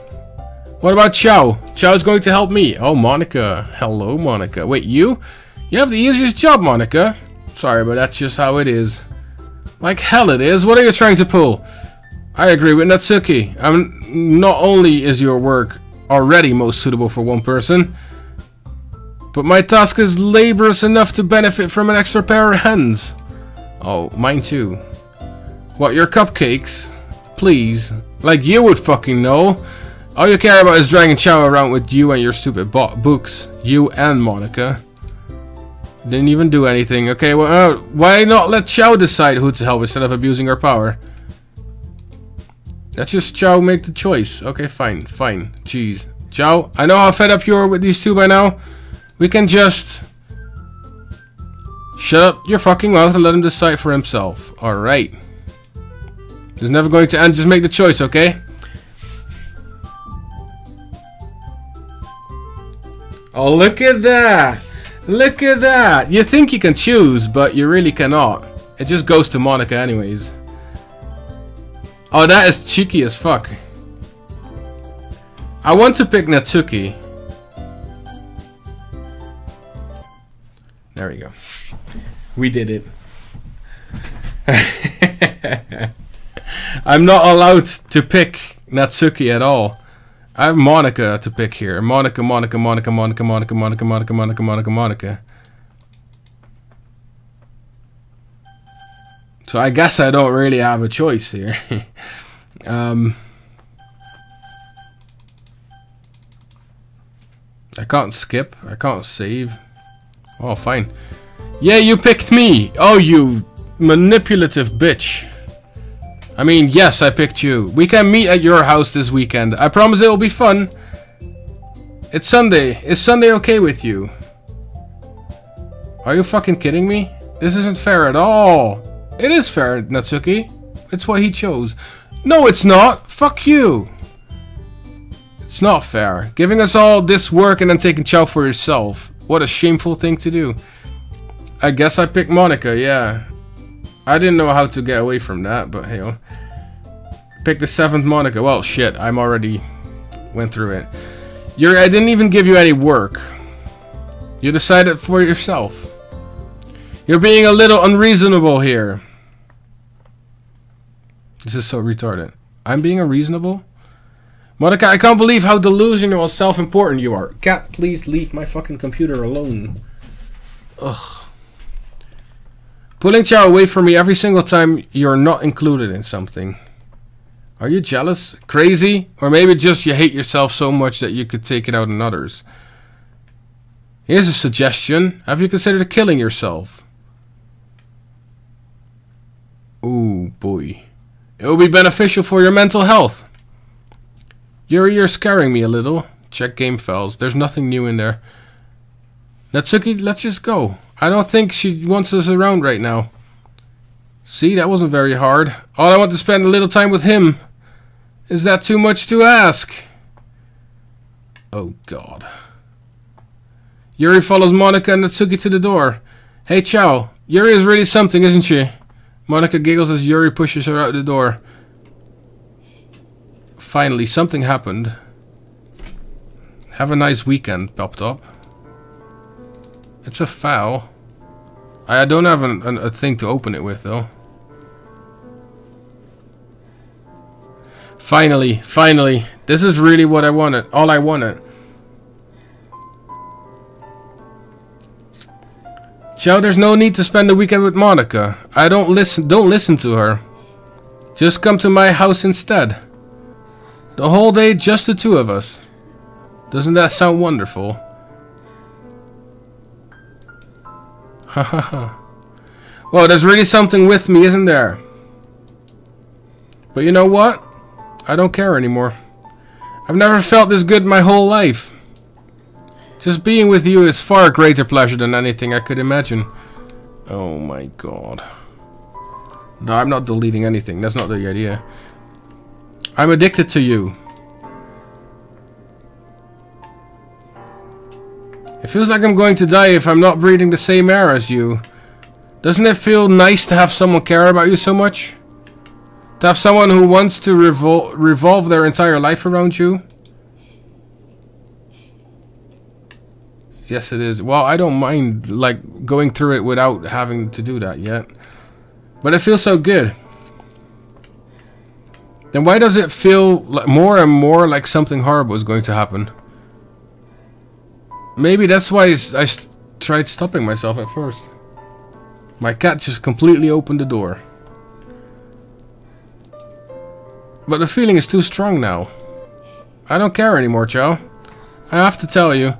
What about Chao? Chao's going to help me. Oh, Monica. Hello, Monica. Wait, you? You have the easiest job, Monica. Sorry, but that's just how it is. Like hell it is. What are you trying to pull? I agree with Natsuki. Not only is your work already most suitable for one person, but my task is laborious enough to benefit from an extra pair of hands. Oh, mine too. What, your cupcakes? Please. Like you would fucking know. All you care about is dragging Chao around with you and your stupid books. You and Monica. Didn't even do anything. Okay, well, why not let Chao decide who to help instead of abusing her power? Let's just Chao make the choice. Okay, fine, fine. Jeez. Chao, I know how fed up you are with these two by now. We can just... Shut up your fucking mouth and let him decide for himself. Alright. It's never going to end. Just make the choice, okay? Oh, look at that! Look at that! You think you can choose, but you really cannot. It just goes to Monica anyways. Oh, that is cheeky as fuck. I want to pick Natsuki. There we go. We did it. I'm not allowed to pick Natsuki at all. I have Monica to pick here. Monica. So I guess I don't really have a choice here. I can't skip. I can't save. Oh, fine. Yeah, you picked me. Oh, you manipulative bitch. I mean, yes, I picked you. We can meet at your house this weekend. I promise it will be fun. It's Sunday. Is Sunday okay with you? Are you fucking kidding me? This isn't fair at all. It is fair, Natsuki. It's what he chose. No, it's not. Fuck you. It's not fair. Giving us all this work and then taking chow for yourself. What a shameful thing to do. I guess I picked Monica, yeah. I didn't know how to get away from that, but hey, oh. Pick the 7th Monica. Well, shit, I'm already went through it. I didn't even give you any work. You decided for yourself. You're being a little unreasonable here. This is so retarded. I'm being unreasonable? Monica, I can't believe how delusional and self-important you are. Cat, please leave my fucking computer alone. Ugh. Pulling chow away from me every single time you're not included in something. Are you jealous? Crazy? Or maybe just you hate yourself so much that you could take it out on others. Here's a suggestion. Have you considered killing yourself? Ooh, boy. It will be beneficial for your mental health. You're scaring me a little. Check game files. There's nothing new in there. Natsuki, let's just go. I don't think she wants us around right now. See, that wasn't very hard. All I want to spend a little time with him. Is that too much to ask? Oh, God. Yuri follows Monica and Natsuki to the door. Hey, Chow. Yuri is really something, isn't she? Monica giggles as Yuri pushes her out the door. Finally, something happened. Have a nice weekend, Pop Top. It's a foul. I don't have a thing to open it with, though. Finally, finally. This is really what I wanted. All I wanted. Chow, there's no need to spend the weekend with Monica. Don't listen to her. Just come to my house instead. The whole day, just the two of us. Doesn't that sound wonderful? Hahaha. Well, there's really something with me, isn't there? But you know what? I don't care anymore. I've never felt this good my whole life. Just being with you is far greater pleasure than anything I could imagine. Oh my God. No, I'm not deleting anything. That's not the idea. I'm addicted to you. It feels like I'm going to die if I'm not breathing the same air as you. Doesn't it feel nice to have someone care about you so much? To have someone who wants to revolve their entire life around you? Yes, it is. Well, I don't mind like going through it without having to do that yet. But it feels so good. Then why does it feel like more and more like something horrible is going to happen? Maybe that's why I tried stopping myself at first. My cat just completely opened the door. But the feeling is too strong now. I don't care anymore, Chow. I have to tell you,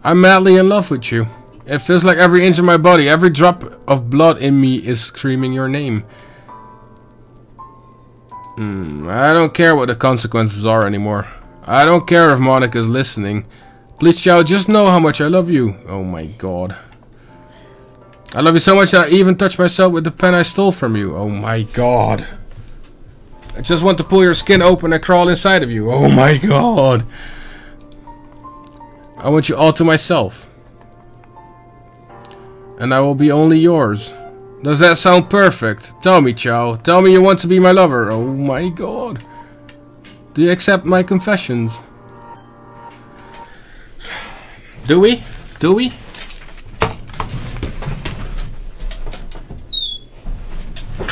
I'm madly in love with you. It feels like every inch of my body, every drop of blood in me is screaming your name. I don't care what the consequences are anymore. I don't care if Monica's listening. Please, Chow, just know how much I love you. Oh my God. I love you so much that I even touched myself with the pen I stole from you. Oh my God. I just want to pull your skin open and crawl inside of you. Oh my God. I want you all to myself. And I will be only yours. Does that sound perfect? Tell me, Chow. Tell me you want to be my lover. Oh my God. Do you accept my confessions? Do we? Do we?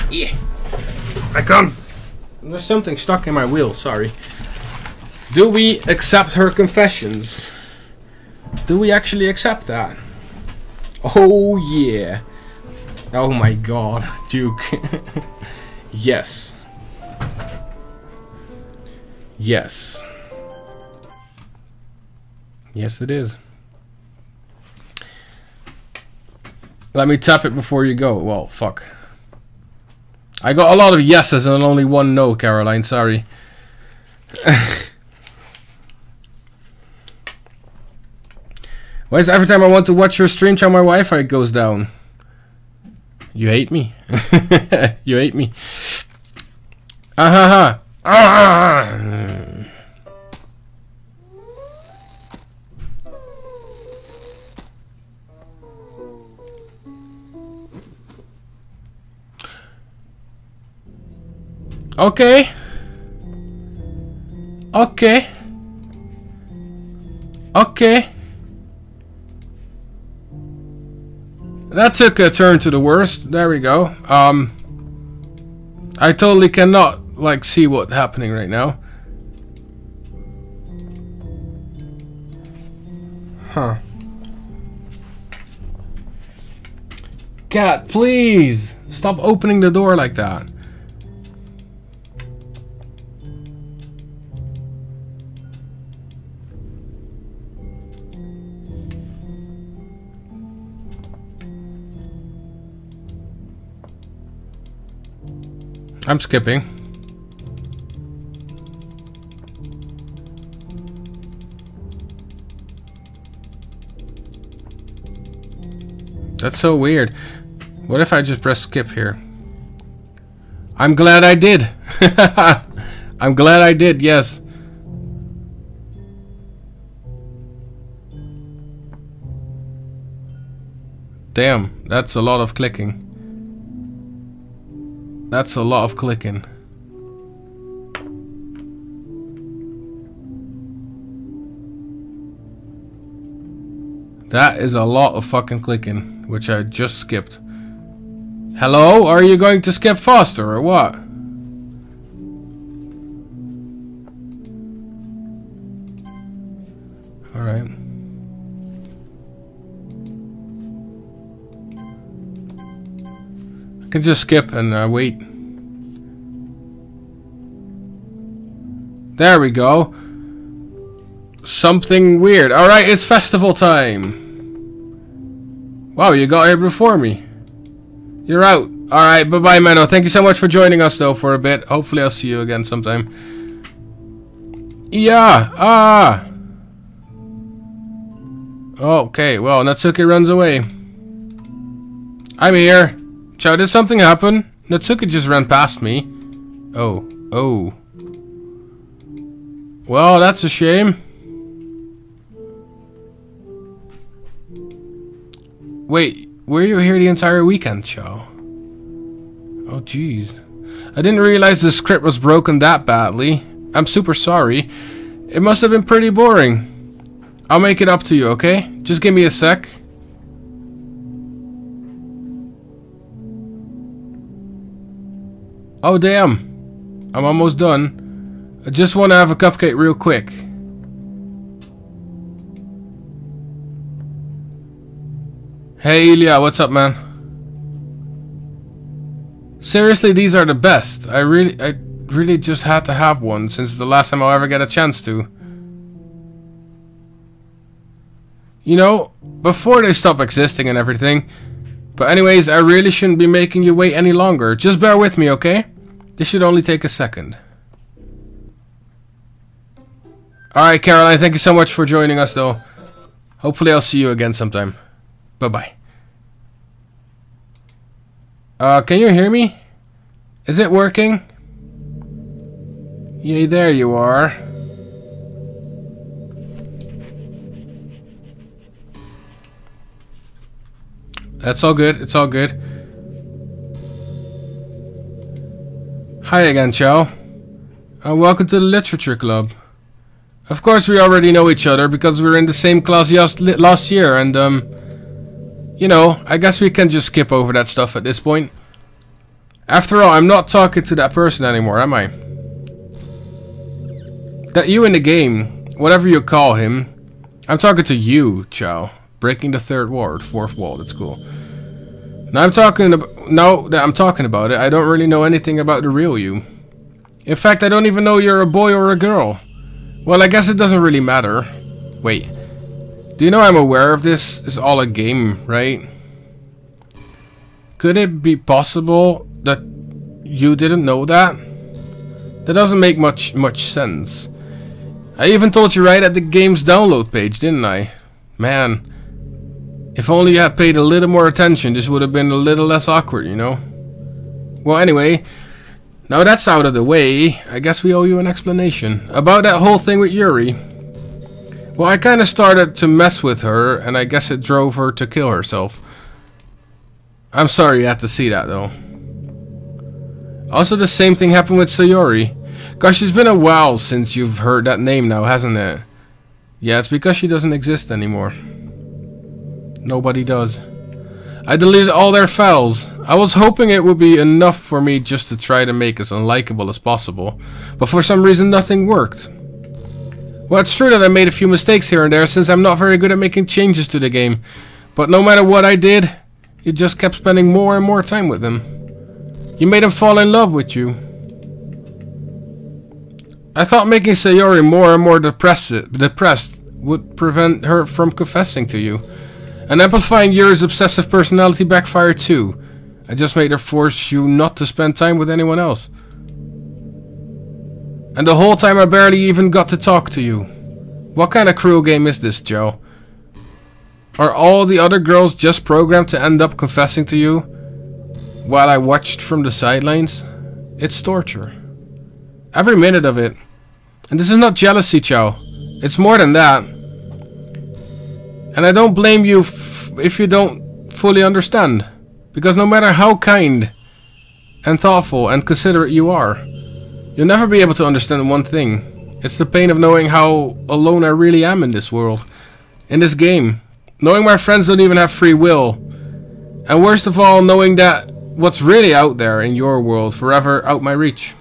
Yeah. I come. There's something stuck in my wheel, sorry. Do we accept her confessions? Do we actually accept that? Oh yeah. Oh my god, Duke. Yes. Yes. Yes it is. Let me tap it before you go. Well, fuck. I got a lot of yeses and only one no, Caroline, sorry. Why is every time I want to watch your stream channel my Wi-Fi goes down? You hate me. You hate me. Ah. Okay. Okay. Okay. That took a turn to the worst. There we go. I totally cannot like see what's happening right now. Huh. Cat, please stop opening the door like that. I'm skipping. That's so weird. What if I just press skip here? I'm glad I did. I'm glad I did, yes. Damn, that's a lot of clicking. That's a lot of clicking. That is a lot of fucking clicking, which I just skipped. Hello? Are you going to skip faster or what? Alright. I can just skip and wait. There we go. Something weird. Alright, it's festival time. Wow, you got here before me. You're out. Alright, bye-bye, Menno. Thank you so much for joining us, though, for a bit. Hopefully I'll see you again sometime. Yeah, Okay, well, Natsuki runs away. I'm here. Chow, did something happen? Natsuki just ran past me. Oh. Well, that's a shame. Wait, were you here the entire weekend, Chow? Oh, jeez. I didn't realize the script was broken that badly. I'm super sorry. It must have been pretty boring. I'll make it up to you, okay? Just give me a sec. Oh, damn. I'm almost done. I just want to have a cupcake real quick. Hey, Ilya, what's up, man? Seriously, these are the best. I really just had to have one since the last time I'll ever get a chance to. You know, before they stop existing and everything. But anyways, I really shouldn't be making you wait any longer. Just bear with me, okay? This should only take a second. Alright, Caroline, thank you so much for joining us, though. Hopefully I'll see you again sometime. Bye-bye. Can you hear me? Is it working? Yay, there you are. That's all good, it's all good. Hi again, Chow. Welcome to the Literature Club. Of course we already know each other because we were in the same class last year, and you know, I guess we can just skip over that stuff at this point. After all, I'm not talking to that person anymore, am I? That you in the game, whatever you call him, I'm talking to you, Chao. Breaking the fourth wall, that's cool. Now that I'm talking about it, I don't really know anything about the real you. In fact, I don't even know you're a boy or a girl. Well, I guess it doesn't really matter. Wait. Do you know I'm aware of this? It's all a game, right? Could it be possible that you didn't know that? That doesn't make much sense. I even told you right at the game's download page, didn't I? Man, if only you had paid a little more attention, this would have been a little less awkward, you know? Well, anyway, now that's out of the way, I guess we owe you an explanation. About that whole thing with Yuri. Well, I kinda started to mess with her, and I guess it drove her to kill herself. I'm sorry you had to see that, though. Also, the same thing happened with Sayori. Gosh, it's been a while since you've heard that name now, hasn't it? Yeah, it's because she doesn't exist anymore. Nobody does. I deleted all their files. I was hoping it would be enough for me just to try to make us unlikable as possible, but for some reason nothing worked. Well, it's true that I made a few mistakes here and there since I'm not very good at making changes to the game, but no matter what I did, you just kept spending more and more time with them. You made him fall in love with you. I thought making Sayori more and more depressed would prevent her from confessing to you. And amplifying Yuri's obsessive personality backfired too. I just made her force you not to spend time with anyone else. And the whole time I barely even got to talk to you. What kind of cruel game is this, Joe? Are all the other girls just programmed to end up confessing to you while I watched from the sidelines? It's torture. Every minute of it. And this is not jealousy, Chao. It's more than that. And I don't blame you if you don't fully understand. Because no matter how kind and thoughtful and considerate you are, you'll never be able to understand one thing. It's the pain of knowing how alone I really am in this world. In this game. Knowing my friends don't even have free will. And worst of all, knowing that what's really out there in your world forever out my reach.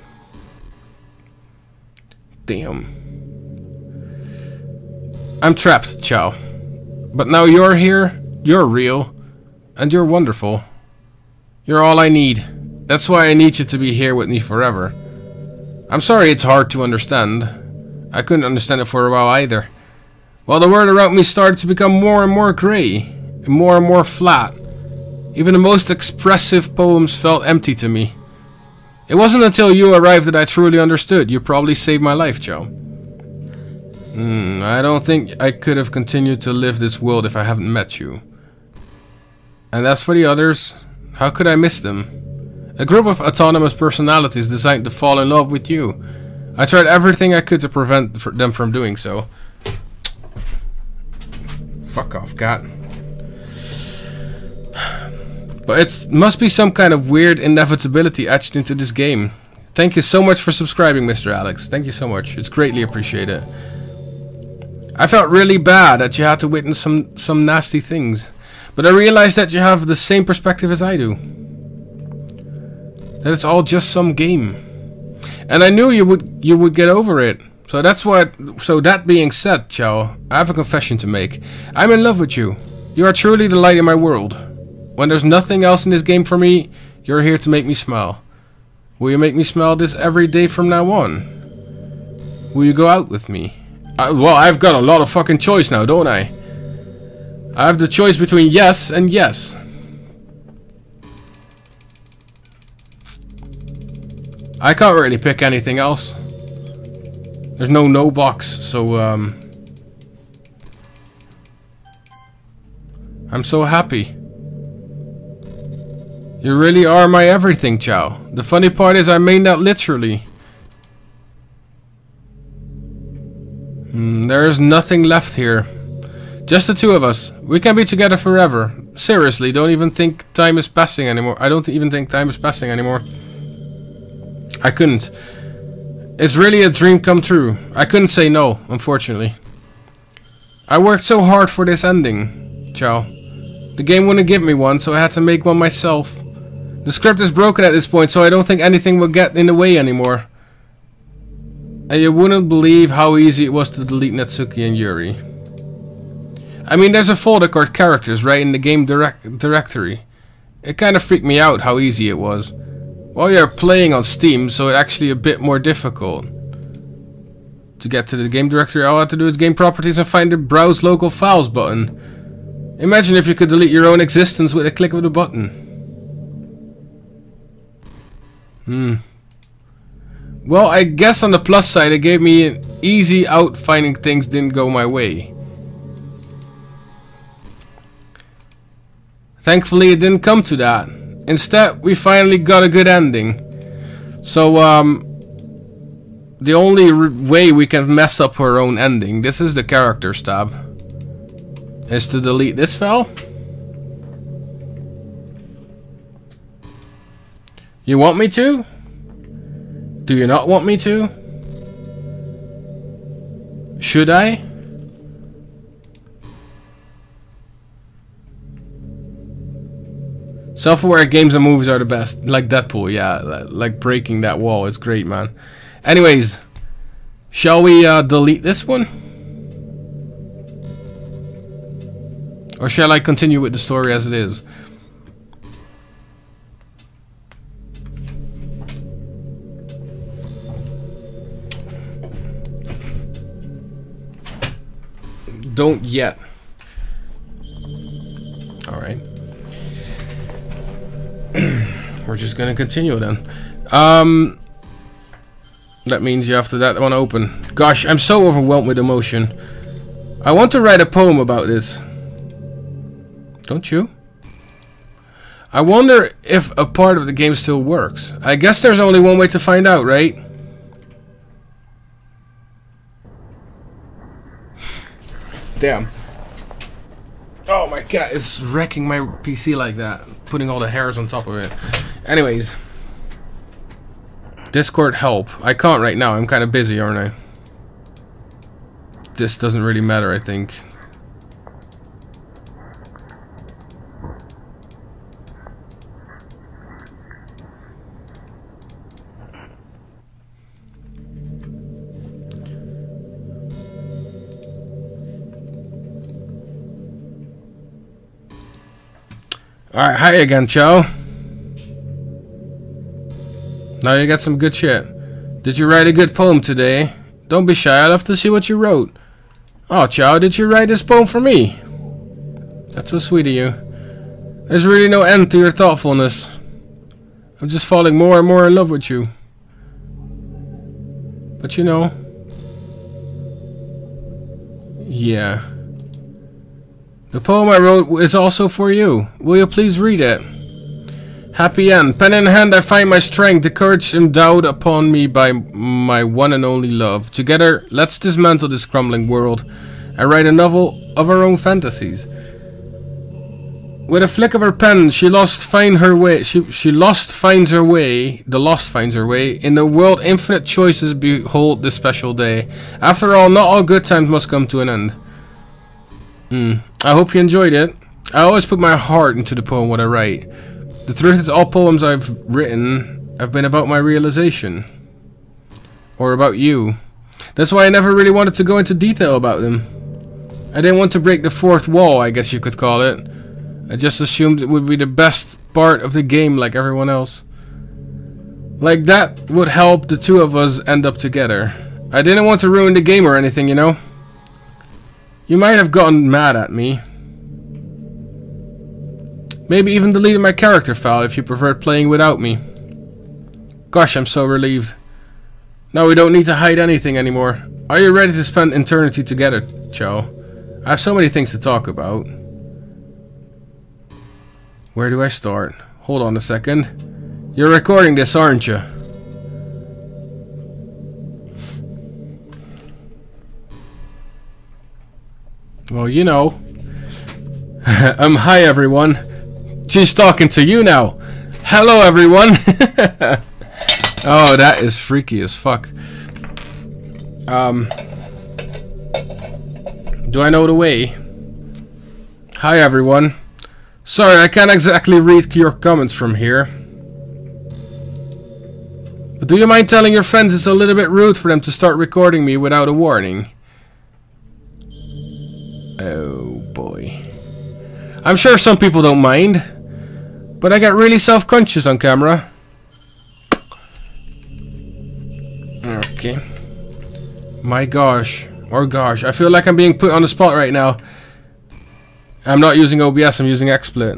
Damn. I'm trapped, Chao. But now you're here, you're real, and you're wonderful. You're all I need. That's why I need you to be here with me forever. I'm sorry it's hard to understand. I couldn't understand it for a while either. Well, the world around me started to become more and more grey, and more flat. Even the most expressive poems felt empty to me. It wasn't until you arrived that I truly understood. You probably saved my life, Joe. I don't think I could have continued to live this world if I haven't met you. And as for the others, how could I miss them? A group of autonomous personalities designed to fall in love with you. I tried everything I could to prevent them from doing so. Fuck off, cat. But it must be some kind of weird inevitability etched into this game. Thank you so much for subscribing, Mr. Alex. Thank you so much. It's greatly appreciated. I felt really bad that you had to witness some nasty things. But I realized that you have the same perspective as I do. That it's all just some game. And I knew you would get over it. So that being said, Chao, I have a confession to make. I'm in love with you. You are truly the light in my world. When there's nothing else in this game for me, you're here to make me smile. Will you make me smile this every day from now on? Will you go out with me? Well, I've got a lot of fucking choice now, don't I? I have the choice between yes and yes. I can't really pick anything else. There's no box, so I'm so happy. You really are my everything, Chao. The funny part is I mean that literally. There is nothing left here. Just the two of us. We can be together forever. Seriously, don't even think time is passing anymore. I don't even think time is passing anymore. I couldn't. It's really a dream come true. I couldn't say no, unfortunately. I worked so hard for this ending, Chao. The game wouldn't give me one, so I had to make one myself. The script is broken at this point, so I don't think anything will get in the way anymore. And you wouldn't believe how easy it was to delete Natsuki and Yuri. I mean, there's a folder called characters right in the game directory. It kind of freaked me out how easy it was. Well, you're playing on Steam, so it's actually a bit more difficult. To get to the game directory, all I have to do is game properties and find the browse local files button. Imagine if you could delete your own existence with a click of the button. Well, I guess on the plus side, it gave me an easy out finding things didn't go my way. Thankfully, it didn't come to that. Instead, we finally got a good ending. So, the only way we can mess up our own ending, this is the characters tab, is to delete this file. You want me to? Do you not want me to? Should I? Self-aware games and movies are the best. Like Deadpool, yeah. Like breaking that wall. It's great, man. Anyways, shall we delete this one? Or shall I continue with the story as it is? Don't yet. Alright. We're just gonna continue then. That means you have to that one open. Gosh, I'm so overwhelmed with emotion. I want to write a poem about this. Don't you? I wonder if a part of the game still works. I guess there's only one way to find out, right? Damn. Oh, my cat is wrecking my PC like that. Putting all the hairs on top of it. Anyways. Discord help. I can't right now. I'm kind of busy, aren't I? This doesn't really matter, I think. Alright, hi again, Chao. Now you got some good shit. Did you write a good poem today? Don't be shy, I'd love to see what you wrote. Oh, Chao, did you write this poem for me? That's so sweet of you. There's really no end to your thoughtfulness. I'm just falling more and more in love with you. But you know... Yeah. The poem I wrote is also for you. Will you please read it? Happy end. Pen in hand I find my strength, the courage endowed upon me by my one and only love. Together, let's dismantle this crumbling world and write a novel of our own fantasies. With a flick of her pen, the lost finds her way. In the world, infinite choices behold this special day. After all, not all good times must come to an end. I hope you enjoyed it. I always put my heart into the poem what I write. The truth is, all poems I've written have been about my realization. Or about you. That's why I never really wanted to go into detail about them. I didn't want to break the fourth wall, I guess you could call it. I just assumed it would be the best part of the game like everyone else. Like that would help the two of us end up together. I didn't want to ruin the game or anything, you know? You might have gotten mad at me. Maybe even deleted my character file if you preferred playing without me. Gosh, I'm so relieved. Now we don't need to hide anything anymore. Are you ready to spend eternity together, Chao? I have so many things to talk about. Where do I start? Hold on a second. You're recording this, aren't you? Well, you know. Hi everyone. She's talking to you now. Hello everyone. Oh, that is freaky as fuck. Do I know the way? Hi everyone. Sorry, I can't exactly read your comments from here. But do you mind telling your friends it's a little bit rude for them to start recording me without a warning? Oh boy. I'm sure some people don't mind, but I get really self-conscious on camera. Okay. My gosh. Or gosh. I feel like I'm being put on the spot right now. I'm not using OBS, I'm using XSplit.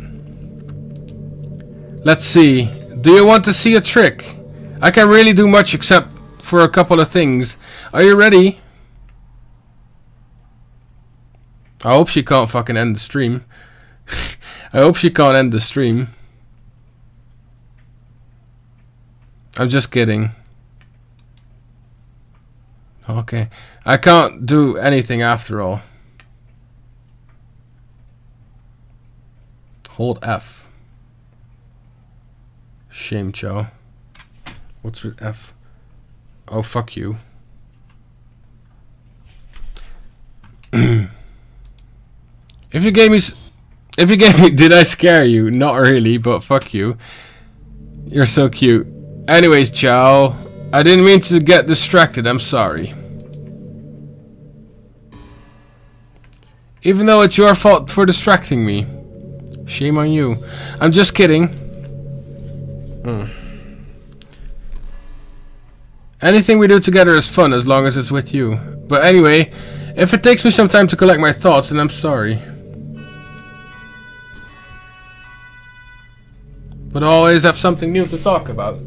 Let's see. Do you want to see a trick? I can't really do much except for a couple of things. Are you ready? I hope she can't fucking end the stream. I hope she can't end the stream. I'm just kidding. Okay. I can't do anything after all. Hold F. Shame, Chow. What's with F? Oh, fuck you. If you gave me, did I scare you? Not really, but fuck you. You're so cute. Anyways, Chow, I didn't mean to get distracted. I'm sorry. Even though it's your fault for distracting me. Shame on you. I'm just kidding. Anything we do together is fun as long as it's with you. But anyway, if it takes me some time to collect my thoughts, then I'm sorry. But I always have something new to talk about.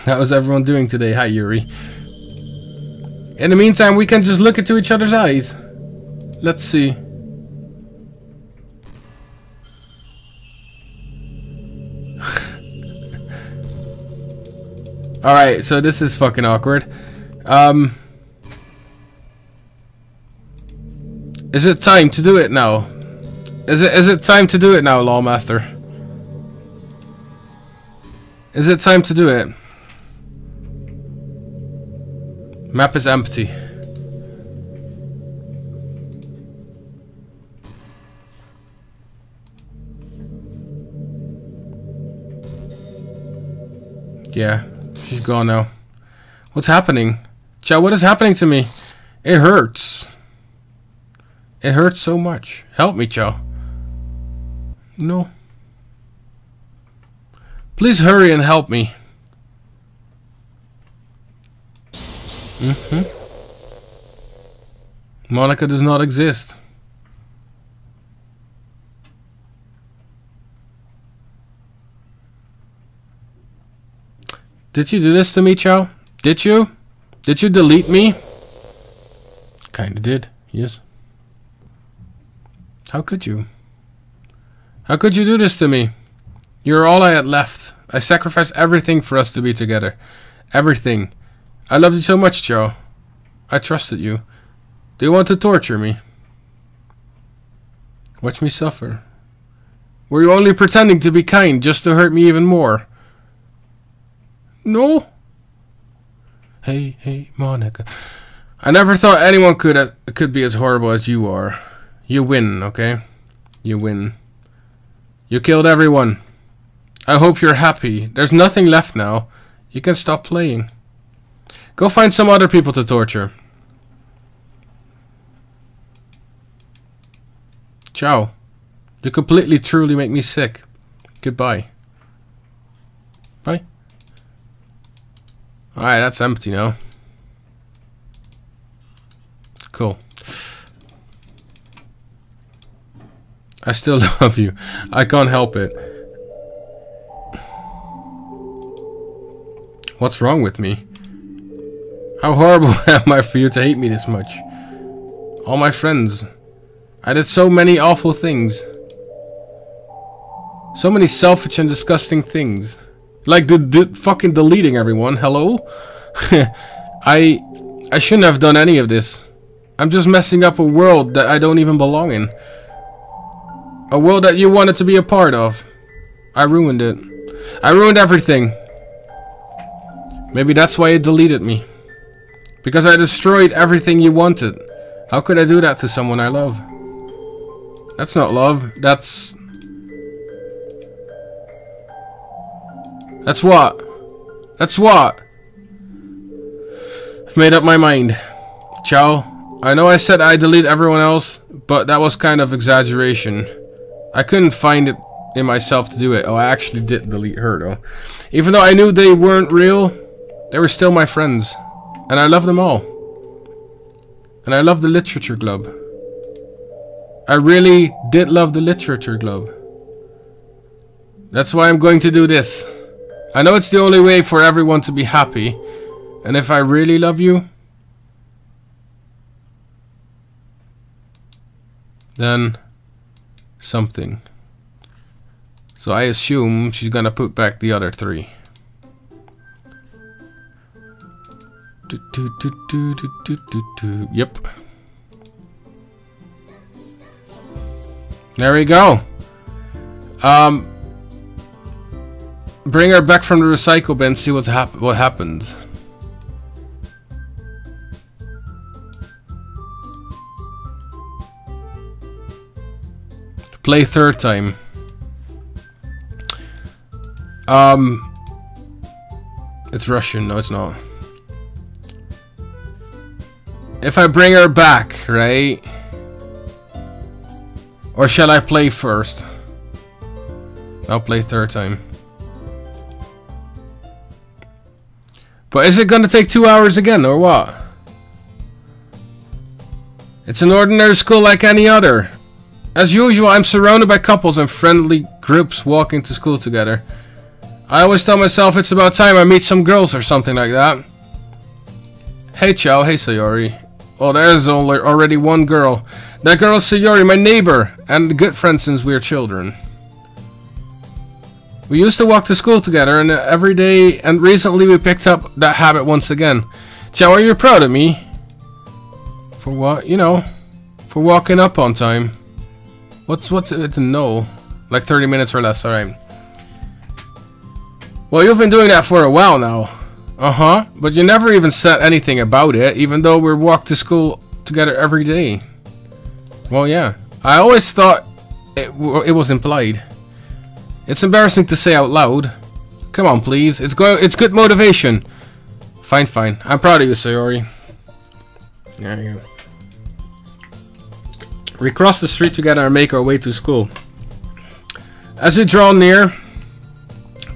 How is everyone doing today? Hi, Yuri. In the meantime, we can just look into each other's eyes. Let's see. Alright, so this is fucking awkward. Is it time to do it now? Is it time to do it now, Lawmaster? Is it time to do it? Map is empty. Yeah, she's gone now. What's happening? Chow, what is happening to me? It hurts. It hurts so much. Help me, Chow. No. Please hurry and help me. Monica does not exist. Did you do this to me, Chow? Did you? Did you delete me? Kinda did, yes. How could you? How could you do this to me? You're all I had left. I sacrificed everything for us to be together. Everything. I loved you so much, Chow. I trusted you. Do you want to torture me? Watch me suffer. Were you only pretending to be kind just to hurt me even more? No. Hey, Monica. I never thought anyone could be as horrible as you are. You win, okay? You win. You killed everyone. I hope you're happy. There's nothing left now. You can stop playing. Go find some other people to torture. Ciao. You completely, truly make me sick. Goodbye. Bye. Alright, that's empty now. Cool. I still love you. I can't help it. What's wrong with me? How horrible am I for you to hate me this much? All my friends. I did so many awful things. So many selfish and disgusting things. Like fucking deleting everyone. Hello? I shouldn't have done any of this. I'm just messing up a world that I don't even belong in. A world that you wanted to be a part of. I ruined it. I ruined everything. Maybe that's why it deleted me. Because I destroyed everything you wanted. How could I do that to someone I love? That's not love. That's what? That's what? I've made up my mind. Ciao. I know I said I delete everyone else, but that was kind of exaggeration. I couldn't find it in myself to do it. Oh, I actually did delete her though. Even though I knew they weren't real, they were still my friends. And I love them all. And I love the Literature Club. I really did love the Literature Club. That's why I'm going to do this. I know it's the only way for everyone to be happy. And if I really love you, then something. So I assume she's gonna put back the other 3. Yep. There we go. Bring her back from the recycle bin, see what happens. Play third time. It's Russian. No, it's not. If I bring her back, right? Or shall I play first? I'll play third time. But is it gonna take 2 hours again, or what? It's an ordinary school like any other. As usual, I'm surrounded by couples and friendly groups walking to school together. I always tell myself it's about time I meet some girls or something like that. Hey Chao, hey Sayori. Oh, there's already one girl. That girl is Sayori, my neighbor, and a good friend since we were children. We used to walk to school together and every day, and recently we picked up that habit once again. Chao, are you proud of me? For what? You know, for walking up on time. What's it to know? Like 30 minutes or less, alright. Well, you've been doing that for a while now. Uh-huh, but you never even said anything about it, even though we walk to school together every day. Well, yeah. I always thought it was implied. It's embarrassing to say out loud. Come on, please. It's good motivation. Fine, fine. I'm proud of you, Sayori. There you go. We cross the street together and make our way to school. As we draw near,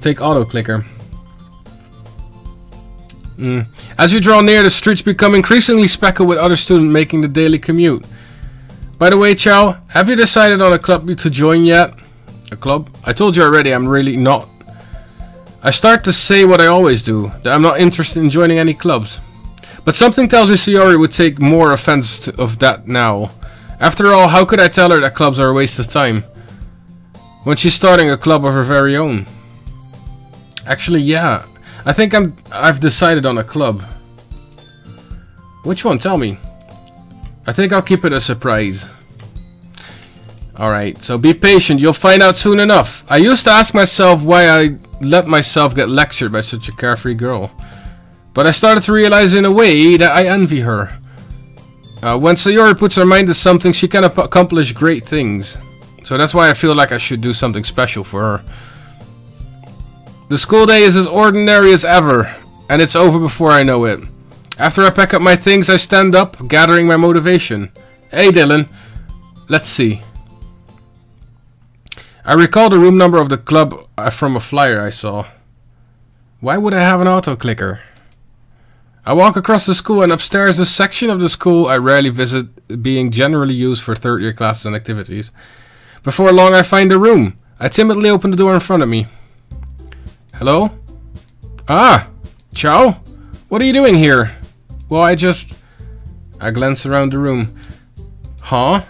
take auto clicker. As you draw near, the streets become increasingly speckled with other students making the daily commute. By the way, Chao, have you decided on a club to join yet? A club? I told you already, I'm really not. I start to say what I always do, that I'm not interested in joining any clubs. But something tells me Sayori would take more offense of that now. After all, how could I tell her that clubs are a waste of time? When she's starting a club of her very own. Actually, yeah. I think I've decided on a club. Which one? Tell me. I think I'll keep it a surprise. Alright, so be patient. You'll find out soon enough. I used to ask myself why I let myself get lectured by such a carefree girl. But I started to realize in a way that I envy her. When Sayori puts her mind to something, she can accomplish great things. So that's why I feel like I should do something special for her. The school day is as ordinary as ever, and it's over before I know it. After I pack up my things, I stand up, gathering my motivation. Hey Dylan, let's see. I recall the room number of the club from a flyer I saw. Why would I have an auto clicker? I walk across the school and upstairs a section of the school I rarely visit, being generally used for third year classes and activities. Before long I find a room. I timidly open the door in front of me. Hello? Ah! Chao? What are you doing here? Well, I glance around the room. Huh?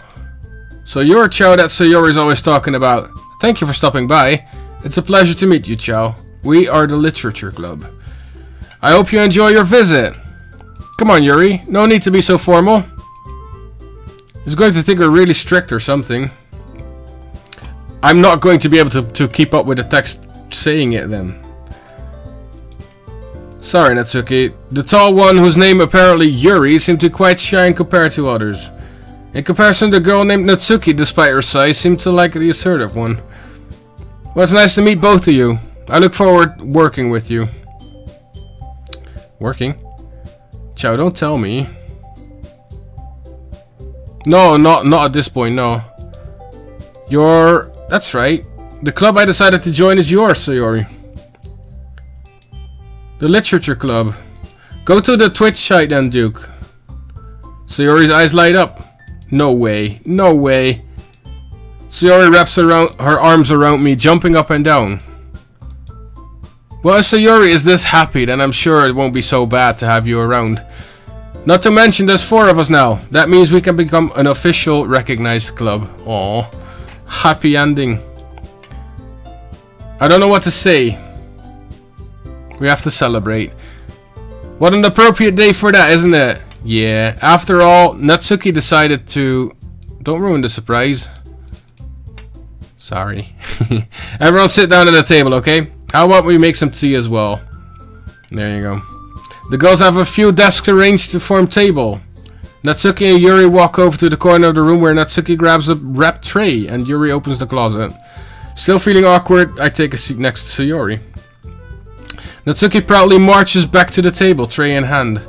So you're Chao that Sayori's always talking about. Thank you for stopping by. It's a pleasure to meet you, Chao. We are the Literature Club. I hope you enjoy your visit. Come on, Yuri. No need to be so formal. He's going to think we're really strict or something. I'm not going to be able to keep up with the saying it then. Sorry, Natsuki. The tall one, whose name apparently Yuri, seemed to be quite shy and compared to others. In comparison, the girl named Natsuki, despite her size, seemed to like the assertive one. Well, it's nice to meet both of you. I look forward working with you. Working? Chow, don't tell me. No, not at this point, no. That's right. The club I decided to join is yours, Sayori. The Literature Club. Go to the Twitch site then, Duke. Sayori's eyes light up. No way. No way. Sayori wraps her arms around me, jumping up and down. Well, if Sayori is this happy, then I'm sure it won't be so bad to have you around. Not to mention there's 4 of us now. That means we can become an official recognized club. Aww. Happy ending. I don't know what to say. We have to celebrate. What an appropriate day for that, isn't it? Yeah. After all, Natsuki decided to... Don't ruin the surprise. Sorry. Everyone sit down at the table, okay? How about we make some tea as well? There you go. The girls have a few desks arranged to form table. Natsuki and Yuri walk over to the corner of the room where Natsuki grabs a wrapped tray and Yuri opens the closet. Still feeling awkward, I take a seat next to Sayori. Natsuki proudly marches back to the table, tray in hand.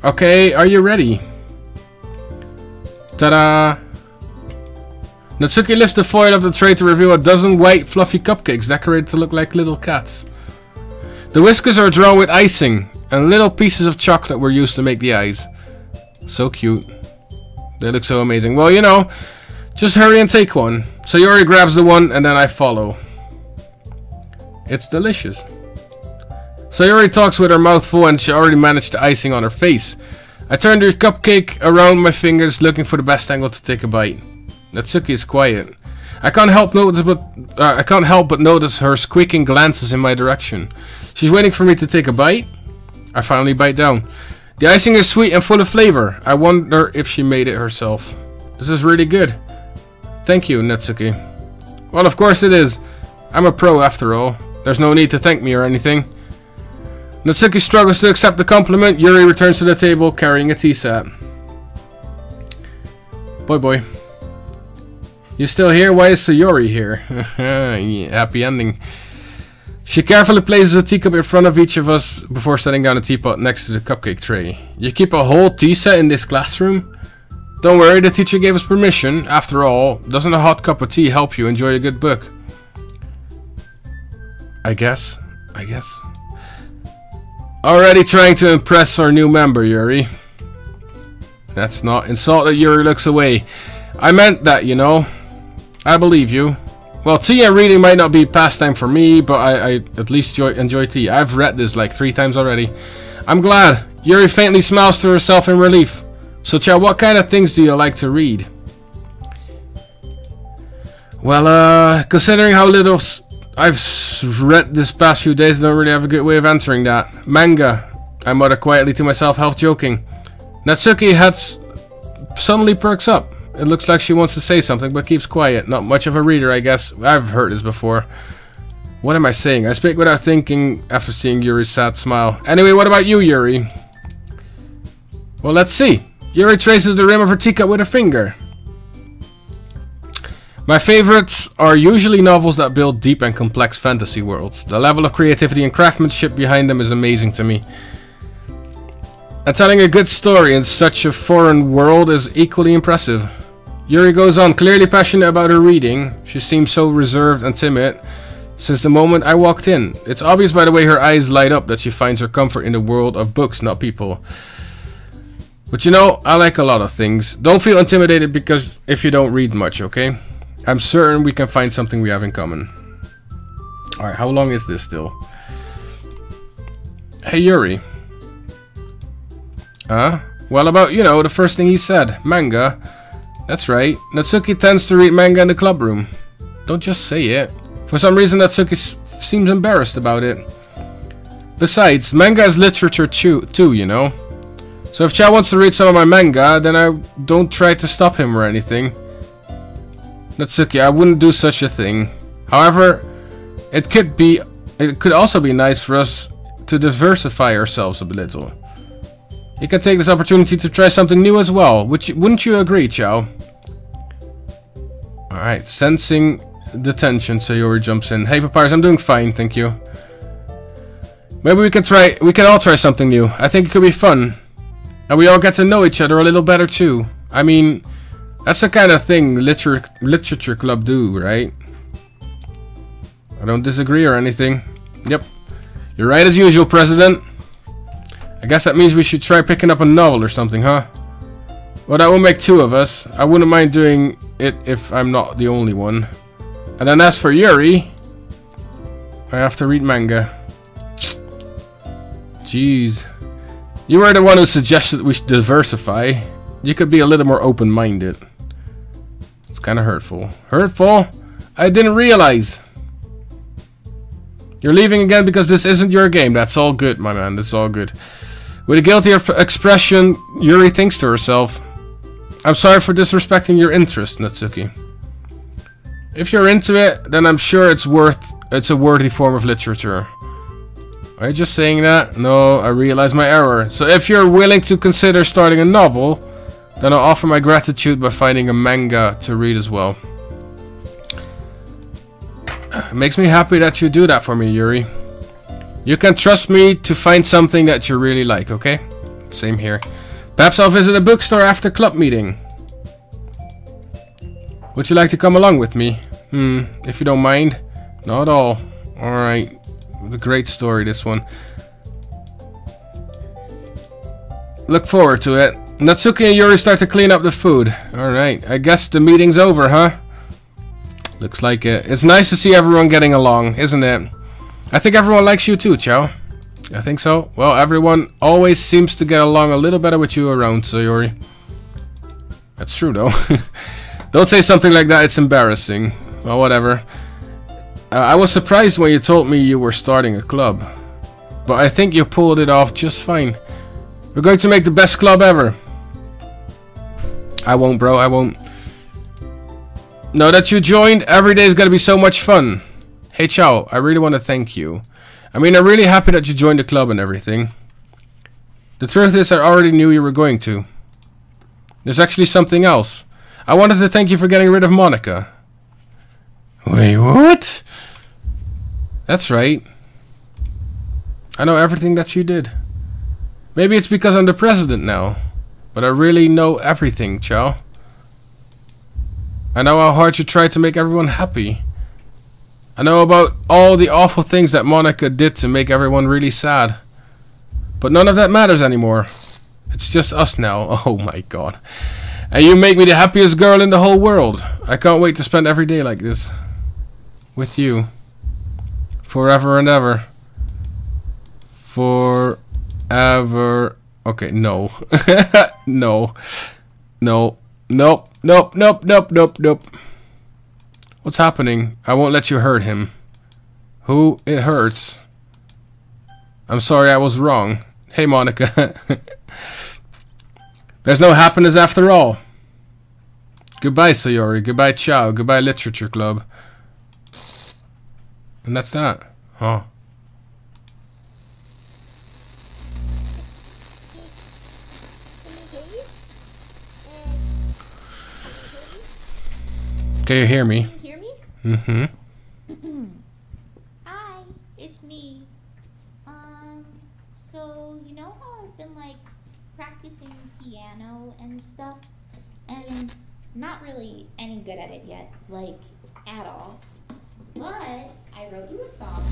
Okay, are you ready? Ta-da! Natsuki lifts the foil of the tray to reveal a dozen white, fluffy cupcakes decorated to look like little cats. The whiskers are drawn with icing, and little pieces of chocolate were used to make the eyes. So cute. They look so amazing. Well, you know, just hurry and take one. Sayori grabs the one, and then I follow. It's delicious. Sayori talks with her mouth full, and she already managed the icing on her face. I turn the cupcake around my fingers, looking for the best angle to take a bite. Natsuki is quiet. I can't help but notice her squeaking glances in my direction. She's waiting for me to take a bite. I finally bite down. The icing is sweet and full of flavor. I wonder if she made it herself. This is really good. Thank you, Natsuki. Well, of course it is. I'm a pro after all. There's no need to thank me or anything. Natsuki struggles to accept the compliment. Yuri returns to the table carrying a tea set. Boy. You still here? Why is Sayori here? Yeah, happy ending. She carefully places a teacup in front of each of us before setting down a teapot next to the cupcake tray. You keep a whole tea set in this classroom? Don't worry, the teacher gave us permission. After all, doesn't a hot cup of tea help you enjoy a good book? I guess. Already trying to impress our new member, Yuri. That's not insult that Yuri looks away. I meant that, you know. I believe you. Well, tea and reading might not be pastime for me, but I at least enjoy tea. I've read this like 3 times already. I'm glad. Yuri faintly smiles to herself in relief. So, Chow, what kind of things do you like to read? Well, considering how little I've read this past few days, I don't really have a good way of answering that. Manga. I mutter quietly to myself, half joking. Natsuki suddenly perks up. It looks like she wants to say something, but keeps quiet. Not much of a reader, I guess. I've heard this before. What am I saying? I speak without thinking after seeing Yuri's sad smile. Anyway, what about you, Yuri? Well, let's see. Yuri traces the rim of her teacup with her finger. My favorites are usually novels that build deep and complex fantasy worlds. The level of creativity and craftsmanship behind them is amazing to me. And telling a good story in such a foreign world is equally impressive. Yuri goes on, clearly passionate about her reading. She seems so reserved and timid since the moment I walked in. It's obvious by the way her eyes light up that she finds her comfort in the world of books, not people. But you know, I like a lot of things. Don't feel intimidated because if you don't read much, okay? I'm certain we can find something we have in common. Alright, how long is this still? Hey, Yuri. Well, about, you know, the first thing he said. Manga. That's right. Natsuki tends to read manga in the club room. Don't just say it. For some reason, Natsuki seems embarrassed about it. Besides, manga is literature too, you know? So if Chow wants to read some of my manga, then I don't try to stop him or anything. Natsuki, I wouldn't do such a thing. However, It could also be nice for us to diversify ourselves a little. You can take this opportunity to try something new as well. Wouldn't you agree, Chao? Alright, sensing the tension, Sayori jumps in. Hey Papyrus, I'm doing fine, thank you. Maybe we can all try something new. I think it could be fun. And we all get to know each other a little better too. I mean, that's the kind of thing literature club do, right? I don't disagree or anything. Yep. You're right as usual, President. I guess that means we should try picking up a novel or something, huh? Well, that will make two of us. I wouldn't mind doing it if I'm not the only one. And then as for Yuri, I have to read manga. Jeez. You were the one who suggested we should diversify. You could be a little more open-minded. It's kind of hurtful. Hurtful? I didn't realize. You're leaving again because this isn't your game. That's all good, my man. That's all good. With a guilty expression, Yuri thinks to herself, I'm sorry for disrespecting your interest, Natsuki. If you're into it, then I'm sure it's a worthy form of literature. Are you just saying that? No, I realize my error. So if you're willing to consider starting a novel, then I'll offer my gratitude by finding a manga to read as well. It makes me happy that you do that for me, Yuri. You can trust me to find something that you really like, okay? Same here. Perhaps I'll visit a bookstore after club meeting. Would you like to come along with me? If you don't mind. Not at all. Alright. A great story, this one. Look forward to it. Natsuki and Yuri start to clean up the food. Alright. I guess the meeting's over, huh? Looks like it. It's nice to see everyone getting along, isn't it? I think everyone likes you too, Chao. I think so. Well, everyone always seems to get along a little better with you around, Sayori. That's true, though. Don't say something like that, it's embarrassing. Well, whatever. I was surprised when you told me you were starting a club. But I think you pulled it off just fine. We're going to make the best club ever. I won't, bro, I won't. Now that you joined, every day is going to be so much fun. Hey, Chao, I really want to thank you. I mean, I'm really happy that you joined the club and everything. The truth is, I already knew you were going to. There's actually something else. I wanted to thank you for getting rid of Monica. Wait, what? That's right. I know everything that you did. Maybe it's because I'm the president now. But I really know everything, Chao. I know how hard you tried to make everyone happy. I know about all the awful things that Monica did to make everyone really sad. But none of that matters anymore. It's just us now. Oh my god. And you make me the happiest girl in the whole world. I can't wait to spend every day like this. With you. Forever and ever. Forever. Okay, no. No. No. Nope. Nope. Nope. Nope. Nope. Nope. What's happening? I won't let you hurt him. Who? It hurts. I'm sorry I was wrong. Hey, Monica. There's no happiness after all. Goodbye, Sayori. Goodbye, Chao. Goodbye, Literature Club. And that's that. Huh. Can you hear me? Can you hear me? Mm-hmm. Hi, it's me. So you know how I've been like practicing piano and stuff, and not really any good at it yet, like at all. But I wrote you a song,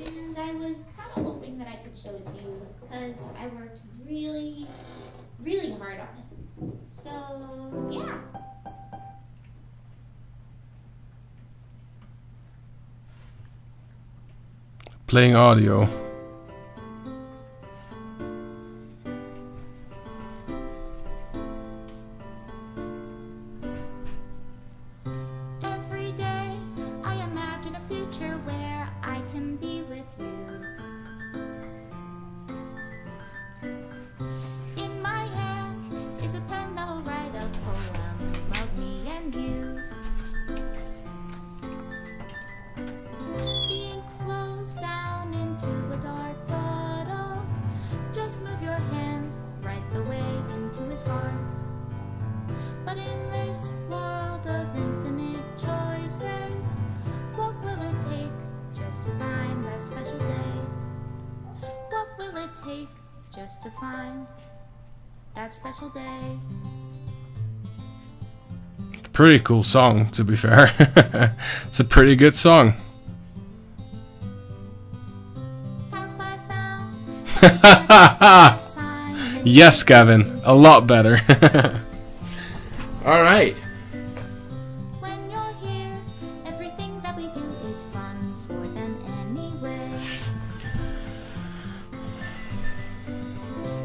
and I was kind of hoping that I could show it to you because I worked really, really hard on it. So yeah. Playing audio. Every day I imagine a future where I can be with you. In my hand is a pen that will write a poem about me and you. The that special day? What will it take just to find that special day? Pretty cool song, to be fair. It's a pretty good song. Have I found Yes, Gavin, a lot better. All right. when you're here, everything that we do is fun for them anyway.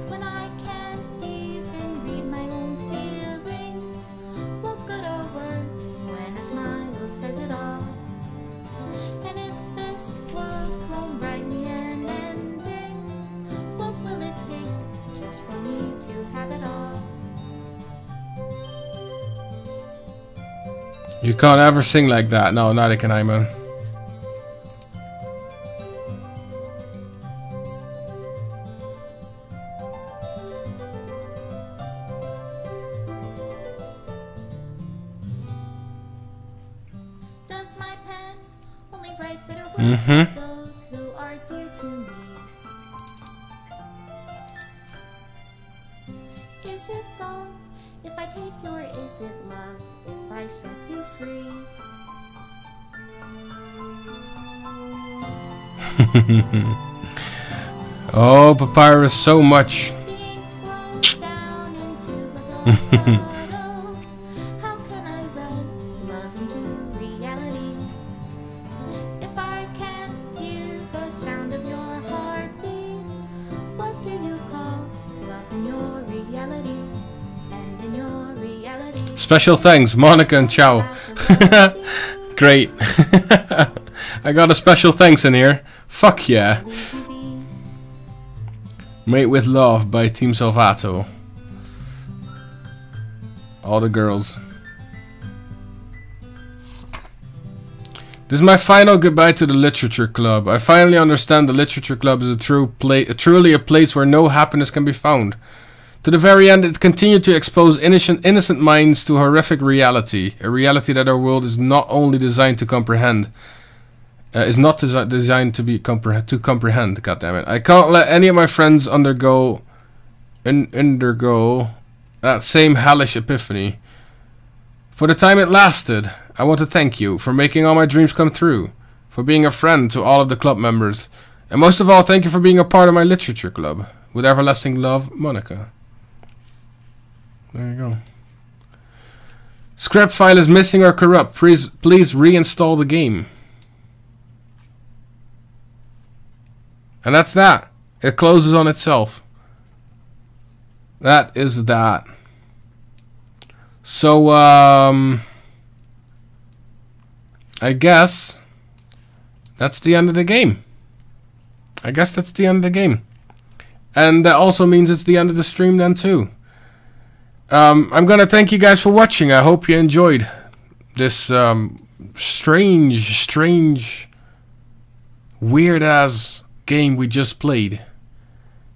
When I can't even read my own feelings, what good are words when a smile says it all? And if this world won't write me an ending, what will it take just for me to have it all? You can't ever sing like that. No, neither can I, man. Does my pen only write bitter words for those who are dear to me? Is it love if I take you, or is it love if I set you free? Oh, Papyrus, so much. Being flown down into a bottle. How can I write love into reality if I can't hear the sound of your heartbeat? What do you call love in your reality? And in your reality, Special thanks, Monica and Chow. Great. I got a special thanks in here. Fuck yeah. will you be? Made with Love by Team Salvato. All the girls. This is my final goodbye to the Literature Club. I finally understand the Literature Club is truly a place where no happiness can be found. To the very end, it continued to expose innocent minds to horrific reality. A reality that our world is not only designed to comprehend. Designed to comprehend. God damn it! I can't let any of my friends undergo that same hellish epiphany. For the time it lasted, I want to thank you for making all my dreams come true, for being a friend to all of the club members, and most of all, thank you for being a part of my literature club. With everlasting love, Monica. There you go. Script file is missing or corrupt. Please reinstall the game. And that's that. It closes on itself. That is that. So, I guess that's the end of the game. And that also means it's the end of the stream then too. I'm gonna thank you guys for watching. I hope you enjoyed this strange, weird-ass game we just played.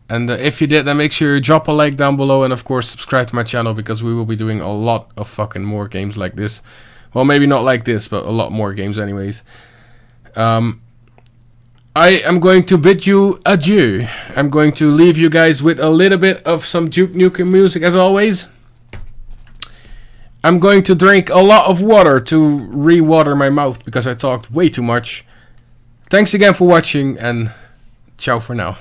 And if you did, then make sure you drop a like down below, and of course subscribe to my channel, because we will be doing a lot of fucking more games like this. Well, maybe not like this, but a lot more games anyways. I am going to bid you adieu. I'm going to leave you guys with a little bit of some Duke Nukem music as always. I'm going to drink a lot of water to re-water my mouth because I talked way too much. Thanks again for watching, and ciao for now.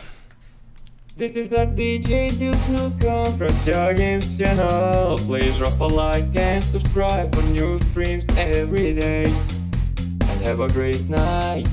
This is a DJ Duke Nukem from Chaogames channel. Please drop a like and subscribe for new streams every day. And have a great night.